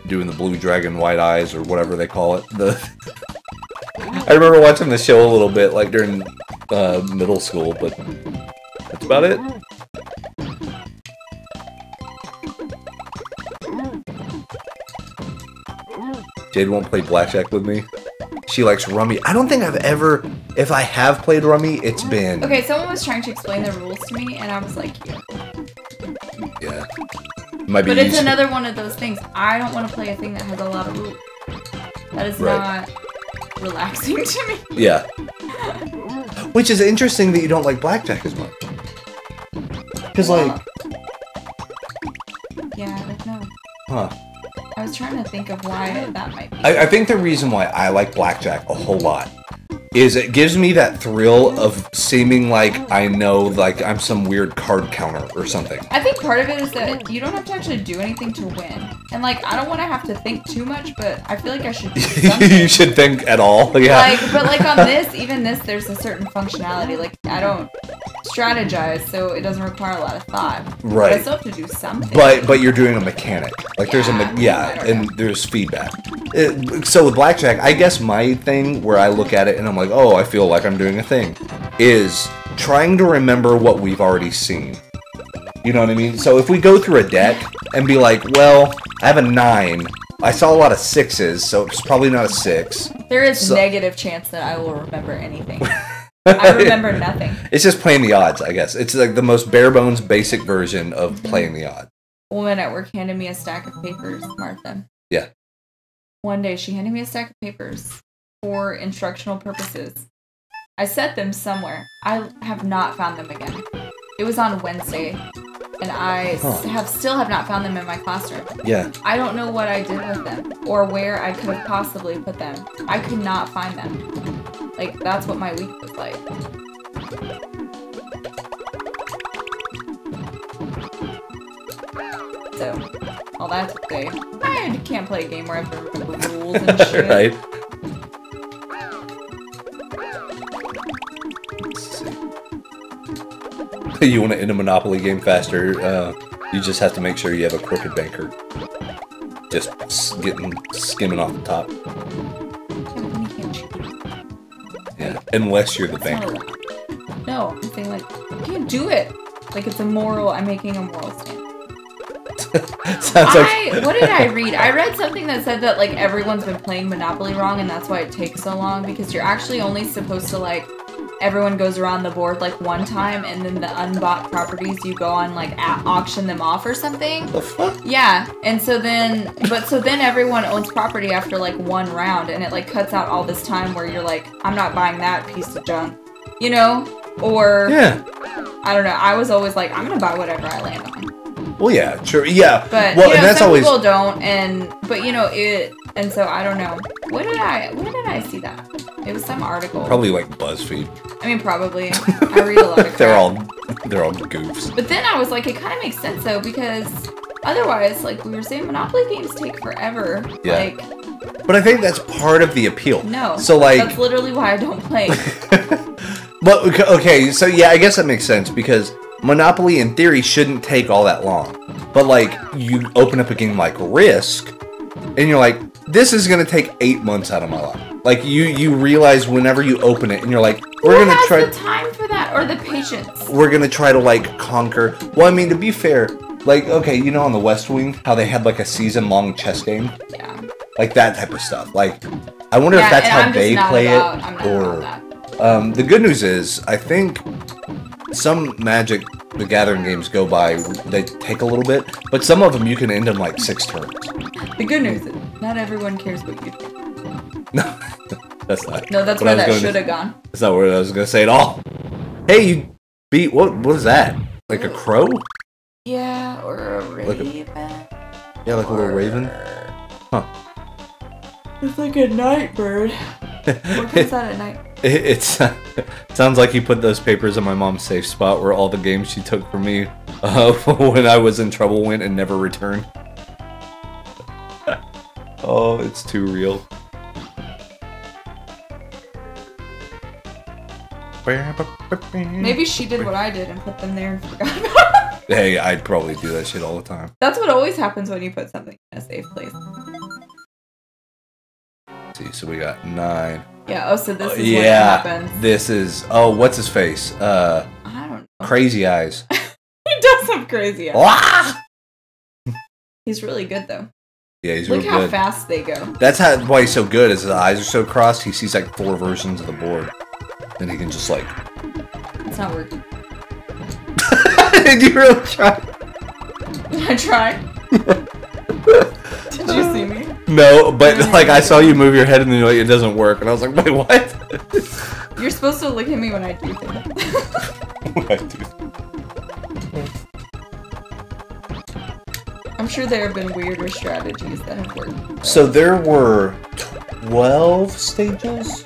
doing the blue dragon white eyes or whatever they call it. I remember watching the show a little bit, like during middle school, but that's about it. Jade won't play blackjack with me. She likes rummy. I don't think I've ever, if I have played rummy, it's been... Okay, someone was trying to explain the rules to me, and I was like, yeah. Might be but it's another one of those things. I don't want to play a thing that has a lot of rules. That is not relaxing to me. Yeah. Which is interesting that you don't like blackjack as much. Because, like... Yeah, I don't know. Huh. I was trying to think of why that might be. I think the reason why I like blackjack a whole lot is it gives me that thrill of seeming like I know, like I'm some weird card counter or something. I think part of it is that you don't have to actually do anything to win. And, like, I don't want to have to think too much, but I feel like I should do something. You should think at all, yeah. Like, but, like, on this, even this, there's a certain functionality. Like, I don't strategize, so it doesn't require a lot of thought. Right. But I still have to do something. But you're doing a mechanic. Like, there's and there's feedback. So with blackjack, I guess my thing where I look at it and I'm like, oh, I feel like I'm doing a thing, is trying to remember what we've already seen. You know what I mean? So if we go through a deck and be like, well, I have a 9. I saw a lot of 6s, so it's probably not a 6. There is negative chance that I will remember anything. I remember nothing. It's just playing the odds, I guess. It's like the most bare bones basic version of playing the odds. A woman at work handed me a stack of papers, Martha. Yeah. One day she handed me a stack of papers for instructional purposes. I set them somewhere. I have not found them again. It was on Wednesday, and I still have not found them in my classroom. Yeah. I don't know what I did with them, or where I could have possibly put them. I could not find them. Like, that's what my week was like. So, all that to say, I can't play a game where I have to remember the rules and shit. Right. You want to end a Monopoly game faster, you just have to make sure you have a crooked banker. Just skimming off the top. Yeah, unless you're the banker. No, I'm saying, like, you can't do it. Like, it's immoral. I'm making a moral stand. What did I read? I read something that said that, like, everyone's been playing Monopoly wrong, and that's why it takes so long, because you're actually only supposed to, like, everyone goes around the board, like, one time, and then the unbought properties, you go on, like, auction them off or something. The fuck? Yeah, and so then everyone owns property after, like, one round, and it, like, cuts out all this time where you're like, I'm not buying that piece of junk, you know? Or, yeah. I don't know, I was always like, I'm gonna buy whatever I land on. Well, yeah, true, yeah. But, well, you know, and that's some always... people don't, but, you know, and so, I don't know. Where did I see that? It was some article. Probably, like, BuzzFeed. I mean, probably. I read a lot of crap. They're all goofs. But then I was like, it kind of makes sense, though, because otherwise, like we were saying, Monopoly games take forever. Yeah. Like, But I think that's part of the appeal. No. So like, that's literally why I don't play. But okay, so yeah, I guess that makes sense because Monopoly in theory shouldn't take all that long. But like, you open up a game like Risk, and you're like, this is gonna take 8 months out of my life. Like you realize whenever you open it, and you're like, we're gonna try. Who has the time for that or the patience? We're gonna try to like conquer. Well, I mean, to be fair, like okay, you know, on the West Wing, how they had like a season-long chess game. Yeah. Like that type of stuff. Like, I wonder if that's how they play it, or. The good news is, I think some Magic the Gathering games go by, they take a little bit, but some of them you can end in like 6 turns. The good news is, not everyone cares what you think. No, that's not. No, that's where that should have gone. That's not what I was going to say at all. Hey, you beat, what is that? Like a crow? Yeah, or a raven. Like a little raven? Huh. It's like a night bird. What comes out at night? It sounds like you put those papers in my mom's safe spot where all the games she took from me when I was in trouble went and never returned. Oh, it's too real. Maybe she did what I did and put them there and forgot about it. Hey, I'd probably do that shit all the time. That's what always happens when you put something in a safe place. Let's see, so we got 9. Yeah, oh, so this is what happens. This is, oh, what's his face? I don't know. Crazy Eyes. He does have crazy eyes. Ah! He's really good, though. Yeah, he's really good. Look how fast they go. That's why he's so good, is his eyes are so crossed, he sees like 4 versions of the board. Then he can just like... It's not working. Did you really try? Did I try? Did you see me? No, but like I saw you move your head and then like, it doesn't work, and I was like, wait, what? You're supposed to look at me when I do things. When I do. I'm sure there have been weirder strategies that have worked. So there were 12 stages?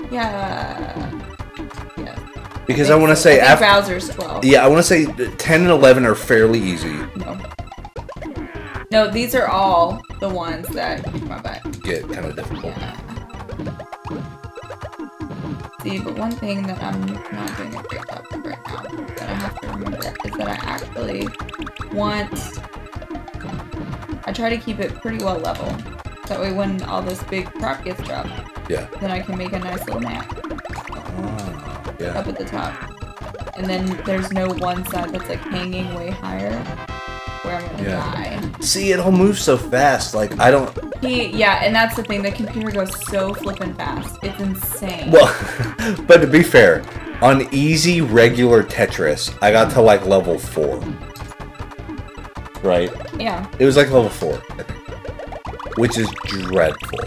Yeah. Because I want to say after Bowser's 12. Yeah, I want to say 10 and 11 are fairly easy. No, these are all the ones that kick my butt. Get kind of difficult. Yeah. See, but one thing that I'm not doing a great job of right now that I have to remember is that I actually I try to keep it pretty well level. That way when all this big crap gets dropped, then I can make a nice little map. Up at the top. And then there's no one side that's like hanging way higher where I'm gonna die. See, it all moves so fast, like I don't... and that's the thing, the computer goes so flippin' fast. It's insane. Well, but to be fair, on easy, regular Tetris, I got to like level 4. Right? Yeah. It was like level 4, I think. Which is dreadful.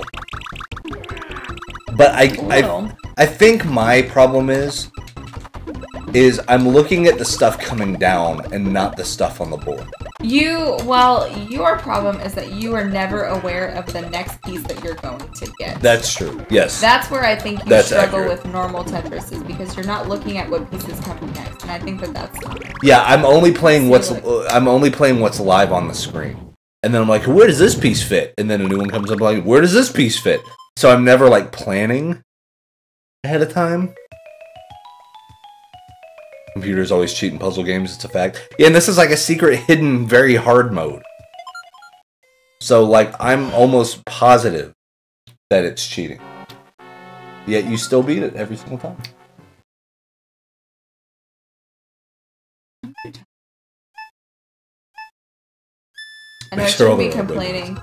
But I think my problem is I'm looking at the stuff coming down and not the stuff on the board. Your problem is that you are never aware of the next piece that you're going to get. That's true. Yes. That's where I think you struggle with normal Tetris, is because you're not looking at what piece is coming next, and I think that's not. Yeah, I'm only playing what's live on the screen, and then I'm like, where does this piece fit? And then a new one comes up like, where does this piece fit? So I'm never like planning ahead of time. Computers always cheat in puzzle games, it's a fact. Yeah, and this is like a secret, hidden, very hard mode. So, like, I'm almost positive that it's cheating. Yet you still beat it every single time. I know I shouldn't be complaining,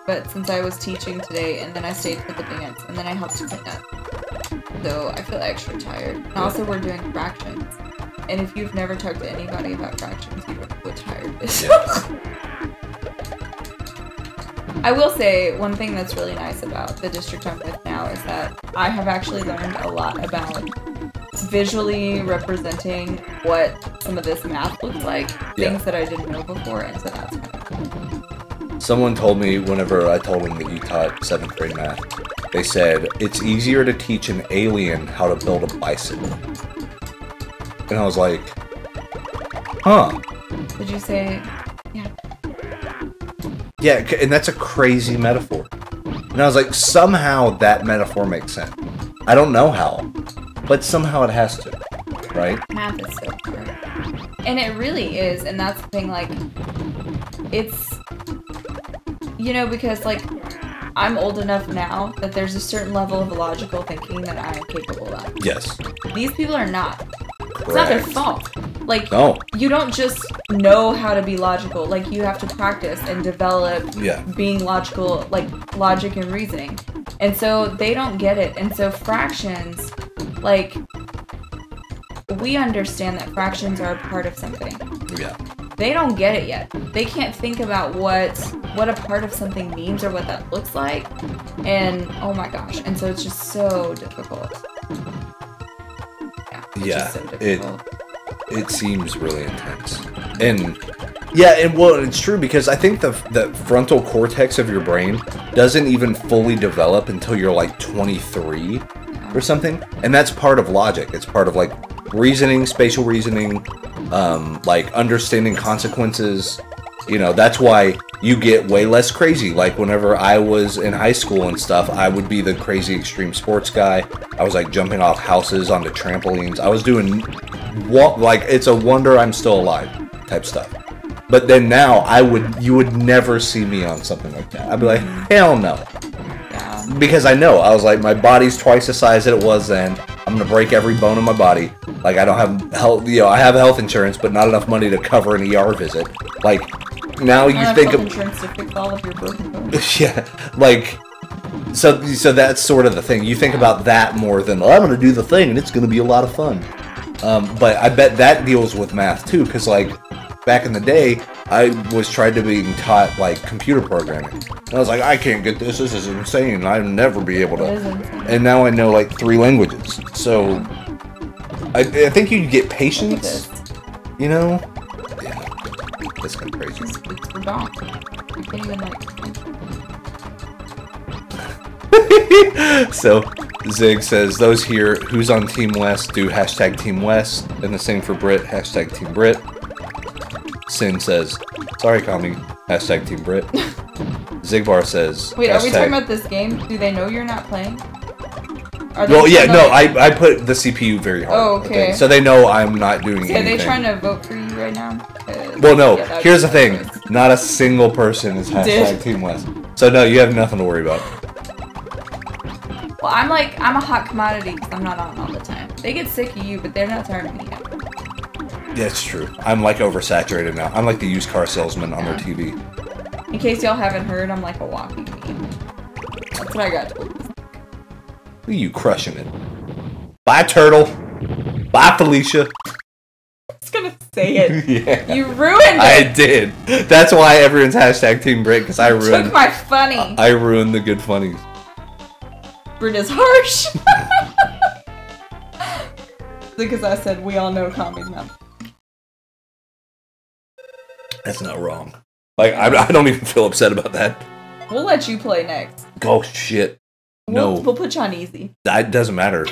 but since I was teaching today, and then I stayed for the dance, and then I helped clean up. So I feel extra tired. And also, we're doing fractions. And if you've never talked to anybody about fractions, you would know what tired is. I will say, one thing that's really nice about the district I'm with now is that I have actually learned a lot about visually representing what some of this math looks like. Things that I didn't know before, and so that's kind of cool. Someone told me, whenever I told them that you taught 7th grade math, they said, it's easier to teach an alien how to build a bicycle. And I was like, huh. Did you say, yeah. Yeah, and that's a crazy metaphor. And I was like, somehow that metaphor makes sense. I don't know how, but somehow it has to, right? Math is so hard. And it really is, and that's the thing, like, it's, you know, because, like, I'm old enough now that there's a certain level of logical thinking that I am capable of. Yes. These people are not. Correct. It's not their fault. Like, no. You don't just know how to be logical. Like, you have to practice and develop being logical, like, logic and reasoning. And so they don't get it. And so fractions, like, we understand that fractions are a part of something. Yeah. They don't get it yet. They can't think about what a part of something means or what that looks like. And, oh my gosh. And so it's just so difficult. Yeah, so difficult. It seems really intense. And yeah, and well, it's true because I think the frontal cortex of your brain doesn't even fully develop until you're like 23 or something. And that's part of logic. It's part of like reasoning, spatial reasoning, like understanding consequences. You know, that's why you get way less crazy. Like whenever I was in high school and stuff, I would be the crazy extreme sports guy. I was like jumping off houses onto trampolines. I was doing like it's a wonder I'm still alive type stuff. But then now you would never see me on something like that. I'd be like, hell no. Yeah. Because I know, I was like, my body's twice the size that it was then. I'm gonna break every bone in my body. Like I don't have health, you know, I have health insurance, but not enough money to cover an ER visit. Like now you think of insurance to fix all of your broken bones. Yeah, like so that's sort of the thing. You think about that more than I'm gonna do the thing and it's gonna be a lot of fun. But I bet that deals with math too, because like back in the day, I was trying to be taught like computer programming. And I was like, I can't get this. This is insane. I'll never be able to. And now I know like 3 languages. So I think you get patience. You know? Yeah. That's kind of crazy. It's for donk. You can't even like. So Zig says, those here who's on Team West do hashtag Team West, and the same for Britt, hashtag Team Britt. Sin says, sorry, Kami, hashtag Team Britt. Zigbar says, wait, are we talking about this game? Do they know you're not playing? Well, yeah, no, I put the CPU very hard. Oh, okay. So they know I'm not doing anything. Are they trying to vote for you right now? Well, no, here's the thing. Not a single person is hashtag Team West. So no, you have nothing to worry about. Well, I'm a hot commodity because I'm not on all the time. They get sick of you, but they're not tired of me yet. Yeah, it's true. I'm like oversaturated now. I'm like the used car salesman on their TV. In case y'all haven't heard, I'm like a walking meme. That's what I got told. You crushing it. Bye, Turtle. Bye, Felicia. I was gonna say it. Yeah. You ruined it. I did. That's why everyone's hashtag Team Britt, because I ruined. Took my funny. I ruined the good funnies. Britt is harsh. Because I said we all know Kami's not. That's not wrong. Like I don't even feel upset about that. We'll let you play next. Oh shit. No. We'll put you on easy. That doesn't matter.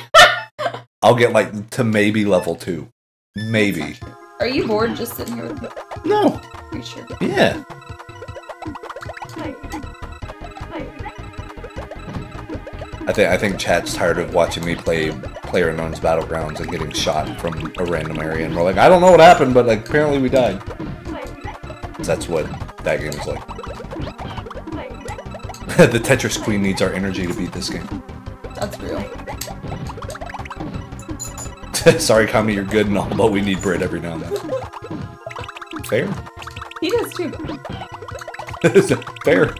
I'll get like to maybe level 2. Maybe. Are you bored just sitting here with me? No. Are you sure? Yeah. I think chat's tired of watching me play PlayerUnknown's Battlegrounds and getting shot from a random area, and we're like, I don't know what happened, but like apparently we died. That's what that game is like. The Tetris Queen needs our energy to beat this game. That's real. Sorry, Kami, you're good and all, but we need Britt every now and then. Fair. He does too. Fair.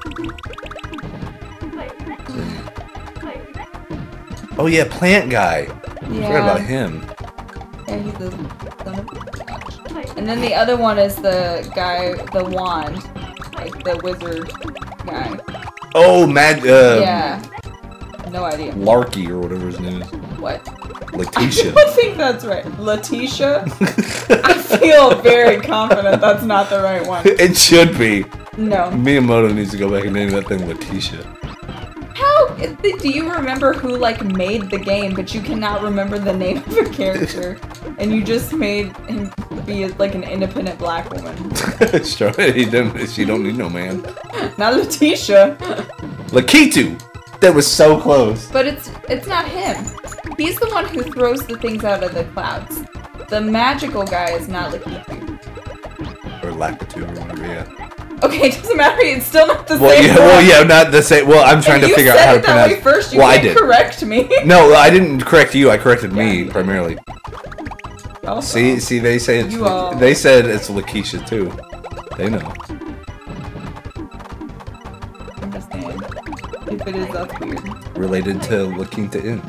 Oh yeah, Plant Guy. Yeah. Forgot about him. Yeah, he's the son of. And then the other one is the guy, the wand, like the wizard guy. Oh, yeah. No idea. Larky or whatever his name is. What? Letitia. I think that's right. Letitia? I feel very confident that's not the right one. It should be. No. Miyamoto needs to go back and name that thing Letitia. How do you remember who like made the game, but you cannot remember the name of a character, and you just made him be like an independent black woman? Sure, she don't need no man. Not Letitia. Lakitu. That was so close. But it's not him. He's the one who throws the things out of the clouds. The magical guy is not Lakitu. Or Lakitu, or whatever. Yeah. Okay, it doesn't matter. It's still not the same. Well, yeah, not the same. Well, I'm trying to figure out how to pronounce. You said it that way first. You can't correct me. No, I didn't correct you. I corrected me primarily. See, they say it's. They said it's Lakeisha too. They know. I'm just saying. If it is, that's weird. Related to Lakinta Inn.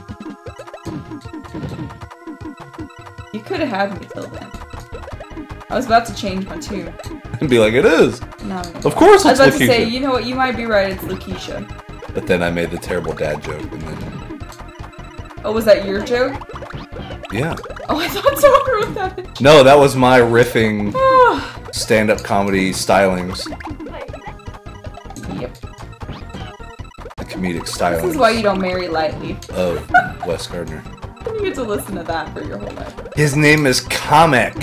You could have had me till then. I was about to change my tune. And be like, it is. No. Of course it's Lakeisha. I was about to say, you know what, you might be right, it's Lakeisha. But then I made the terrible dad joke, and then... Oh, was that your joke? Yeah. Oh, I thought someone wrote that. No, that was my riffing stand-up comedy stylings. Yep. The comedic stylings. This is why you don't marry lightly. Of Wes Gardner. You get to listen to that for your whole life. His name is Comic.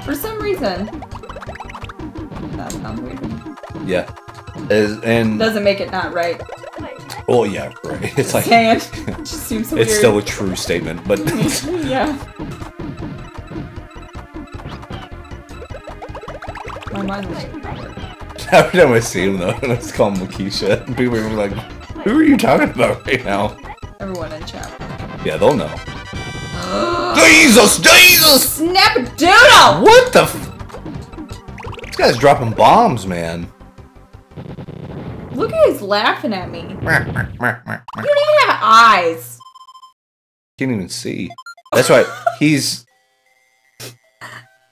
For some reason. That sounds weird. Yeah. And doesn't make it not right. Oh yeah, right. It's like it just seems so weird. It's still a true statement, but yeah. My mind was every time I see him though, let's call him Lakeisha. People are like, who are you talking about right now? Everyone in chat. Yeah, they'll know. Jesus! Snap-a-doodle! What the This guy's dropping bombs, man. Look at he's laughing at me. You don't even have eyes. Can't even see. That's right. He's...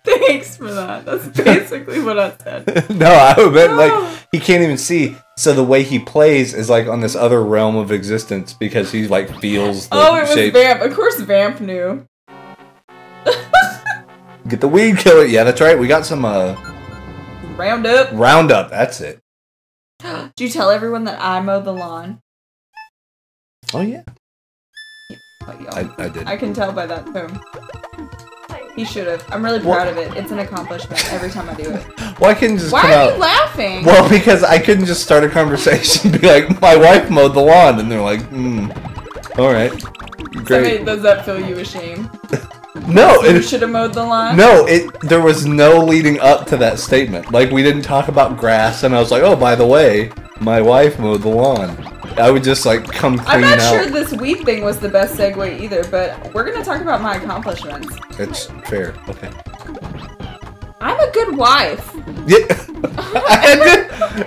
Thanks for that. That's basically what I said. No, I meant like, he can't even see. So the way he plays is like on this other realm of existence because he like feels the shape. Vamp. Of course Vamp knew. Get the weed killer. Yeah, that's right. We got some Roundup. Roundup, that's it. Did you tell everyone that I mowed the lawn? Oh yeah. I did. I can tell by that tone. He should have. I'm really proud of it. It's an accomplishment every time I do it. Well, I couldn't just Why are you laughing? Well, because I couldn't just start a conversation and be like, my wife mowed the lawn, and they're like, alright. Great. Does that fill you ashamed? No, you should have mowed the lawn? No, there was no leading up to that statement. Like, we didn't talk about grass, and I was like, oh, by the way, my wife mowed the lawn. I would just, like, come clean out. I'm not sure this weed thing was the best segue either, but we're gonna talk about my accomplishments. It's fair. Okay. I'm a good wife. Yeah.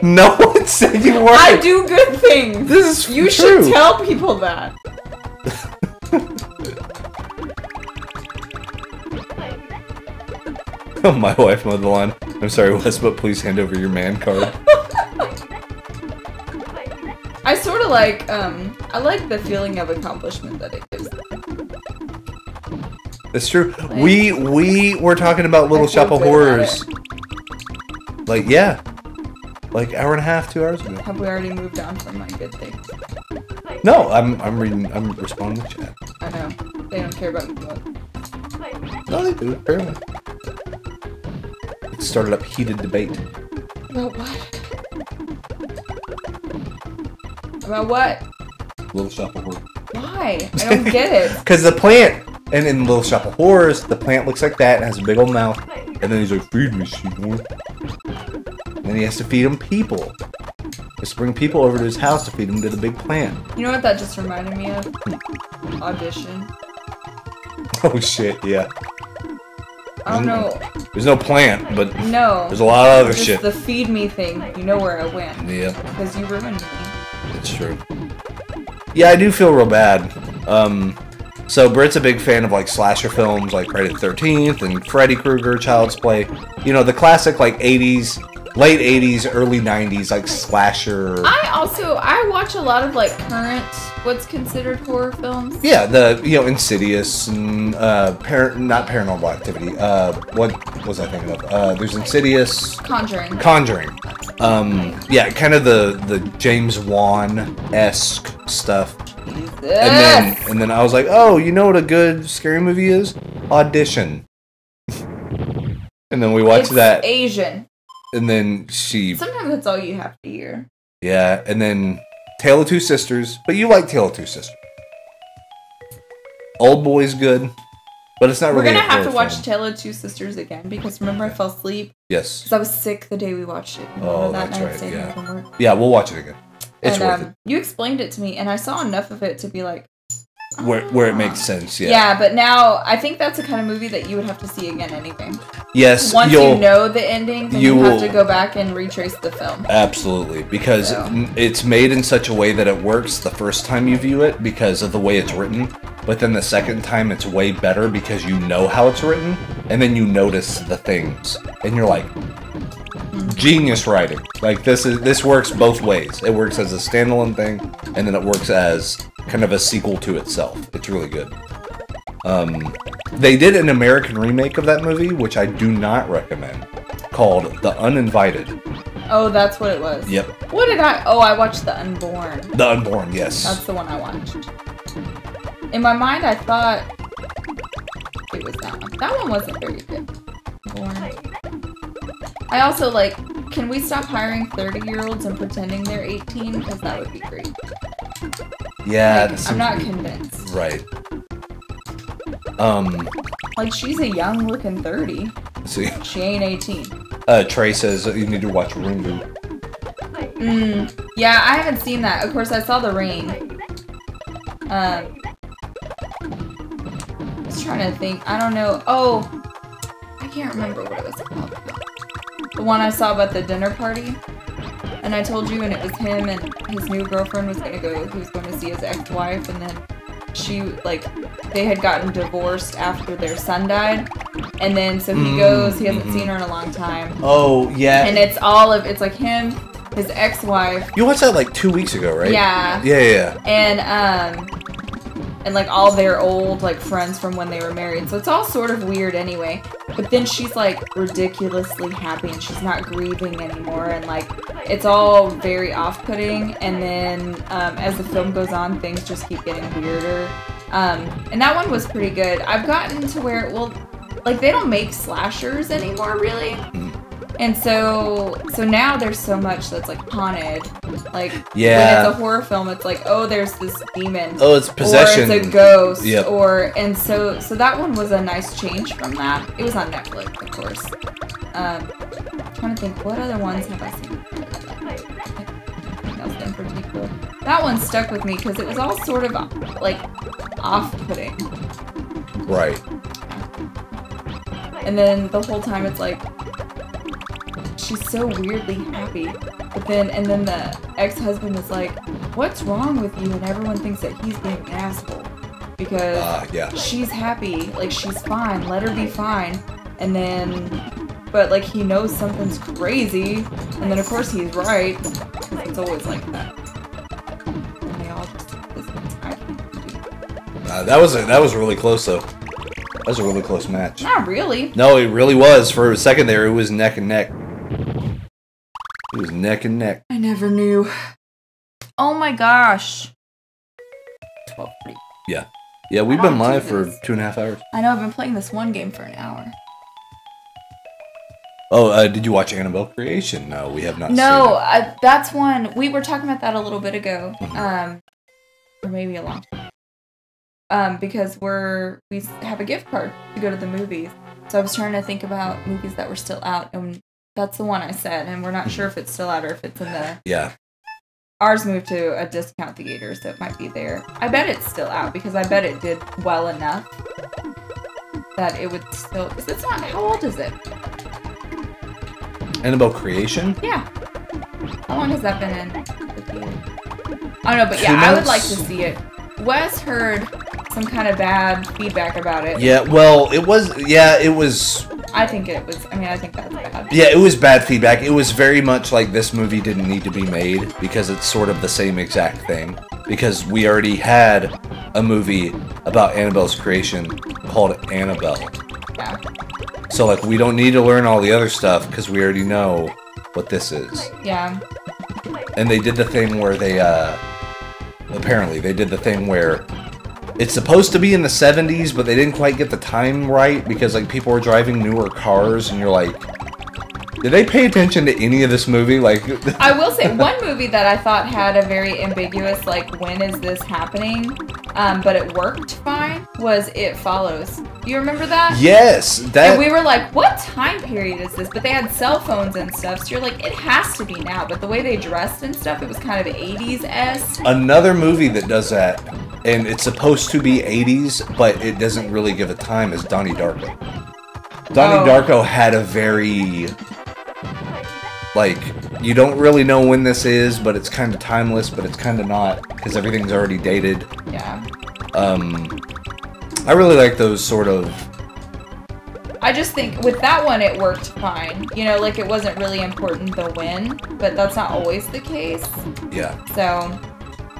No one said you weren't. I do good things. This is You should tell people that. My wife mowed the lawn. I'm sorry, Wes, but please hand over your man card. I sort of like, I like the feeling of accomplishment that it gives. It's true. Like, we were talking about Little Shop of Horrors. Like, yeah. Like, hour and a half, 2 hours ago. Have we already moved on from my good things? No, I'm responding to chat. I know. They don't care about me. No, they do, apparently. It started up heated debate. About what? About what? Little Shop of Horrors. Why? I don't get it. Because the plant, and in Little Shop of Horrors, the plant looks like that and has a big old mouth. And then he's like, feed me, Seymour. And then he has to feed him people. He has to bring people over to his house to feed him to the big plant. You know what that just reminded me of? Audition. Oh shit, yeah. I don't know. There's no plant, but no, there's a lot of other just shit. The feed me thing, you know where I went. Yeah. Because you ruined me. It's true. Yeah, I do feel real bad. So Britt's a big fan of like slasher films like Friday the 13th and Freddy Krueger, Child's Play. You know, the classic like 80s late 80s, early 90s, like slasher. I watch a lot of like current, what's considered horror films. Yeah, Insidious and not Paranormal Activity. What was I thinking of? There's Insidious. Conjuring. Yeah, kind of the James Wan-esque stuff. Yes. And then I was like, oh, you know what a good scary movie is? Audition. And then we watched that. Asian. And then sometimes that's all you have to hear. Yeah, and then Tale of Two Sisters. But you like Tale of Two Sisters. Old Boy's good. But it's not really. We're gonna have to watch Tale of Two Sisters again because remember I fell asleep. Yes. Because I was sick the day we watched it. Oh, that's right. Yeah. Yeah, we'll watch it again. It's worth it. You explained it to me, and I saw enough of it to be like, where it makes sense. Yeah. Yeah, but now I think that's the kind of movie that you would have to see again anyway. Yes. Once you know the ending, then you have to go back and retrace the film. Absolutely, because it's made in such a way that it works the first time you view it because of the way it's written. But then the second time it's way better because you know how it's written, and then you notice the things, and you're like, genius writing. Like this works both ways. It works as a standalone thing, and then it works as kind of a sequel to itself. It's really good. They did an American remake of that movie, which I do not recommend, called The Uninvited. Oh, that's what it was. Yep. What did I? Oh, I watched The Unborn. The Unborn, yes. That's the one I watched. In my mind, I thought it was that one. That one wasn't very good. Born. I also like, can we stop hiring 30-year-olds and pretending they're 18? Because that would be great. Yeah. Like, I'm not convinced. Right. Like, she's a young-looking 30. See? She ain't 18. Trey says you need to watch Ringu. Yeah, I haven't seen that. Of course, I saw The Rain. I was trying to think. I don't know. Oh, I can't remember what it was called. The one I saw about the dinner party. And I told you, and it was him and his new girlfriend was gonna go. He was going to see his ex-wife, and then she, like, they had gotten divorced after their son died. And then, so he goes, he hasn't seen her in a long time. Oh, yeah. And it's like him, his ex-wife. You watched that like 2 weeks ago, right? Yeah. Yeah. And like all their old like friends from when they were married. So it's all sort of weird anyway. But then she's like ridiculously happy and she's not grieving anymore, and like it's all very off-putting. And then as the film goes on, things just keep getting weirder. And that one was pretty good. I've gotten to where, well, like they don't make slashers anymore really. And so now there's so much that's like haunted. Like when it's a horror film, it's like, oh, there's this demon. Oh, it's possession. Or it's a ghost. Yep. And so that one was a nice change from that. It was on Netflix, of course. I'm trying to think, what other ones have I seen? Nothing else in particular. That one stuck with me because it was all sort of like off-putting. Right. And then the whole time it's like, she's so weirdly happy, but then the ex-husband is like, what's wrong with you? And everyone thinks that he's being an asshole because she's happy, like she's fine, let her be fine. And then, but like he knows something's crazy, and then of course he's right, because it's always like that. And they all just, I can't do. That was really close though. That was a really close match. Not really. No, it really was. For a second there, it was neck and neck. It was neck and neck. I never knew. Oh my gosh. 12:30. Yeah. Yeah, we've been live for 2.5 hours. I know, I've been playing this one game for an hour. Oh, did you watch Annabelle Creation? No, we have not seen it. No, that's one. We were talking about that a little bit ago. Or maybe a long time. Because we have a gift card to go to the movies. So I was trying to think about movies that were still out, and that's the one I said, and we're not sure if it's still out or if it's in the... Yeah. Ours moved to a discount theater, so it might be there. I bet it's still out, because I bet it did well enough that it would still... Because it's not... How old is it? Annabelle Creation? Yeah. How long has that been in the theater? I don't know, but yeah, I would like to see it. Wes heard some kind of bad feedback about it. Yeah, well, it was... Yeah, it was... I think it was. I mean, I think that's bad. Yeah, it was bad feedback. It was very much like this movie didn't need to be made because it's sort of the same exact thing. Because we already had a movie about Annabelle's creation called Annabelle. Yeah. So, like, we don't need to learn all the other stuff because we already know what this is. Yeah. And they did the thing where they, apparently, they did the thing where it's supposed to be in the 70s, but they didn't quite get the time right because, like, people were driving newer cars, and you're like, did they pay attention to any of this movie? Like, I will say, one movie that I thought had a very ambiguous, like, when is this happening, but it worked fine, was It Follows. You remember that? Yes. And we were like, what time period is this? But they had cell phones and stuff, so you're like, it has to be now. But the way they dressed and stuff, it was kind of 80s-esque. Another movie that does that, and it's supposed to be 80s, but it doesn't really give a time, is Donnie Darko. Donnie Darko had a very... like, you don't really know when this is, but it's kind of timeless, but it's kind of not, because everything's already dated. Yeah. I really like those sort of... I just think, with that one, it worked fine. You know, like, it wasn't really important the when, but that's not always the case. Yeah. So,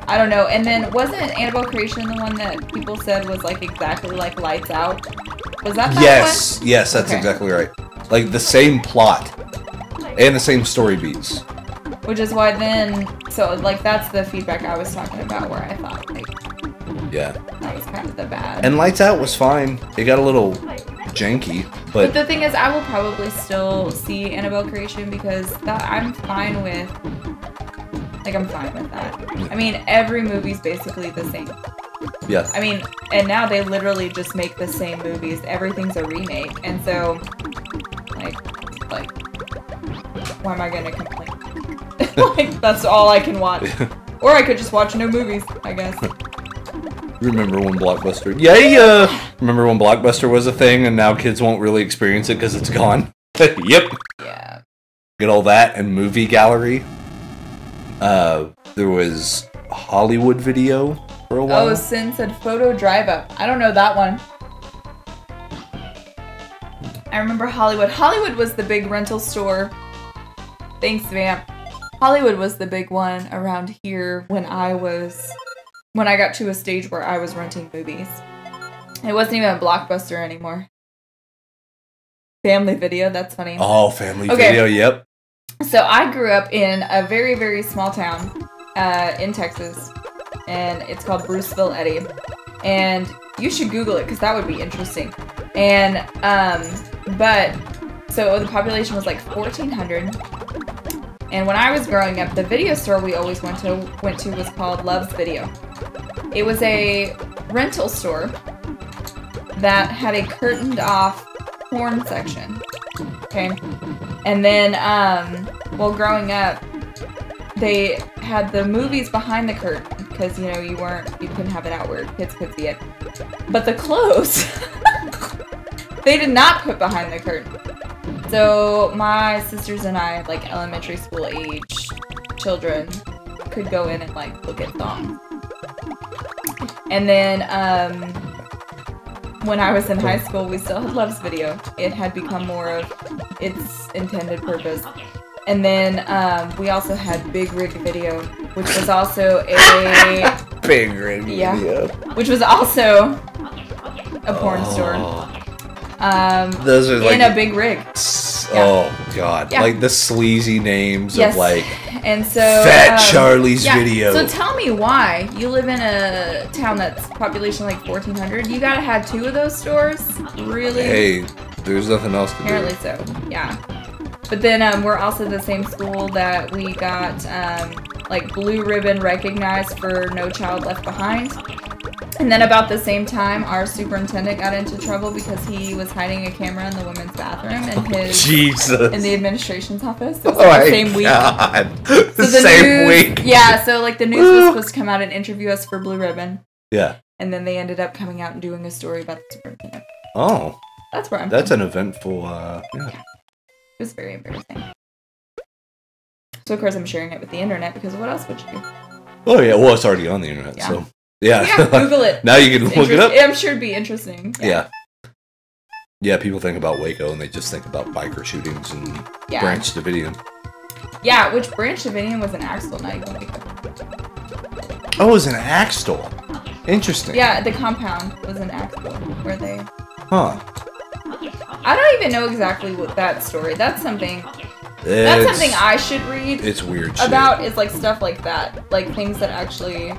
I don't know. And then, wasn't Annabelle Creation the one that people said was, like, exactly like Lights Out? Was that one? Yes, that's exactly right. Like, the same plot. And the same story beats. Which is why then, so, like, that's the feedback I was talking about where I thought, like, yeah, that was kind of the bad. And Lights Out was fine. It got a little janky, but the thing is, I will probably still see Annabelle Creation because that I'm fine with, like, I'm fine with that. I mean, every movie's basically the same. Yeah. I mean, and now they literally just make the same movies. Everything's a remake. And so, like, why am I gonna complain? Like, that's all I can watch. Or I could just watch no movies, I guess. Remember when Blockbuster... Yeah! Remember when Blockbuster was a thing and now kids won't really experience it because it's gone? Yep. Yeah. Get all that and Movie Gallery. There was Hollywood Video for a while. Oh, Sin said Photo Drive Up. I don't know that one. I remember Hollywood. Hollywood was the big rental store. Thanks, Vamp. Hollywood was the big one around here when I got to a stage where I was renting movies. It wasn't even a Blockbuster anymore. Family Video, that's funny. Oh, Family Video, yep. So I grew up in a very, very small town in Texas, and it's called Bruceville, Eddy. And you should Google it because that would be interesting. And so the population was like 1,400. And when I was growing up, the video store we always went to was called Love's Video. It was a rental store that had a curtained off porn section. Okay. And then, while growing up, they had the movies behind the curtain because, you know, you couldn't have it outward. Kids could see it. But the clothes, they did not put behind the curtain. So my sisters and I, like elementary school age children, could go in and like look at thongs. And then when I was in high school, we still had Love's Video. It had become more of its intended purpose. And then we also had Big Rig Video, which was also a... Big Rig Video. Which was also a porn store. Those are like... in a big rig. Oh, God. Yeah. Like the sleazy names of like... And so... Fat Charlie's Video. So tell me why. You live in a town that's population like 1,400. You gotta have 2 of those stores? Really? Hey, there's nothing else to do. Apparently so, yeah. But then we're also the same school that we got like blue ribbon recognized for No Child Left Behind. And then about the same time, our superintendent got into trouble because he was hiding a camera in the women's bathroom in the administration's office. It was the same week. So the same week. Yeah, so like the news was supposed to come out and interview us for Blue Ribbon. Yeah. And then they ended up coming out and doing a story about the superintendent. Oh. That's where I'm That's from. an eventful, yeah. It was very embarrassing. So of course I'm sharing it with the internet because what else would you do? Oh yeah, well it's already on the internet, so. Yeah. Yeah, Google it. Now you can look it up. I'm sure it'd be interesting. Yeah. Yeah, people think about Waco and they just think about biker shootings and Branch Davidian. Yeah, which Branch Davidian was an Axel, not even Waco. Oh, it was an Axel. Interesting. Yeah, the compound was an Axel where they. Huh. I don't even know exactly what that story. That's something I should read. It's weird about shit. Is like stuff like that, like things that actually,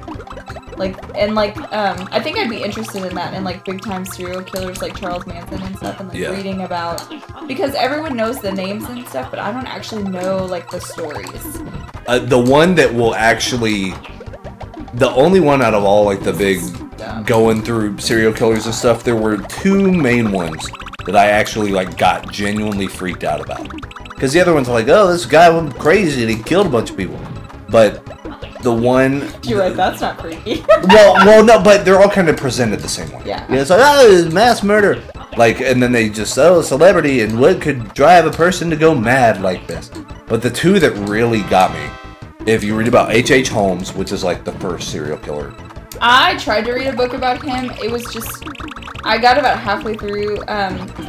like, and like I think I'd be interested in that, and like big time serial killers like Charles Manson and stuff, and like reading about, because everyone knows the names and stuff, but I don't actually know like the stories. The one that will actually, the only one out of all like the big going through serial killers and stuff, there were two main ones that I actually like got genuinely freaked out about. Because the other ones are like, oh, this guy went crazy and he killed a bunch of people. But the one... You're right, that's not freaky. well, no, but they're all kind of presented the same way. Yeah. It's like, oh, it's mass murder. Like, and then they just, oh, celebrity and what could drive a person to go mad like this. But the two that really got me, if you read about H.H. Holmes, which is like the first serial killer. I tried to read a book about him. It was just... I got about halfway through.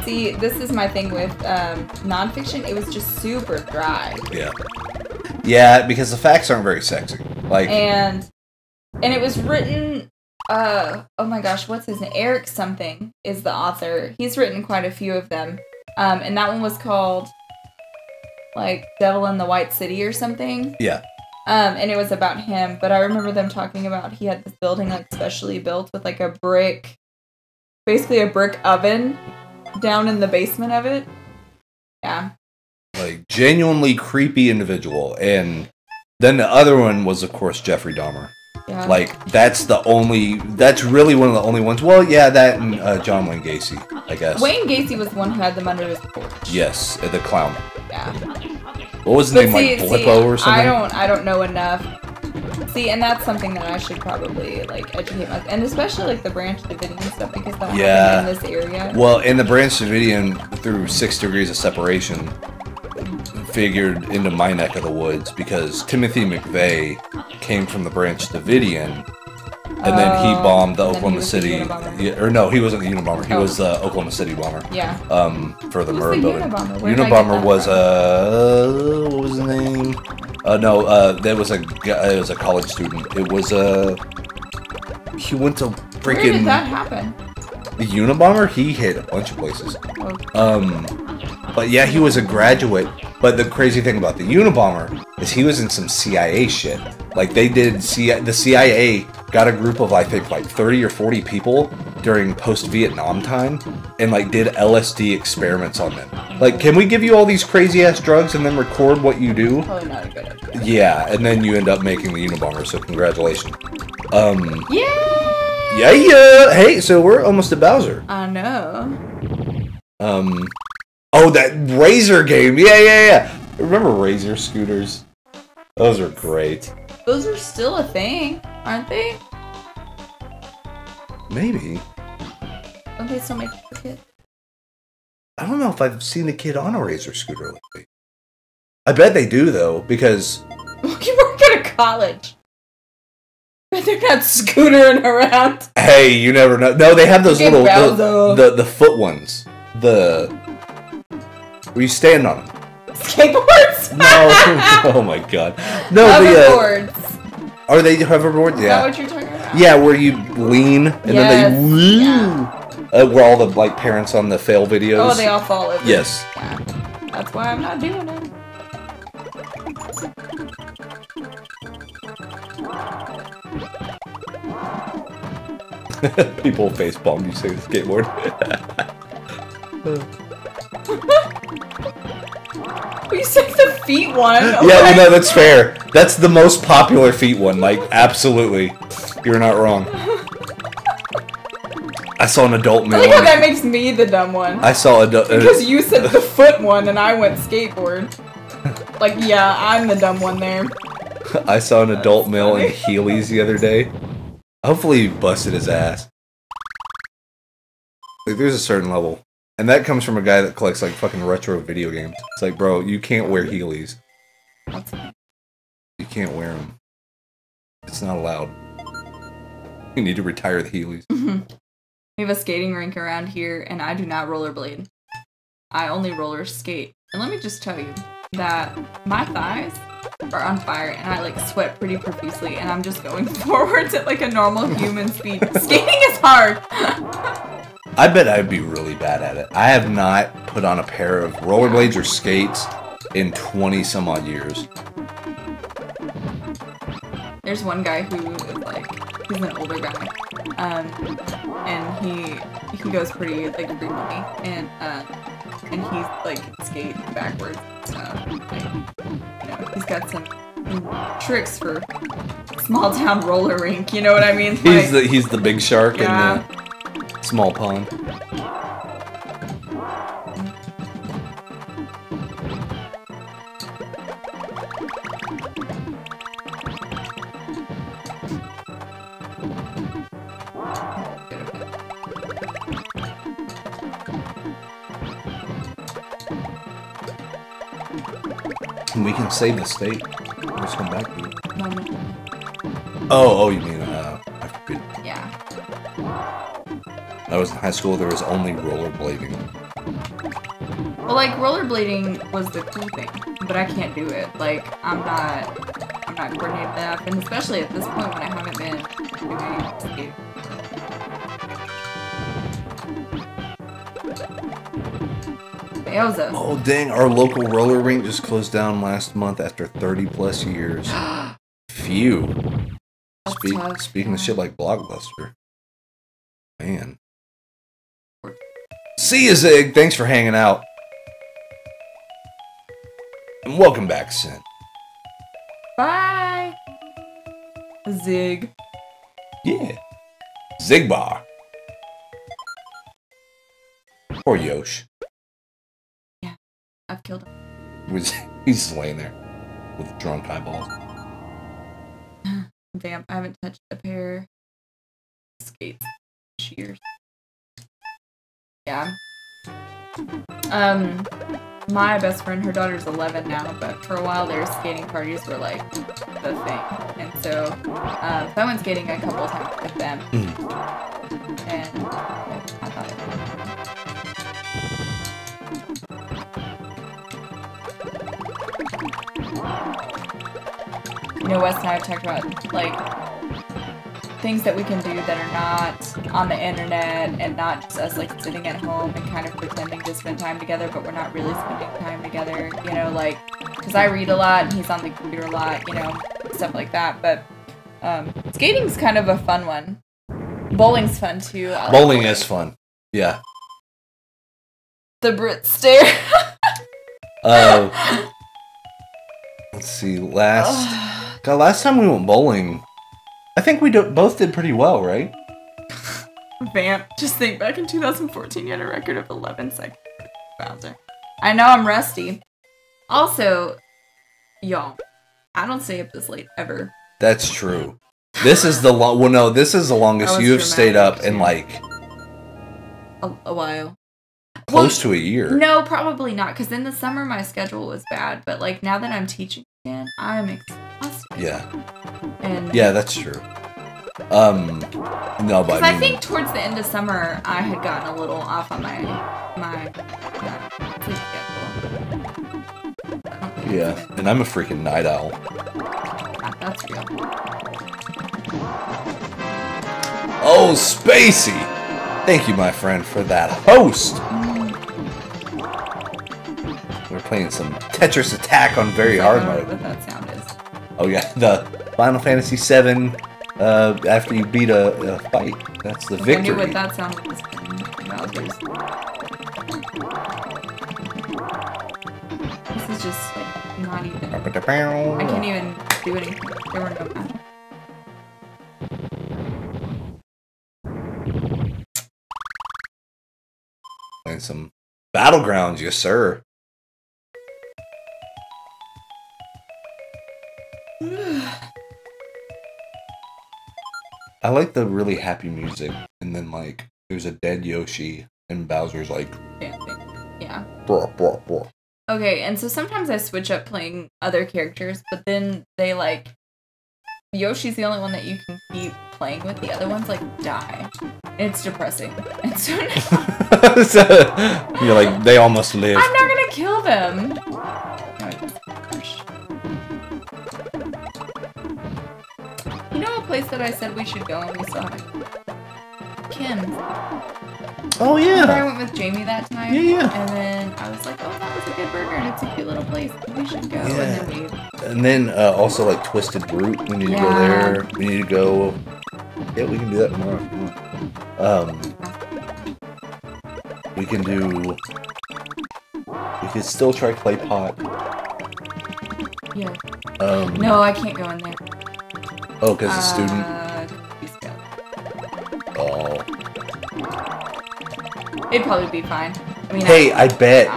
See, this is my thing with nonfiction. It was just super dry. Yeah. Yeah, because the facts aren't very sexy. Like, and it was written. Oh my gosh, what's his name? Eric something is the author. He's written quite a few of them. And that one was called like Devil in the White City or something. Yeah. And it was about him. But I remember them talking about he had this building like specially built with like a brick. Basically a brick oven down in the basement of it. Yeah. Like, genuinely creepy individual. And then the other one was, of course, Jeffrey Dahmer. Yeah. Like, that's really one of the only ones. Well, yeah, that and John Wayne Gacy, I guess. Wayne Gacy was the one who had them under his porch. Yes, the clown. Yeah. What was the name, like Blippo or something? I don't know enough. See, and that's something that I should probably, like, educate myself, and especially, like, the Branch Davidian stuff, because that happened in this area. Well, in the Branch Davidian, through 6 degrees of separation, figured into my neck of the woods, because Timothy McVeigh came from the Branch Davidian, and then he bombed the Oklahoma City... or no, he wasn't the Unabomber, he was the Oklahoma City bomber. Yeah. For the Murrah building. Unabomber was, what was his name? That was it was a college student. It was he went to freaking... Where did that happen? The Unabomber, he hit a bunch of places. Okay. But yeah, he was a graduate. But the crazy thing about the Unabomber is he was in some CIA shit. Like, they did, the CIA got a group of, I think, like 30 or 40 people during post-Vietnam time and, like, did LSD experiments on them. Like, can we give you all these crazy-ass drugs and then record what you do? Probably not a good idea. Yeah, and then you end up making the Unabomber, so congratulations. Yeah! Yeah! Hey, so we're almost at Bowser. I know. Oh, that Razor game! Yeah! Remember Razor scooters? Those are great. Those are still a thing, aren't they? Maybe. Don't they still make it for kids? I don't know if I've seen a kid on a Razor scooter lately. I bet they do, though, because... You work at a college. But they're not scootering around. Hey, you never know. No, they have those little... The foot ones. Where you stand on them. Skateboards? No. Oh my god. No, hoverboards. Are they hoverboards? Yeah. Is that what you're talking about? Yeah, where you lean and then they woo. Yeah. Where all the like parents on the fail videos. Oh, they all fall over. Yes. Yeah. That's why I'm not doing it. People facepalm you say skateboard. You said the feet one. Okay. Yeah, well, no, that's fair. That's the most popular feet one. Like, absolutely. You're not wrong. I saw an adult male. I think that makes me the dumb one. I saw because you said the foot one and I went skateboard. Like, yeah, I'm the dumb one there. I saw an adult male in Heelys the other day. Hopefully he busted his ass. Like, there's a certain level. And that comes from a guy that collects, like, fucking retro video games. It's like, bro, you can't wear Heelys. You can't wear them. It's not allowed. You need to retire the Heelys. Mm-hmm. We have a skating rink around here, and I do not rollerblade. I only roller skate. And let me just tell you that my thighs are on fire, and I like sweat pretty profusely, and I'm just going forwards at like a normal human speed. Skating is hard. I bet I'd be really bad at it. I have not put on a pair of rollerblades or skates in 20 some odd years. There's one guy who is like, he's an older guy, and he goes pretty like frequently, and he's like skating backwards and stuff. Like, he's got some tricks for small town roller rink. You know what I mean? He's the big shark in the small pond. We can save the state. Let's come back to it. No. Oh, you mean, I forget. Yeah. I was in high school, there was only rollerblading. Well, like, rollerblading was the cool thing, but I can't do it. Like, I'm not coordinated enough, and especially at this point when I haven't been doing skating. Oh, dang, our local roller rink just closed down last month after 30 plus years. Phew. Speaking of shit like Blockbuster. Man. See ya, Zig! Thanks for hanging out. And welcome back, Sin. Bye! Zig. Yeah. Zigbar. Poor Yosh. I've killed him. He's just laying there with drunk eyeballs. Damn, I haven't touched a pair of skates in years. Yeah. My best friend, her daughter's 11 now, but for a while their skating parties were like the thing. And so I went skating a couple of times with them. And I thought Wes and I have talked about, like, things that we can do that are not on the internet and not just us, like, sitting at home and kind of pretending to spend time together, but we're not really spending time together, you know, like, because I read a lot and he's on the computer a lot, you know, stuff like that, but skating's kind of a fun one. Bowling's fun, too. Bowling is fun, yeah. The Brit stare. Let's see, last time we went bowling, I think we both did pretty well, right? Vamp. Just think, back in 2014, you had a record of 11 seconds. Bowser. I know I'm rusty. Also, y'all, I don't stay up this late ever. That's true. This is the this is the longest you've stayed up in like a while. Close to a year. No, probably not, because in the summer my schedule was bad, but like now that I'm teaching again, I'm exhausted. Yeah. And yeah, that's true. No, but I think towards the end of summer I had gotten a little off on my sleep schedule. Yeah, and I'm a freaking night owl. That's real. Oh, Spacey! Thank you, my friend, for that host. We're playing some Tetris Attack on very hard mode. What that sound is. Oh yeah, the Final Fantasy VII. After you beat a fight, that's the victory. I knew what that sound was. This is just like not even. I can't even do anything. There were no math. And some Battlegrounds, yes sir. I like the really happy music, and then like there's a dead Yoshi, and Bowser's like dancing. Yeah. Bruh, bruh, bruh. Okay, and so sometimes I switch up playing other characters, but then they like Yoshi's the only one that you can keep playing with. The other ones like die. It's depressing. It's so you're like, they almost live. I'm not gonna kill them. You know a place that I said we should go and we still haven't? Kim's. Oh yeah. I went with Jamie that time. Yeah. And then I was like, oh, that was a good burger and it's a cute little place. We should go. Yeah. And then also like Twisted Root. We need to go there. We need to go. Yeah, we can do that tomorrow. We can do. We could still try Clay Pot. Yeah. No, I can't go in there. Oh, because the student. Oh. It'd probably be fine. I mean, hey, I bet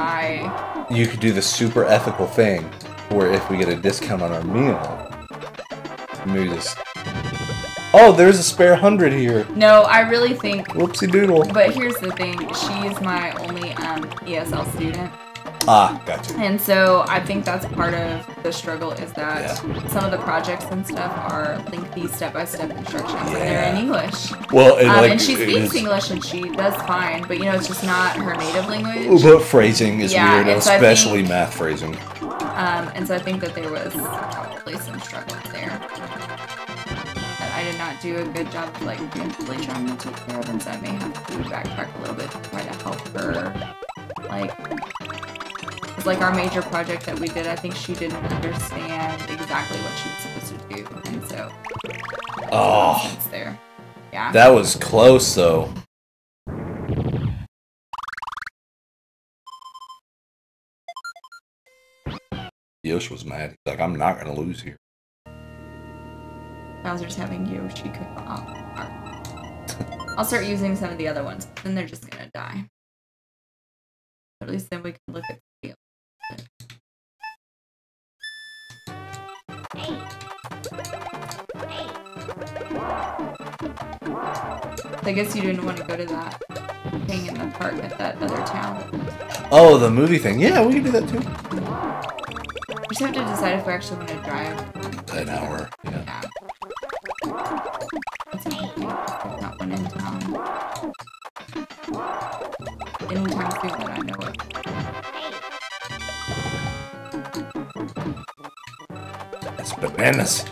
you could do the super ethical thing, where if we get a discount on our meal, maybe just. Oh, there's a spare 100 here. No, I really think. Whoopsie doodle. But here's the thing: she is my only ESL student. Ah, gotcha. And so I think that's part of the struggle is that some of the projects and stuff are lengthy step-by-step instructions and they're in English. Well, and she speaks English and she does fine, but you know, it's just not her native language. But phrasing is weird, especially math phrasing. And so I think that there was probably some struggle there. That I did not do a good job of like really trying to take care of, and so I may have to backtrack a little bit to try to help her. Like, it's like our major project that we did, I think she didn't understand exactly what she was supposed to do, and so it's there. Yeah. That was close though. Yoshi was mad. He's like, I'm not gonna lose here. Bowser's having Yoshi cook off. I'll start using some of the other ones, then they're just gonna die. At least then we can look at the field. I guess you didn't want to go to that thing in the park at that other town. Oh, the movie thing. Yeah, we can do that too. We just have to decide if we're actually going to drive. An hour. Yeah. That's okay. There's not one in town. Anytime soon that I know of. That's bananas.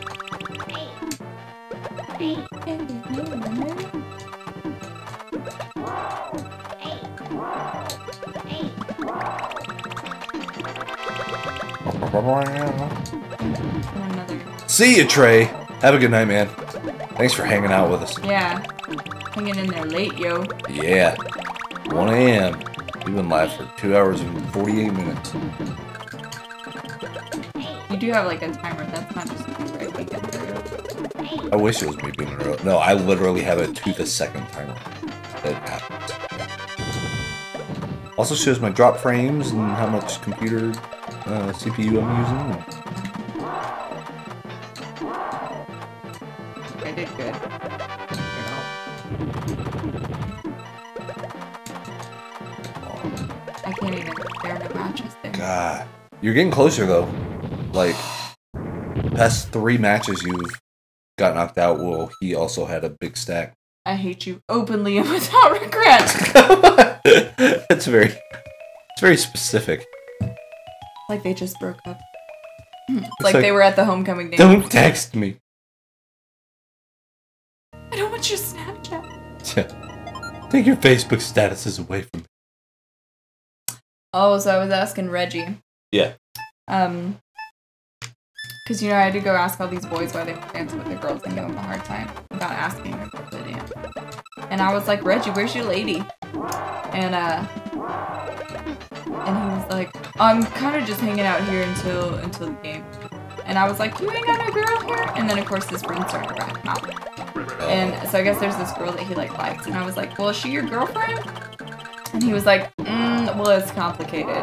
See you, Trey. Have a good night, man. Thanks for hanging out with us. Yeah. Hanging in there late, yo. Yeah. 1 a.m. We've been live for 2 hours and 48 minutes. You do have like a timer. That's not just me, right? I wish it was me being real. No, I literally have a 2-second timer that happens. Also shows my drop frames and how much computer CPU I'm using. I did good. I can't even. There are no matches there. God, you're getting closer though. Like, past 3 matches you've got knocked out. Well, he also had a big stack. I hate you openly and without regret. It's very specific. Like they just broke up. Like they were at the homecoming dance. Don't text me. I don't want your Snapchat. Take your Facebook statuses away from me. Oh, so I was asking Reggie. Yeah. Because, you know, I had to go ask all these boys why they were dancing with the girls and give them a hard time about asking them if they dance. And I was like, Reggie, where's your lady? And he was like, I'm kind of just hanging out here until the game. And I was like, you ain't got no girl here? And then, of course, his friend started to rat him out. And so I guess there's this girl that he, like, likes. And I was like, well, is she your girlfriend? And he was like, well, it's complicated.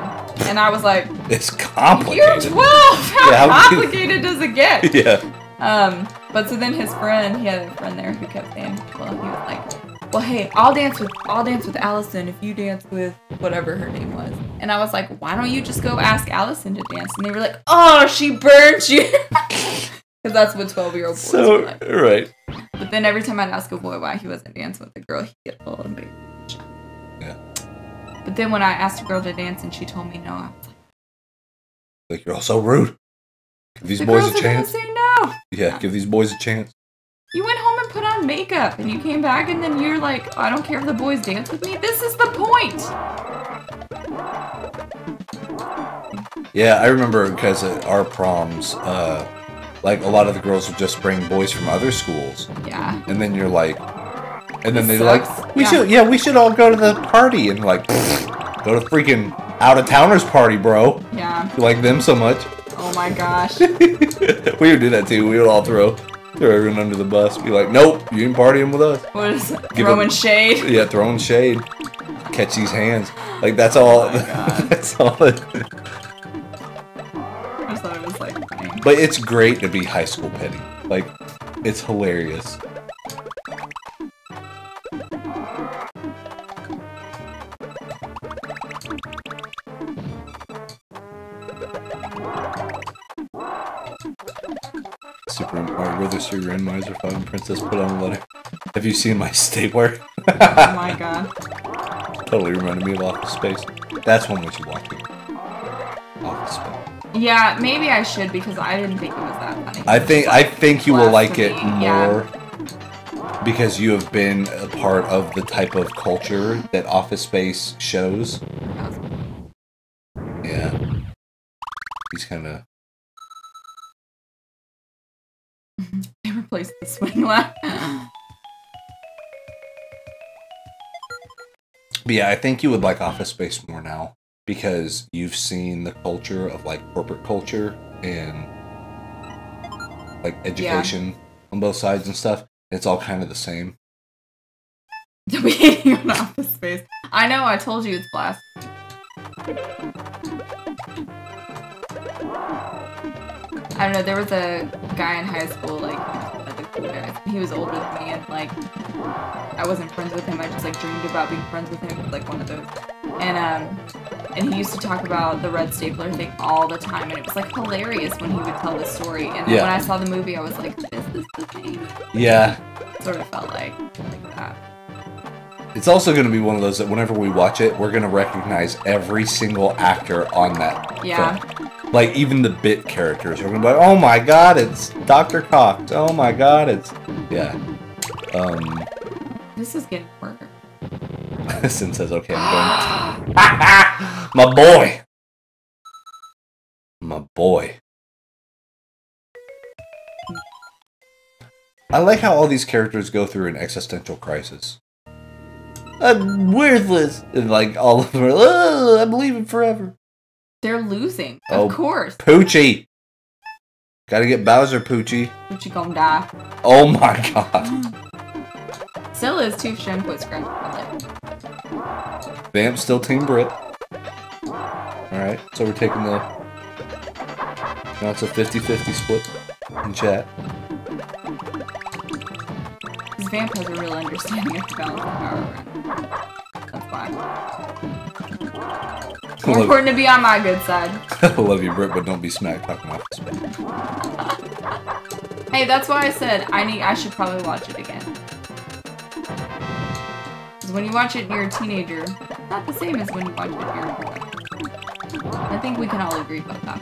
And I was like, it's complicated? You're 12! How complicated does it get? Yeah. But so then his friend, he had a friend there who kept saying, well, he was like, well, hey, I'll dance with Allison if you dance with whatever her name was. And I was like, why don't you just go ask Allison to dance? And they were like, oh, she burned you. Because that's what 12-year-old boys so, were like. Right. But then every time I'd ask a boy why he wasn't dancing with a girl, he'd get a little bit shy. Yeah. But then when I asked a girl to dance and she told me no, I was like, you're all so rude. Give these the boys girls a are gonna chance. say no. Yeah, give these boys a chance. You went home and put on makeup, and you came back, and then you're like, I don't care if the boys dance with me. This is the point. Yeah, I remember because at our proms, like a lot of the girls would just bring boys from other schools. Yeah. And then you're like, and then they're sucks. like, we should all go to the party, and like, go to freaking out of towners party, bro. Yeah. You like them so much. Oh my gosh. We would do that too. We would all throw everyone under the bus. Be like, nope, you ain't partying with us. What is it? Throwing shade? Yeah, throwing shade. Catch these hands. Like, that's all. Oh my God. That's all. I just thought it was like funny. But it's great to be high school petty. Like, it's hilarious. Super Brother Sir Grandmiser Fucking Princess put on a letter. Have you seen my stapler? Oh my God. Totally reminded me of Office Space. That's one we should watch. Office Space. Yeah, maybe I should because I didn't think it was that funny. I think you will like it Yeah. more because you have been a part of the type of culture that Office Space shows. Yeah. He's kind of... They replaced the swing laugh. But yeah, I think you would like Office Space more now because you've seen the culture of like corporate culture and like education on both sides and stuff. It's all kind of the same. We hating on Office Space. I know, I told you it's blast. I don't know, there was a guy in high school, like, one of the cool guys. He was older than me, and, like, I wasn't friends with him. I just, like, dreamed about being friends with him. It was, like, one of those. And he used to talk about the red stapler thing all the time, and it was, like, hilarious when he would tell the story. And then when I saw the movie, I was like, this is the thing. Yeah. Sort of felt like that. It's also going to be one of those that whenever we watch it, we're going to recognize every single actor on that film. Like, even the bit characters. We're going to be like, oh my god, it's Dr. Cox. Oh my god, it's... Yeah. This is getting worse. Sin says, okay, I'm going... My boy! My boy. I like how all these characters go through an existential crisis. I'm worthless! And like, all of them are, oh, I'm leaving forever. They're losing, of course. Poochie! Gotta get Bowser, Poochie. Poochie gonna die. Oh my god. Still is too, shouldn't quit scratching my leg. Vamp still Team Britt. Alright, so we're taking the... Now it's a 50-50 split in chat. This Vamp has a real understanding of the balance of power around. That's why. More important to be on my good side. I love you, Britt, but don't be smack talking off the space. Hey, that's why I said I should probably watch it again. Because when you watch it and you're a teenager, it's not the same as when you watch it and you're a grown. I think we can all agree about that.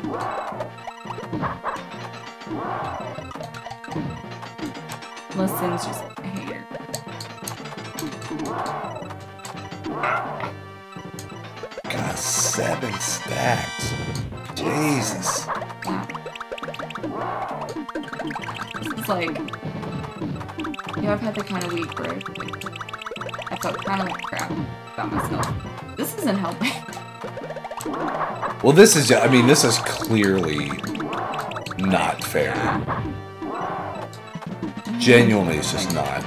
Unless Sin's just a hater. Got 7 stacks. Jesus. Yeah. This is like... I've had the kind of week where I felt kind of like crap about myself. This isn't helping. Well, this is... I mean, this is clearly not fair. Genuinely, it's just not.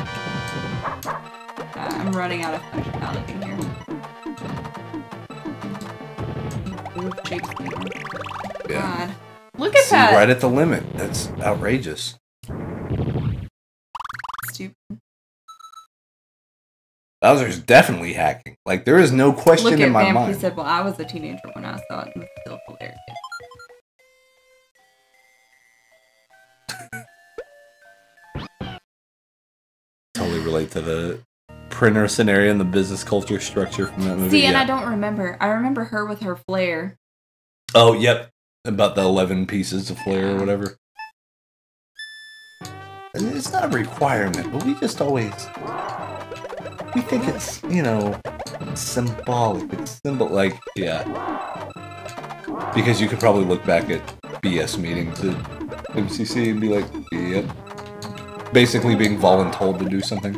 I'm running out of functionality here. Yeah. God. Look at that! Right at the limit. That's outrageous. Stupid. Bowser's definitely hacking. Like, there is no question in my mind. He said, well, I was a teenager when I saw it, and it's still Totally relate to the printer scenario and the business culture structure from that movie. See, and I don't remember. I remember her with her flare. Oh, yep. About the 11 pieces of flare or whatever. It's not a requirement, but we just always... We think it's, you know, symbolic. It's like, yeah. Because you could probably look back at BS meetings at MCC and be like, yep. Basically being voluntold to do something.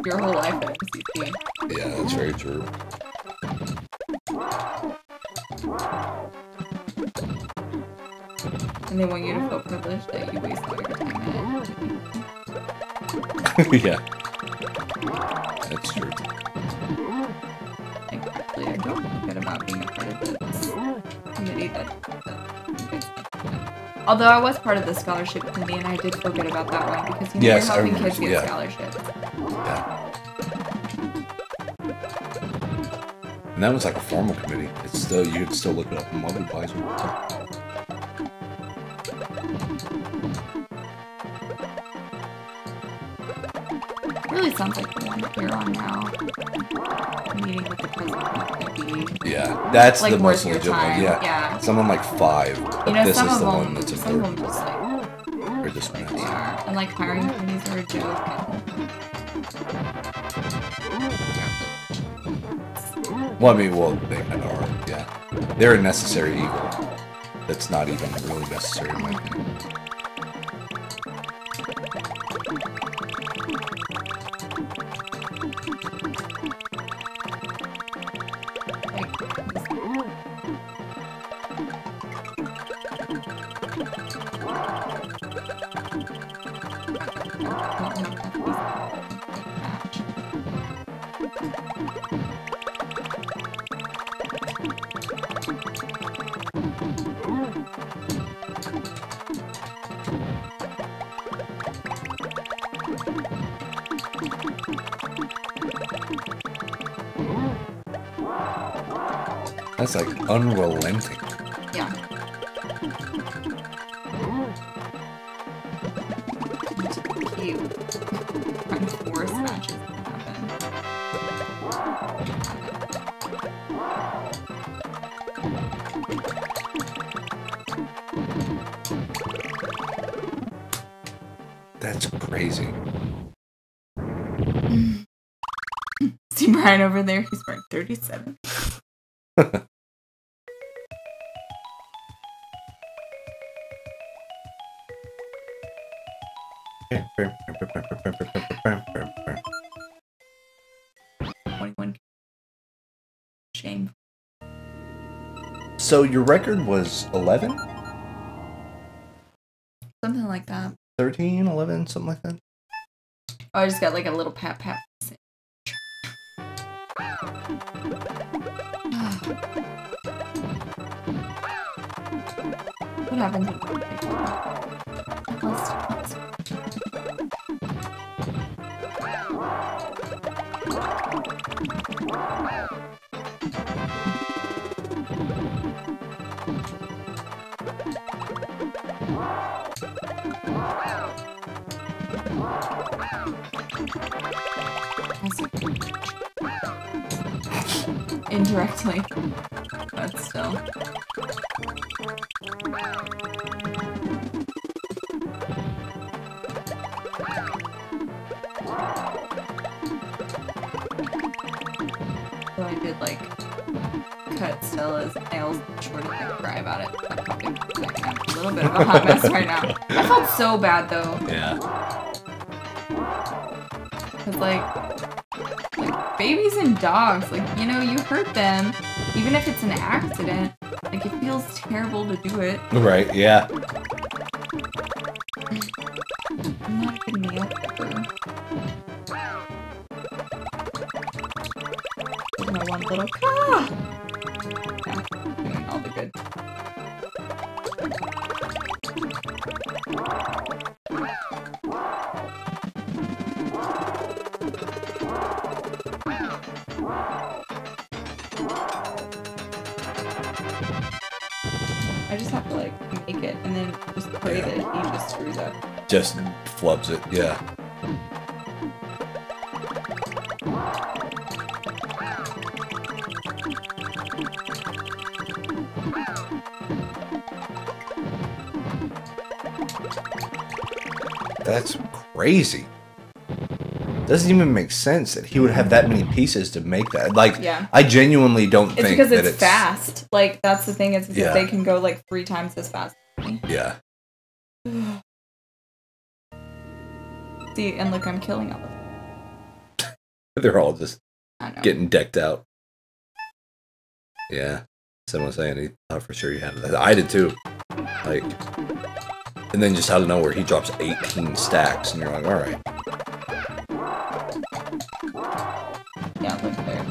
Your whole life at MCC. Yeah, that's very true. And they want you to feel privileged that you waste all your time at it. Yeah. That's true. Actually, I don't feel good about being a part of this committee that although I was part of the scholarship committee and I did feel good about that one because you're helping kids get scholarships. Yeah. And that was like a formal committee. It's still, you could still look it up in Mother Advisor. It really sounds like the one you're on now. Meeting with the president. Yeah, that's like the most legit one. Yeah. Someone like 5. But you know, this some is of the them, one that's some important. of them just like Or just they are. And like hiring committees are a joke. Well, I mean, they kind of are, yeah. They're a necessary evil. That's not even really necessary in my opinion. That's like unrelenting. Yeah. Cute. Kind of force matches can happen. That's crazy. See Brian over there? He's wearing 37. Shame. So your record was 11? Something like that. 13, 11, something like that? Oh, I just got like a little pat. What happens when indirectly, but still. So I did like cut Stella's nails short and cry about it. I'm a little bit of a hot mess right now. I felt so bad though. Yeah. Cause like babies and dogs, like, you know, you hurt them, even if it's an accident. Like, it feels terrible to do it. Right, yeah. I'm not a good nail clipper. My one little yeah, doing all the good. I just have to like take it and then just pray that he just screws up. Just flubs it, yeah. That's crazy. Doesn't even make sense that he would have that many pieces to make that. Like, yeah. I genuinely don't think because it's fast. Like, that's the thing, is because they can go like 3 times as fast as me. Yeah. See, and look, I'm killing all of them. They're all just getting decked out. Yeah. Someone was saying he thought for sure you had that. I did too. Like, and then just out of nowhere, he drops 18 stacks, and you're like, all right. Yeah, look there.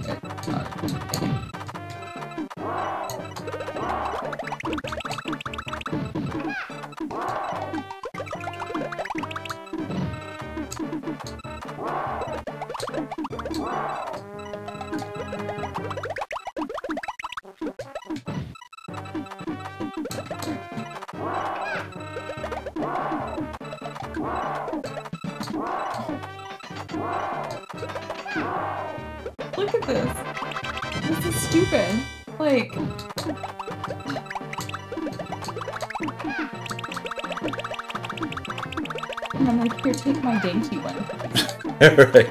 Look at this. This is stupid. Like... And I'm like, here, take my dainty one. Right.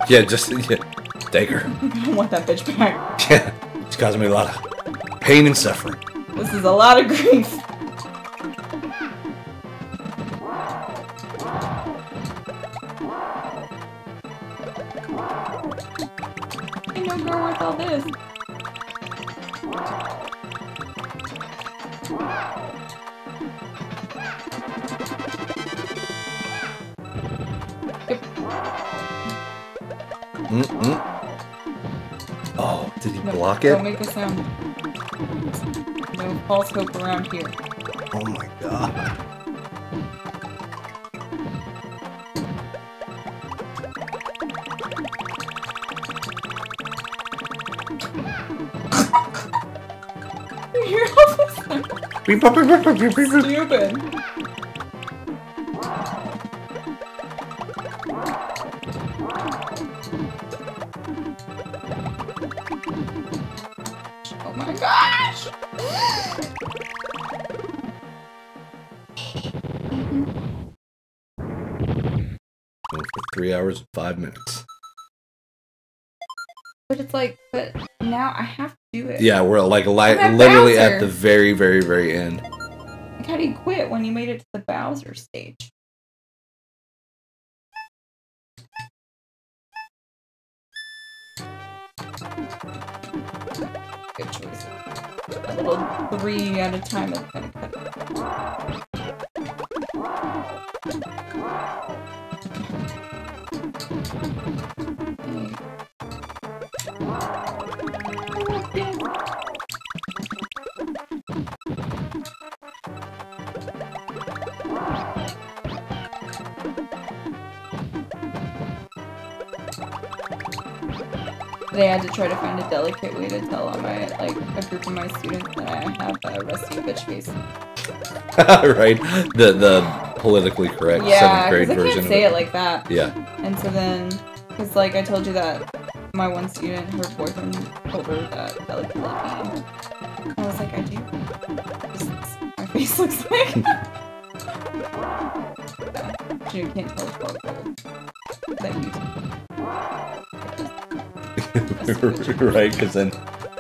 Yeah, just take her. I don't want that bitch back. Yeah, it's causing me a lot of pain and suffering. This is a lot of grief. Ain't no girl worth all this. Oh, did he block it? Don't make a sound. No false hope around here. Oh my god. You hear all this sound? Stupid. Oh my gosh! For 3 hours and 5 minutes. But it's like, but now I have to do it. Yeah, we're like literally at the very, very, very end. Like, how do you quit when you made it to the Bowser stage? Good choice. A little 3 at a time is gonna cut it. Today I had to try to find a delicate way to tell on my, like, a group of my students that I have a rusty bitch face. Right, the politically correct 7th grade version. Yeah, because I can't say it like that. Yeah. And so then, because like I told you that my one student, her boyfriend told her that I looked really mean. And I was like, I do. Just, my face looks like. Yeah. You can't tell it's all good. That you right, because then,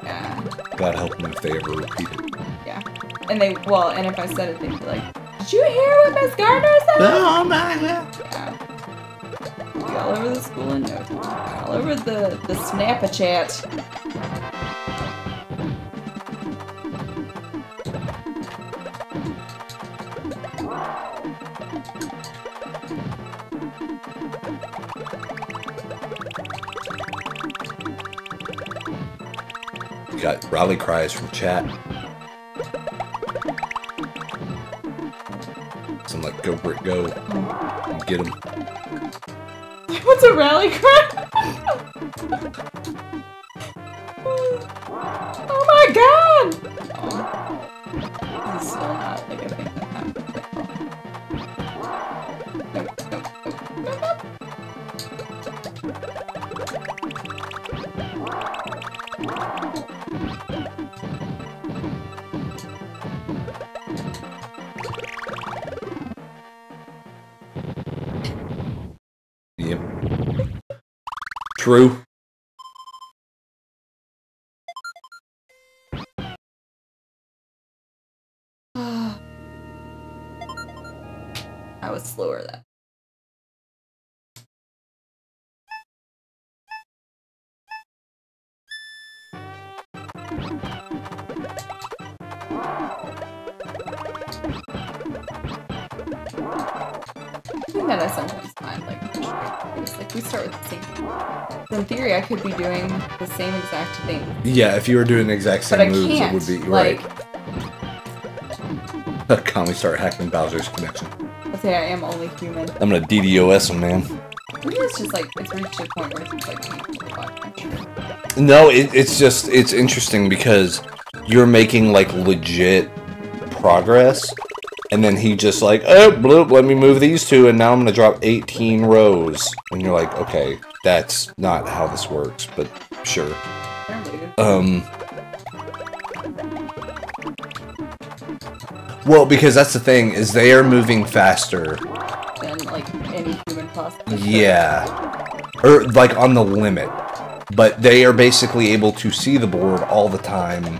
yeah. God help them if they ever repeat it. Yeah. And they, well, and if I said it, they'd be like, did you hear what Miss Gardner said? Oh my god. Yeah. Be all over the school in no time. All over the Snapchat. You got rally cries from chat. like, go, Britt, go. Get him. What's a rally cry? Oh my god! Oh. This is still not like a thing that happens. Nope. Yep. True. I was slower then. I think that I sometimes find like we start with the same thing. In theory, I could be doing the same exact thing. Yeah, if you were doing the exact same moves, it would be right. Can we start hacking Bowser's connection? I'd say I am only human. I'm gonna DDoS him, man. Maybe it's just like it's reached a point where it's just like no, it's interesting because you're making like legit progress. And then he just like, oh, bloop, let me move these two, and now I'm gonna drop 18 rows. And you're like, okay, that's not how this works, but sure. Well, because that's the thing, is they are moving faster than like any human possible. Yeah. Or like on the limit. But they are basically able to see the board all the time.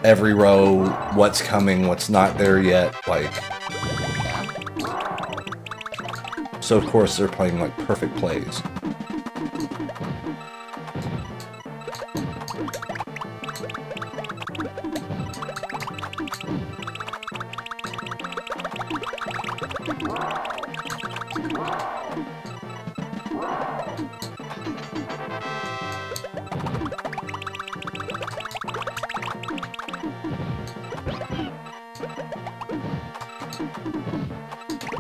Every row, what's coming, what's not there yet, like... So of course they're playing like perfect plays.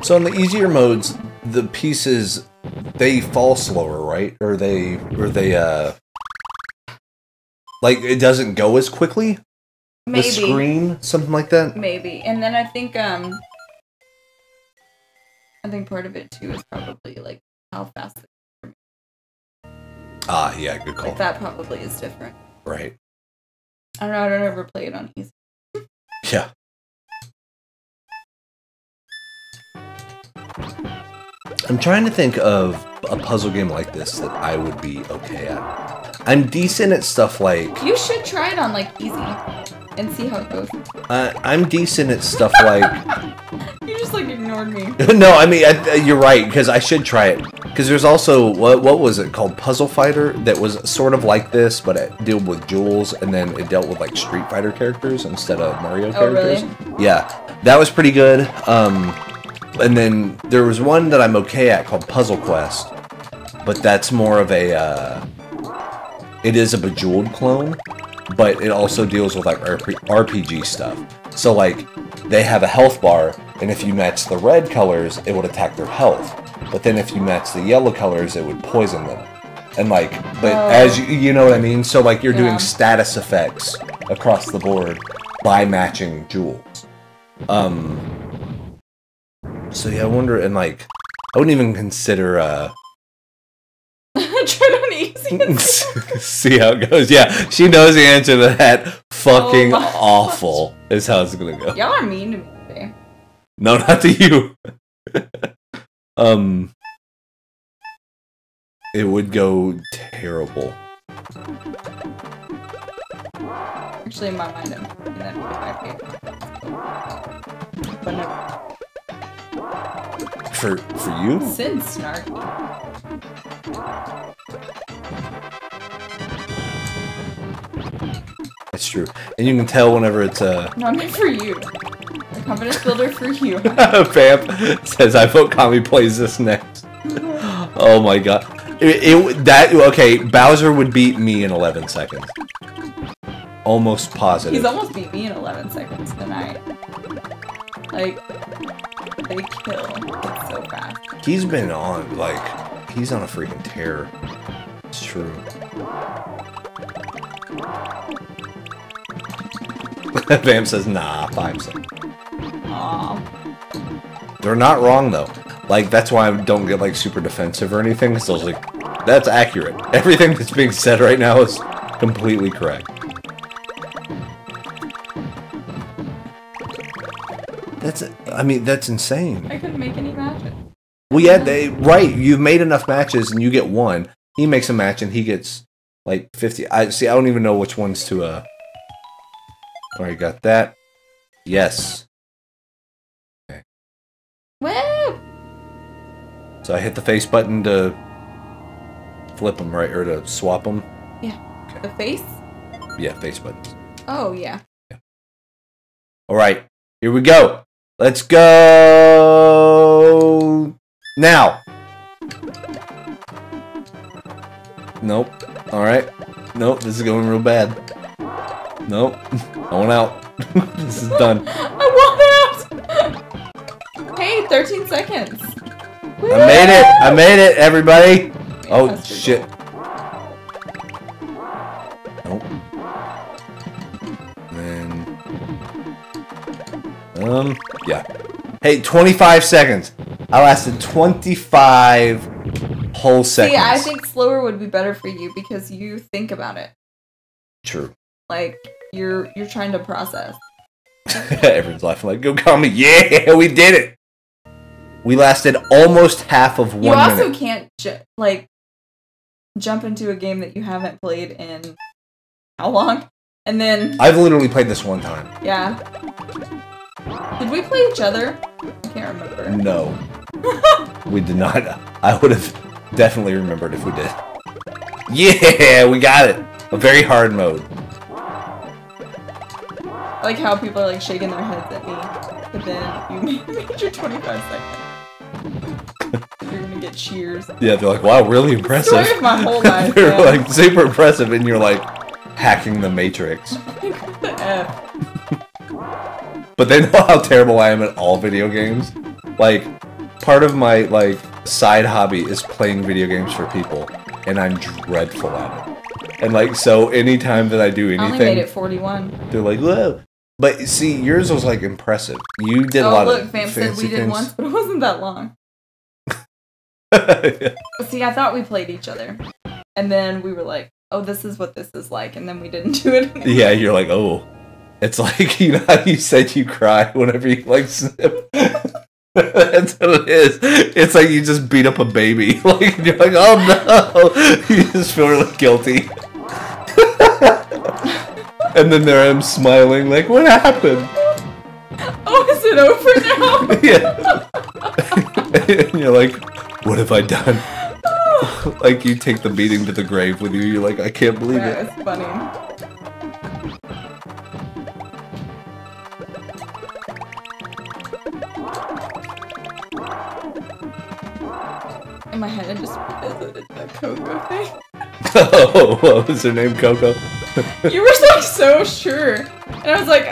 So in the easier modes, the pieces, they fall slower, right? Or they, like, it doesn't go as quickly? Maybe. The screen? Something like that? Maybe. And then I think part of it, too, is probably, like, how fast it is. Ah, yeah, good call. Like, that probably is different. Right. I don't know, I don't ever play it on easy. Yeah. I'm trying to think of a puzzle game like this that I would be okay at. I'm decent at stuff like... You should try it on, like, easy and see how it goes. I'm decent at stuff like... You just, like, ignored me. No, I mean, you're right, because I should try it. Because there's also, what was it called? Puzzle Fighter, that was sort of like this, but it dealt with jewels, and then it dealt with, like, Street Fighter characters instead of Mario characters. Really? Yeah, that was pretty good. And then there was one that I'm okay at called Puzzle Quest, but that's more of a, it is a Bejeweled clone, but it also deals with like RPG stuff. So like, they have a health bar, and if you match the red colors, it would attack their health. But then if you match the yellow colors, it would poison them. And like, but as you know what I mean? So like, you're doing status effects across the board by matching jewels. So yeah, I wonder, and like, I wouldn't even consider, Try it on easy. See how it goes. Yeah, she knows the answer to that. Fucking awful is how it's gonna go. Y'all are mean to me today. No, not to you. It would go terrible. Actually, in my mind, I'm thinking that would be my favorite. But no. For you? Sin's snarky. That's true. And you can tell whenever it's No, I meant for you. The confidence builder for you. Vamp says, I vote Kami plays this next. Oh my god. Okay, Bowser would beat me in 11 seconds. Almost positive. He's almost beat me in 11 seconds tonight. Like... they kill. It's so fast. He's been on, like, he's on a freaking tear. It's true. Bam says, nah, 5 seconds. Aww. They're not wrong, though. Like, that's why I don't get, like, super defensive or anything. Because I was like, that's accurate. Everything that's being said right now is completely correct. I mean, that's insane. I couldn't make any matches. Well, yeah, right. You've made enough matches and you get one. He makes a match and he gets, like, 50. I don't even know which ones to, Alright, got that. Yes. Okay. Woo! So I hit the face button to flip them, right? Or to swap them? Yeah. Okay. The face? Yeah, face buttons. Oh, yeah. Alright, here we go. Let's go now. Nope. Alright. Nope, this is going real bad. Nope. I want out. This is done. I want out! Hey, 13 seconds. Woo! I made it! I made it, everybody! Oh, shit. Nope. Then... yeah. Hey, 25 seconds. I lasted 25 whole seconds. See, I think slower would be better for you because you think about it. True. Like, you're trying to process. Everyone's laughing like, go call me. Yeah, we did it! We lasted almost half of 1 minute. You also can't, jump into a game that you haven't played in how long? And then... I've literally played this one time. Yeah. Did we play each other? I can't remember. No. We did not. I would have definitely remembered if we did. Yeah, we got it! A very hard mode. I like how people are like shaking their heads at me, but then you made your 25 seconds. You're gonna get cheers. Yeah, they're like, wow, really impressive. Story of my whole life. They're like super impressive, and you're like hacking the Matrix. What the F? But they know how terrible I am at all video games. Like, part of my like side hobby is playing video games for people, and I'm dreadful at it. And like, so anytime that I do anything, I only made it 41. They're like, whoa. But see, yours was like impressive. You did a lot of fancy Fam said we did things. once, but it wasn't that long. Yeah. See, I thought we played each other, and then we were like, "Oh, this is what this is like," and then we didn't do it anymore. Yeah, you're like, oh, it's like, you know how you said you cry whenever you like snip. That's what it is. It's like you just beat up a baby. Like you're like, oh no, you just feel really guilty. And then there I am smiling, like, what happened? Oh, is it over now? Yeah. And you're like, what have I done? Like you take the beating to the grave with you. You're like, I can't believe it. It's funny. In my head, I just visited the CoCo thing. Oh, what was her name, CoCo? You were like so sure, and I was like,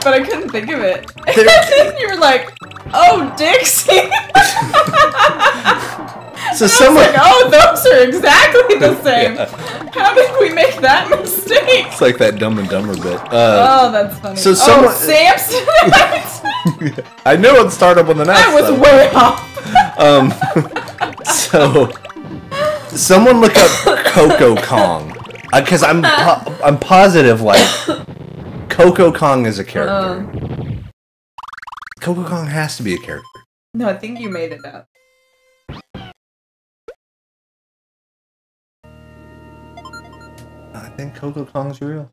but I couldn't think of it. And then you were like, oh, Dixie. So and someone, I was like, oh, those are exactly the same. Yeah. How did we make that mistake? It's like that Dumb and Dumber bit. Oh, that's funny. So someone, Samson. I knew it'd start up on the next. I was way off. So someone look up CoCo Kong, because I'm positive like CoCo Kong is a character. CoCo Kong has to be a character. No, I think you made it up. I think CoCo Kong's real.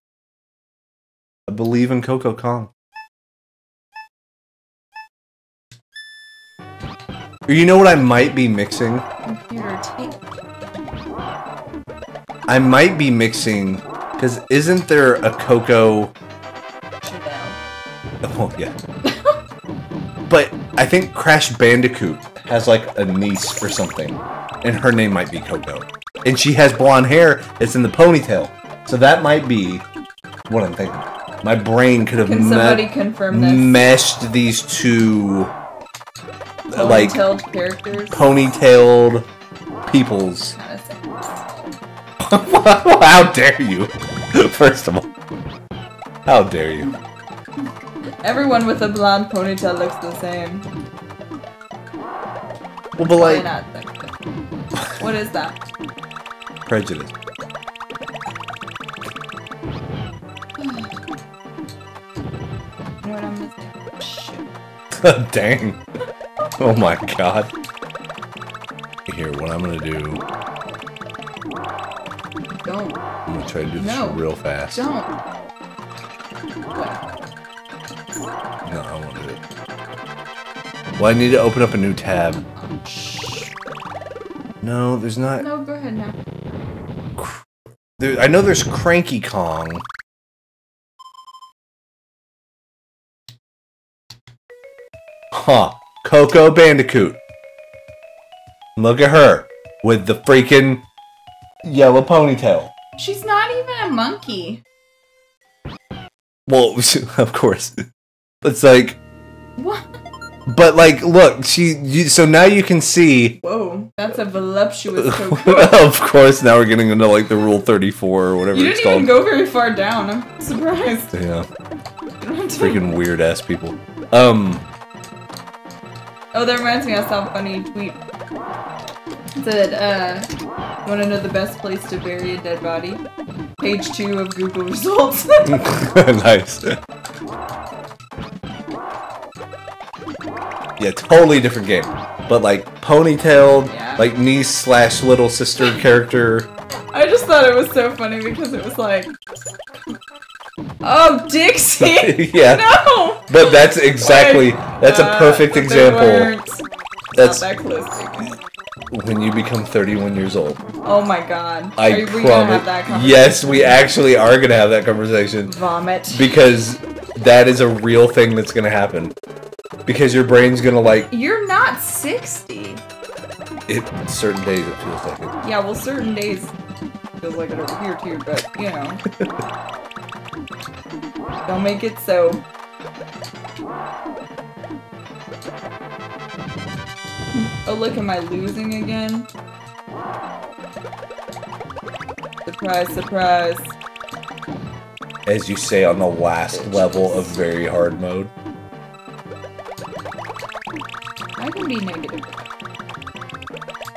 I believe in CoCo Kong. Or you know what I might be mixing? Computer tape. I might be mixing, because isn't there a CoCo? Oh yeah. But I think Crash Bandicoot has like a niece or something, and her name might be CoCo, and she has blonde hair. It's in the ponytail, so that might be what I'm thinking. My brain could have Can somebody confirm this? meshed these two like ponytailed characters. Ponytailed peoples. How dare you? First of all, how dare you? Everyone with a blonde ponytail looks the same. Well, but like, what is that? Prejudice. You know what I'm missing? Shit. Dang. Oh my god. Here, what I'm gonna do. Don't. I'm gonna try to do this real fast. Don't. What? No, I won't do it. Well, I need to open up a new tab. No, there's not. No, go ahead now. I know there's Cranky Kong. Huh. Coco Bandicoot. Look at her. With the freaking yellow ponytail. She's not even a monkey. Well, of course. It's like... What? But, like, look, so now you can see... Whoa, that's a voluptuous Coco. Of course, now we're getting into, like, the Rule 34 or whatever it's called. You didn't even go very far down. I'm surprised. Yeah. Freaking weird-ass people. Oh, that reminds me, I saw a funny tweet. It said, you want to know the best place to bury a dead body? Page 2 of Google results. Nice. Yeah, totally different game. But like ponytailed, like niece / little sister character. I just thought it was so funny because it was like, oh, Dixie! Yeah. No! But that's exactly, that's a perfect example. That's not that close. When you become 31 years old. Oh my god. I promise. Gonna have that conversation? Yes, we actually are gonna have that conversation. Vomit. Because that is a real thing that's gonna happen. Because your brain's gonna like... You're not 60. Certain days it feels like it. Yeah, well certain days feels like it over here too, but you know. Don't make it so. Oh look, am I losing again? Surprise, surprise. As you say on the last level of very hard mode. I can be negative.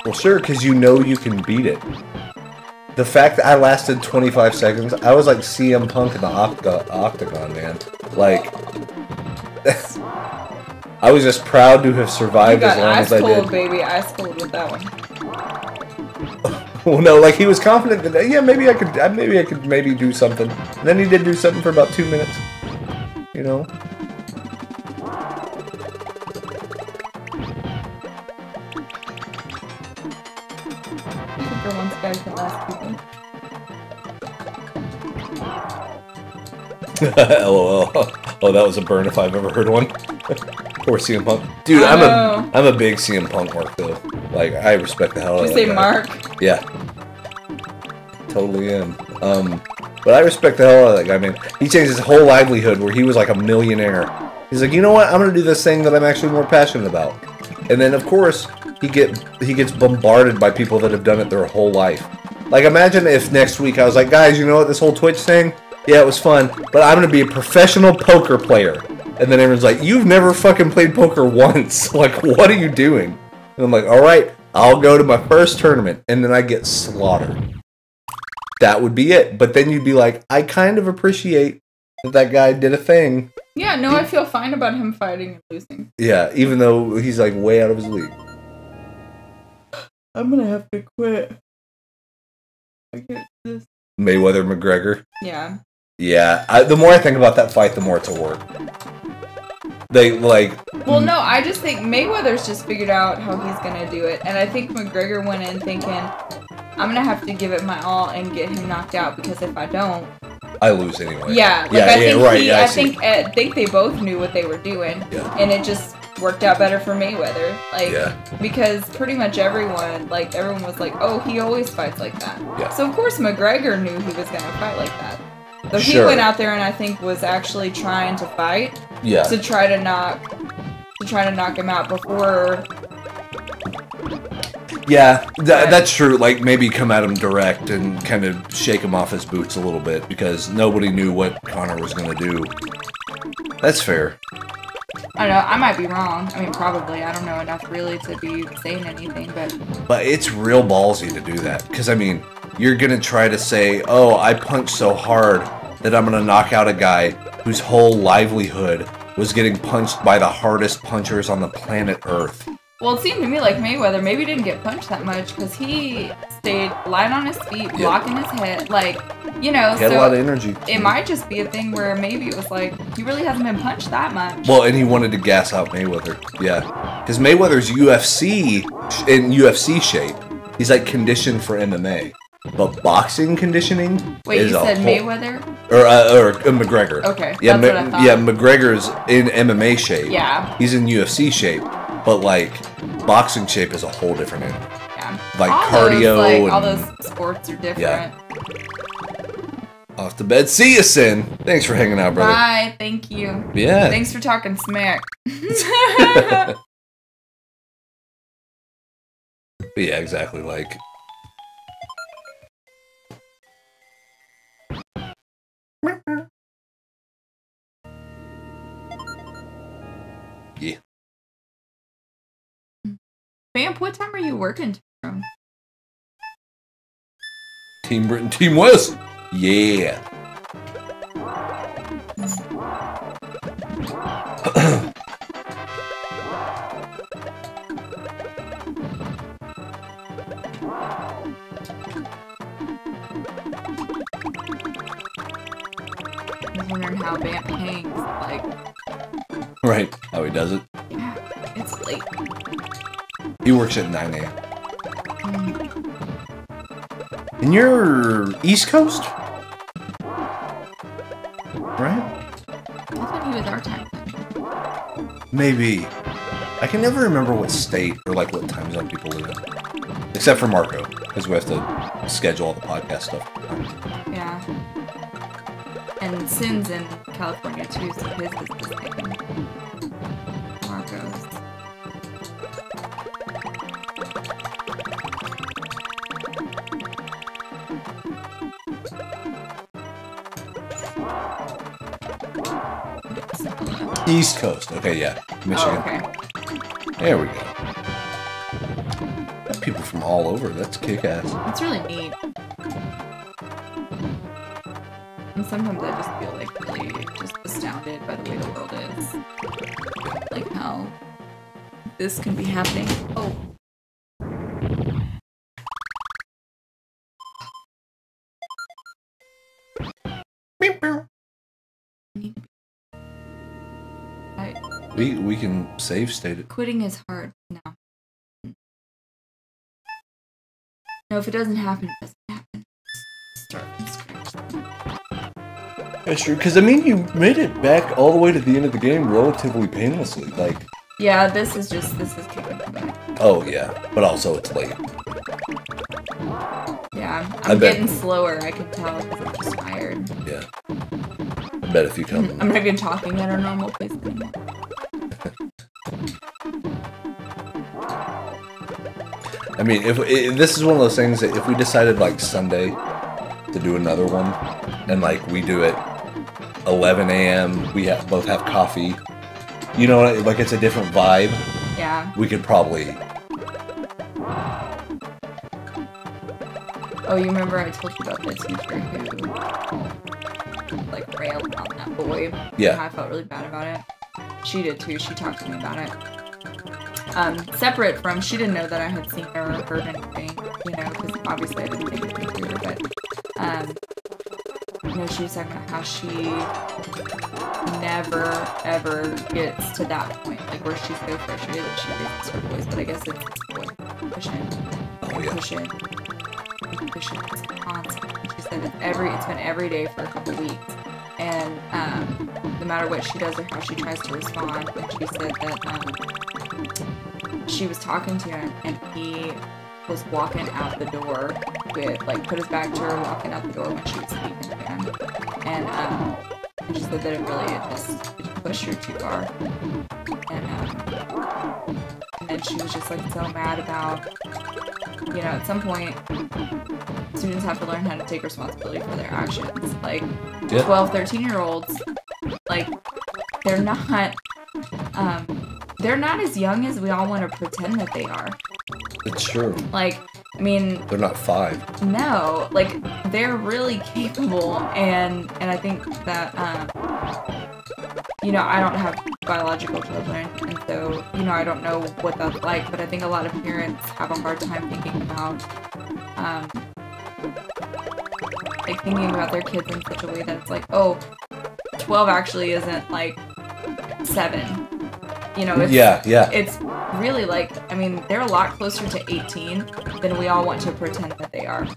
Well, sure, because you know you can beat it. The fact that I lasted 25 seconds, I was like CM Punk in the Octagon, man. Like, I was just proud to have survived as long as I did. Ice cold, baby. Ice cold with that one. Well, no, like he was confident that yeah, maybe I could maybe do something. And then he did do something for about 2 minutes. You know. For once, guys can last people. LOL. Oh, that was a burn if I've ever heard one. Or CM Punk. Dude, I'm a big CM Punk mark though. Like I respect the hell out of that guy. Did you say Mark? Yeah. Totally am. But I respect the hell out of that guy, man. He changed his whole livelihood where he was like a millionaire. He's like, you know what? I'm gonna do this thing that I'm actually more passionate about. And then of course he gets bombarded by people that have done it their whole life. Like imagine if next week I was like, guys, you know what, this whole Twitch thing? Yeah, it was fun, but I'm gonna be a professional poker player. And then everyone's like, you've never fucking played poker once. Like, what are you doing? And I'm like, alright, I'll go to my first tournament. And then I get slaughtered. That would be it. But then you'd be like, I kind of appreciate that guy did a thing. Yeah, no, I feel fine about him fighting and losing. Yeah, even though he's like way out of his league. I'm gonna have to quit. I get this. Mayweather McGregor? Yeah. Yeah, the more I think about that fight, the more it's a work. They, like... Well, no, I just think Mayweather's just figured out how he's gonna do it. And I think McGregor went in thinking, I'm gonna have to give it my all and get him knocked out, because if I don't... I lose anyway. Yeah, like I think they both knew what they were doing. Yeah. And it just worked out better for Mayweather. Like, because pretty much everyone was like, oh, he always fights like that. Yeah. So of course McGregor knew he was gonna fight like that. So he went out there and I think was actually trying to fight. Yeah. To try to knock to try to knock him out before. Yeah, that's true. Like, maybe come at him direct and kind of shake him off his boots a little bit because nobody knew what Connor was going to do. That's fair. I don't know. I might be wrong. I mean, probably. I don't know enough really to be saying anything, but... But it's real ballsy to do that. Because, I mean, you're going to try to say, oh, I punched so hard that I'm going to knock out a guy whose whole livelihood was getting punched by the hardest punchers on the planet Earth. Well, it seemed to me like Mayweather maybe didn't get punched that much because he stayed light on his feet, blocking his head, like, you know. He had a lot of energy. It might just be a thing where maybe it was like, he really hasn't been punched that much. Well, and he wanted to gas out Mayweather, yeah. Because Mayweather's in UFC shape. He's like conditioned for MMA. But boxing conditioning Wait, you said Mayweather? Or McGregor. Okay, yeah, that's what I thought. Yeah, McGregor's in MMA shape. Yeah. He's in UFC shape. But, like, boxing shape is a whole different animal. Yeah. Like, cardio and... all those sports are different. Yeah. Off to bed. See you, Sin. Thanks for hanging out, brother. Bye. Thank you. Yeah. Thanks for talking smack. But yeah, exactly. Like... Yeah. Vamp, what time are you working tomorrow? Team Britain, Team Wes. Yeah. I was wondering how Vamp hangs, like... Right, how he does it. Yeah, it's late. He works at 9 a.m. And you're East Coast? Right? I thought he was our time. Maybe. I can never remember what state or like what time zone people live in. Except for Marco, because we have to schedule all the podcast stuff. Yeah. And Sin's in California too, so his is the same. Marco's. East Coast. Okay, yeah. Michigan. Oh, okay. There we go. Got people from all over. That's kick-ass. It's really neat. And sometimes I just feel like really just astounded by the way the world is. Like how this can be happening. Oh. We can save state it. Quitting is hard. No. No, if it doesn't happen, it doesn't happen. Start from scratch. That's true, because I mean, you made it back all the way to the end of the game relatively painlessly. Like, yeah, this is kicking me back. Oh yeah, but also it's late. Yeah, I'm getting slower. I can tell because I'm just tired. Yeah, I bet if you come, I'm not even talking at our normal pace anymore. I mean, if this is one of those things that if we decided like Sunday to do another one, and like we do it 11 a.m., we both have coffee. You know, like it's a different vibe. Yeah. We could probably. Oh, you remember I told you about the teacher who like railed on that boy? Yeah. And I felt really bad about it. She did too. She talked to me about it. Separate from, she didn't know that I had seen her or heard anything, you know, because obviously I didn't think anything to her, but, you know, she was talking about how she never, ever gets to that point, like, where she's so frustrated that she gets her voice, but I guess it's this boy. Push it. Oh, yeah. Push it. Push it. It's constant. She said it's been every day for a couple weeks, and, no matter what she does or how she tries to respond, and she said that, she was talking to him and he was walking out the door with, like, put his back to her, walking out the door when she was speaking to him. And she said that it just pushed her too far. And then she was just like so mad about, you know, at some point, students have to learn how to take responsibility for their actions. Like, 12, 13-year-olds, like, they're not as young as we all want to pretend that they are. It's true. Like, I mean... They're not 5. No. Like, they're really capable, and I think that, you know, I don't have biological children, and so, you know, I don't know what that's like, but I think a lot of parents have a hard time thinking about, like, thinking about their kids in such a way that it's like, oh, 12 actually isn't, like, 7. You know, it's, it's really like, I mean, they're a lot closer to 18 than we all want to pretend that they are.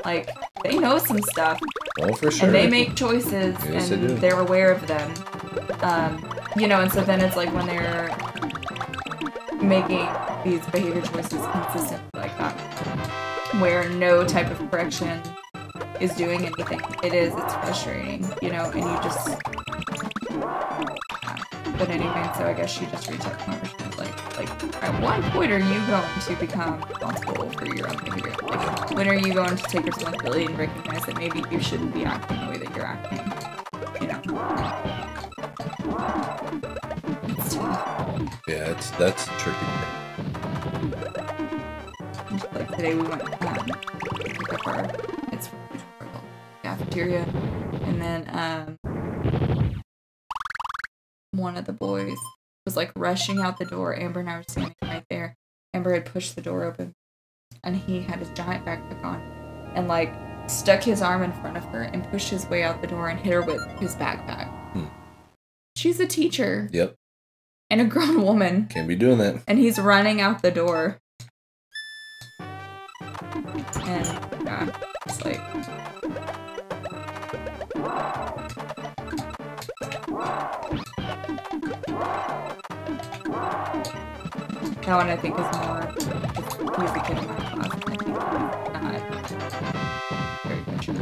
Like, they know some stuff. Oh, for sure. And they make choices, yes, and they're aware of them. You know, and so then it's like when they're making these behavior choices consistent like that, where no type of correction is doing anything. It's frustrating, you know, and you just... But anyway, so I guess she just reached out to me. She was like, at what point are you going to become responsible for your own behavior? Like, when are you going to take responsibility and recognize that maybe you shouldn't be acting the way that you're acting? You know? It's tough. Yeah, that's tricky. Like today we went to pick up our kids from the cafeteria, and then one of the boys was like rushing out the door. Amber and I were standing right there. Amber had pushed the door open, and he had his giant backpack on, and like stuck his arm in front of her and pushed his way out the door and hit her with his backpack. She's a teacher. Yep. And a grown woman. Can't be doing that. And he's running out the door. And yeah, it's like... That one I think is more... He's a kid in my class, and I think he's not very mature.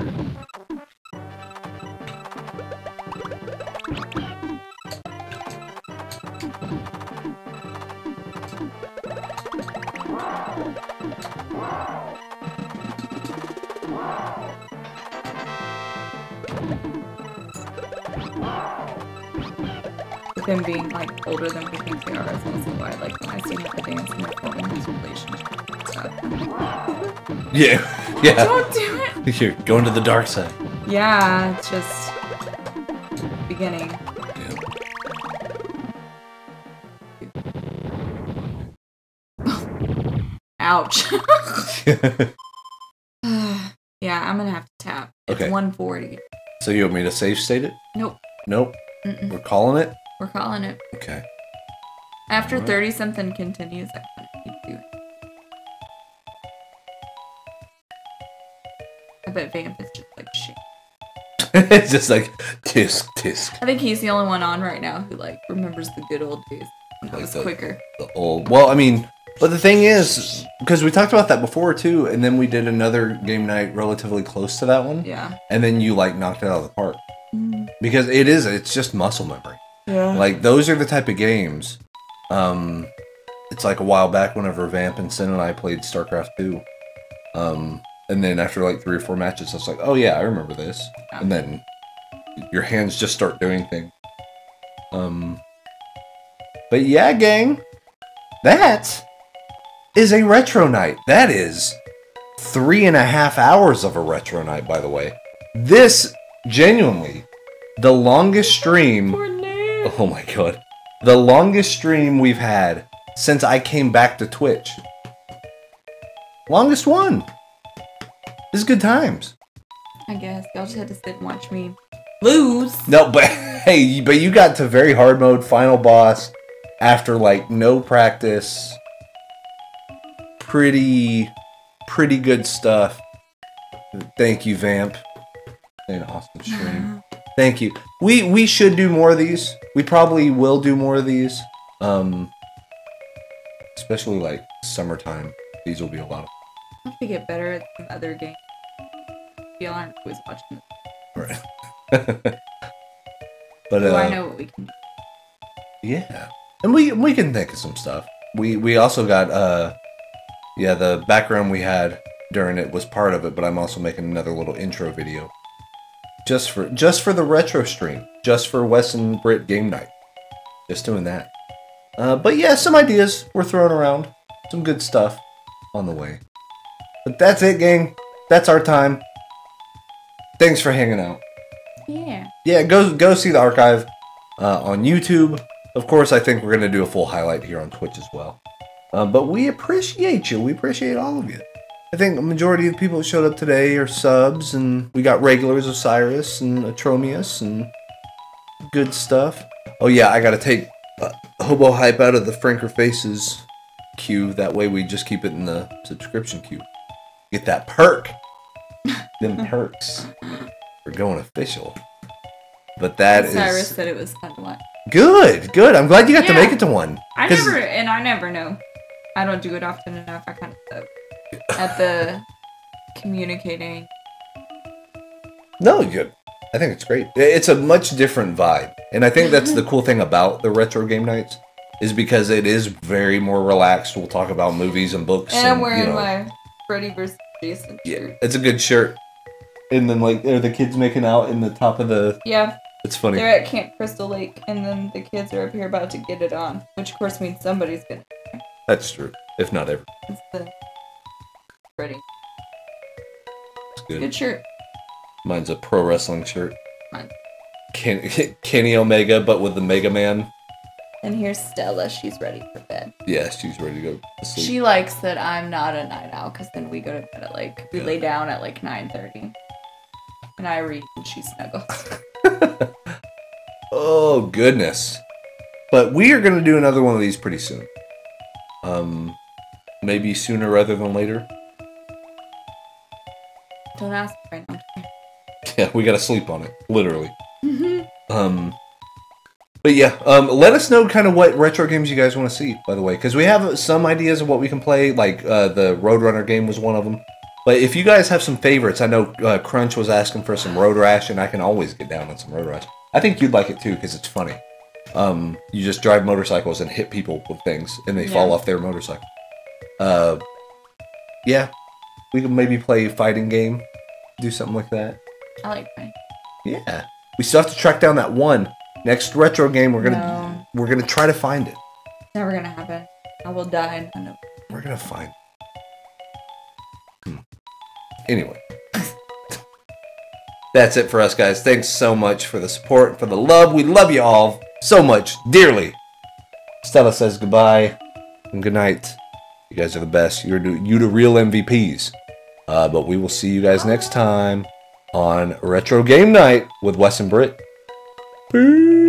Them being like older than we think they are is also why like when I see him at the dance and they're forming this relationship and stuff. Yeah. Don't do it. You're going to the dark side. Yeah, it's just beginning. Yeah. Ouch. Yeah, I'm gonna have to tap. It's 1:40. So you want me to save state it? Nope. Nope. Mm-mm. We're calling it? We're calling it. Okay. After 30-something continues, I kind of keep doing it. I bet Vamp is just like shit. It's just like tisk tisk. I think he's the only one on right now who like remembers the good old days. When it was quicker. The old. Well, I mean, but the thing is, because we talked about that before too, and then we did another game night relatively close to that one. Yeah. And then you like knocked it out of the park. Because it's just muscle memory. Yeah. Like, those are the type of games. It's like a while back whenever Vamp and Sin and I played StarCraft 2. And then after like 3 or 4 matches, I was like, oh yeah, I remember this. Yeah. And then your hands just start doing things. But yeah, gang, that is a retro night. That is 3.5 hours of a retro night, by the way. This, genuinely, the longest stream... Oh my god. The longest stream we've had since I came back to Twitch. Longest one. This is good times. I guess. Y'all just had to sit and watch me lose. No, but hey, but you got to very hard mode, final boss, after like no practice. Pretty good stuff. Thank you, Vamp. An awesome stream. Thank you. We should do more of these. We probably will do more of these. Especially like summertime. These will be a lot of fun. I have to get better at some other games. Y'all aren't always watching it. Right. But I know what we can do. Yeah. And we can think of some stuff. We also got yeah, the background we had during it was part of it, but I'm also making another little intro video. Just for the retro stream. Just for Wes and Britt game night. Just doing that. But yeah, some ideas we're throwing around. Some good stuff on the way. But that's it, gang. That's our time. Thanks for hanging out. Yeah. Yeah, go see the archive on YouTube. Of course, I think we're going to do a full highlight here on Twitch as well. But we appreciate you. We appreciate all of you. I think the majority of the people that showed up today are subs, and we got regulars of Cyrus and Atromius and good stuff. Oh yeah, I got to take Hobo Hype out of the Franker Faces queue. That way we just keep it in the subscription queue. Get that perk. Them perks. We're going official. But that Cyrus said it was fun to watch. Good. I'm glad you got to make it to one. I never know. I don't do it often enough. I kind of suck at the communicating. No, I think it's great. It's a much different vibe. And I think that's the cool thing about the retro game nights is because it is very more relaxed. We'll talk about movies and books. And I'm wearing my Freddy vs. Jason shirt. Yeah, it's a good shirt. And then, like, are the kids making out in the top of the... Yeah. It's funny. They're at Camp Crystal Lake, and then the kids are up here about to get it on. Which, of course, means somebody's gonna... That's true. If not every. It's the... Freddy. It's good. Good shirt. Mine's a pro wrestling shirt. Mine. Kenny Omega, but with the Mega Man. And here's Stella. She's ready for bed. Yeah, she's ready to go to sleep. She likes that I'm not a night owl, because then we go to bed at, like... We lay down at, like, 9:30. And I read, and she snuggles. Oh, goodness. But we are going to do another one of these pretty soon. Maybe sooner rather than later. Don't ask me right now. Yeah, we got to sleep on it. Literally. But yeah, let us know kind of what retro games you guys want to see, by the way. Because we have some ideas of what we can play. Like, the Roadrunner game was one of them. But if you guys have some favorites, I know Crunch was asking for some Road Rash, and I can always get down on some Road Rash. I think you'd like it too, because it's funny. You just drive motorcycles and hit people with things, and they fall off their motorcycle. Yeah, we can maybe play a fighting game, do something like that. I like fighting. Yeah, we still have to track down that one. Next retro game, we're gonna try to find it. It's never gonna happen. I will die. And know. We're gonna find it. Anyway, that's it for us, guys. Thanks so much for the support, for the love. We love you all so much, dearly. Stella says goodbye and good night. You guys are the best. You the real MVPs. But we will see you guys next time on Retro Game Night with Wes and Britt. Peace.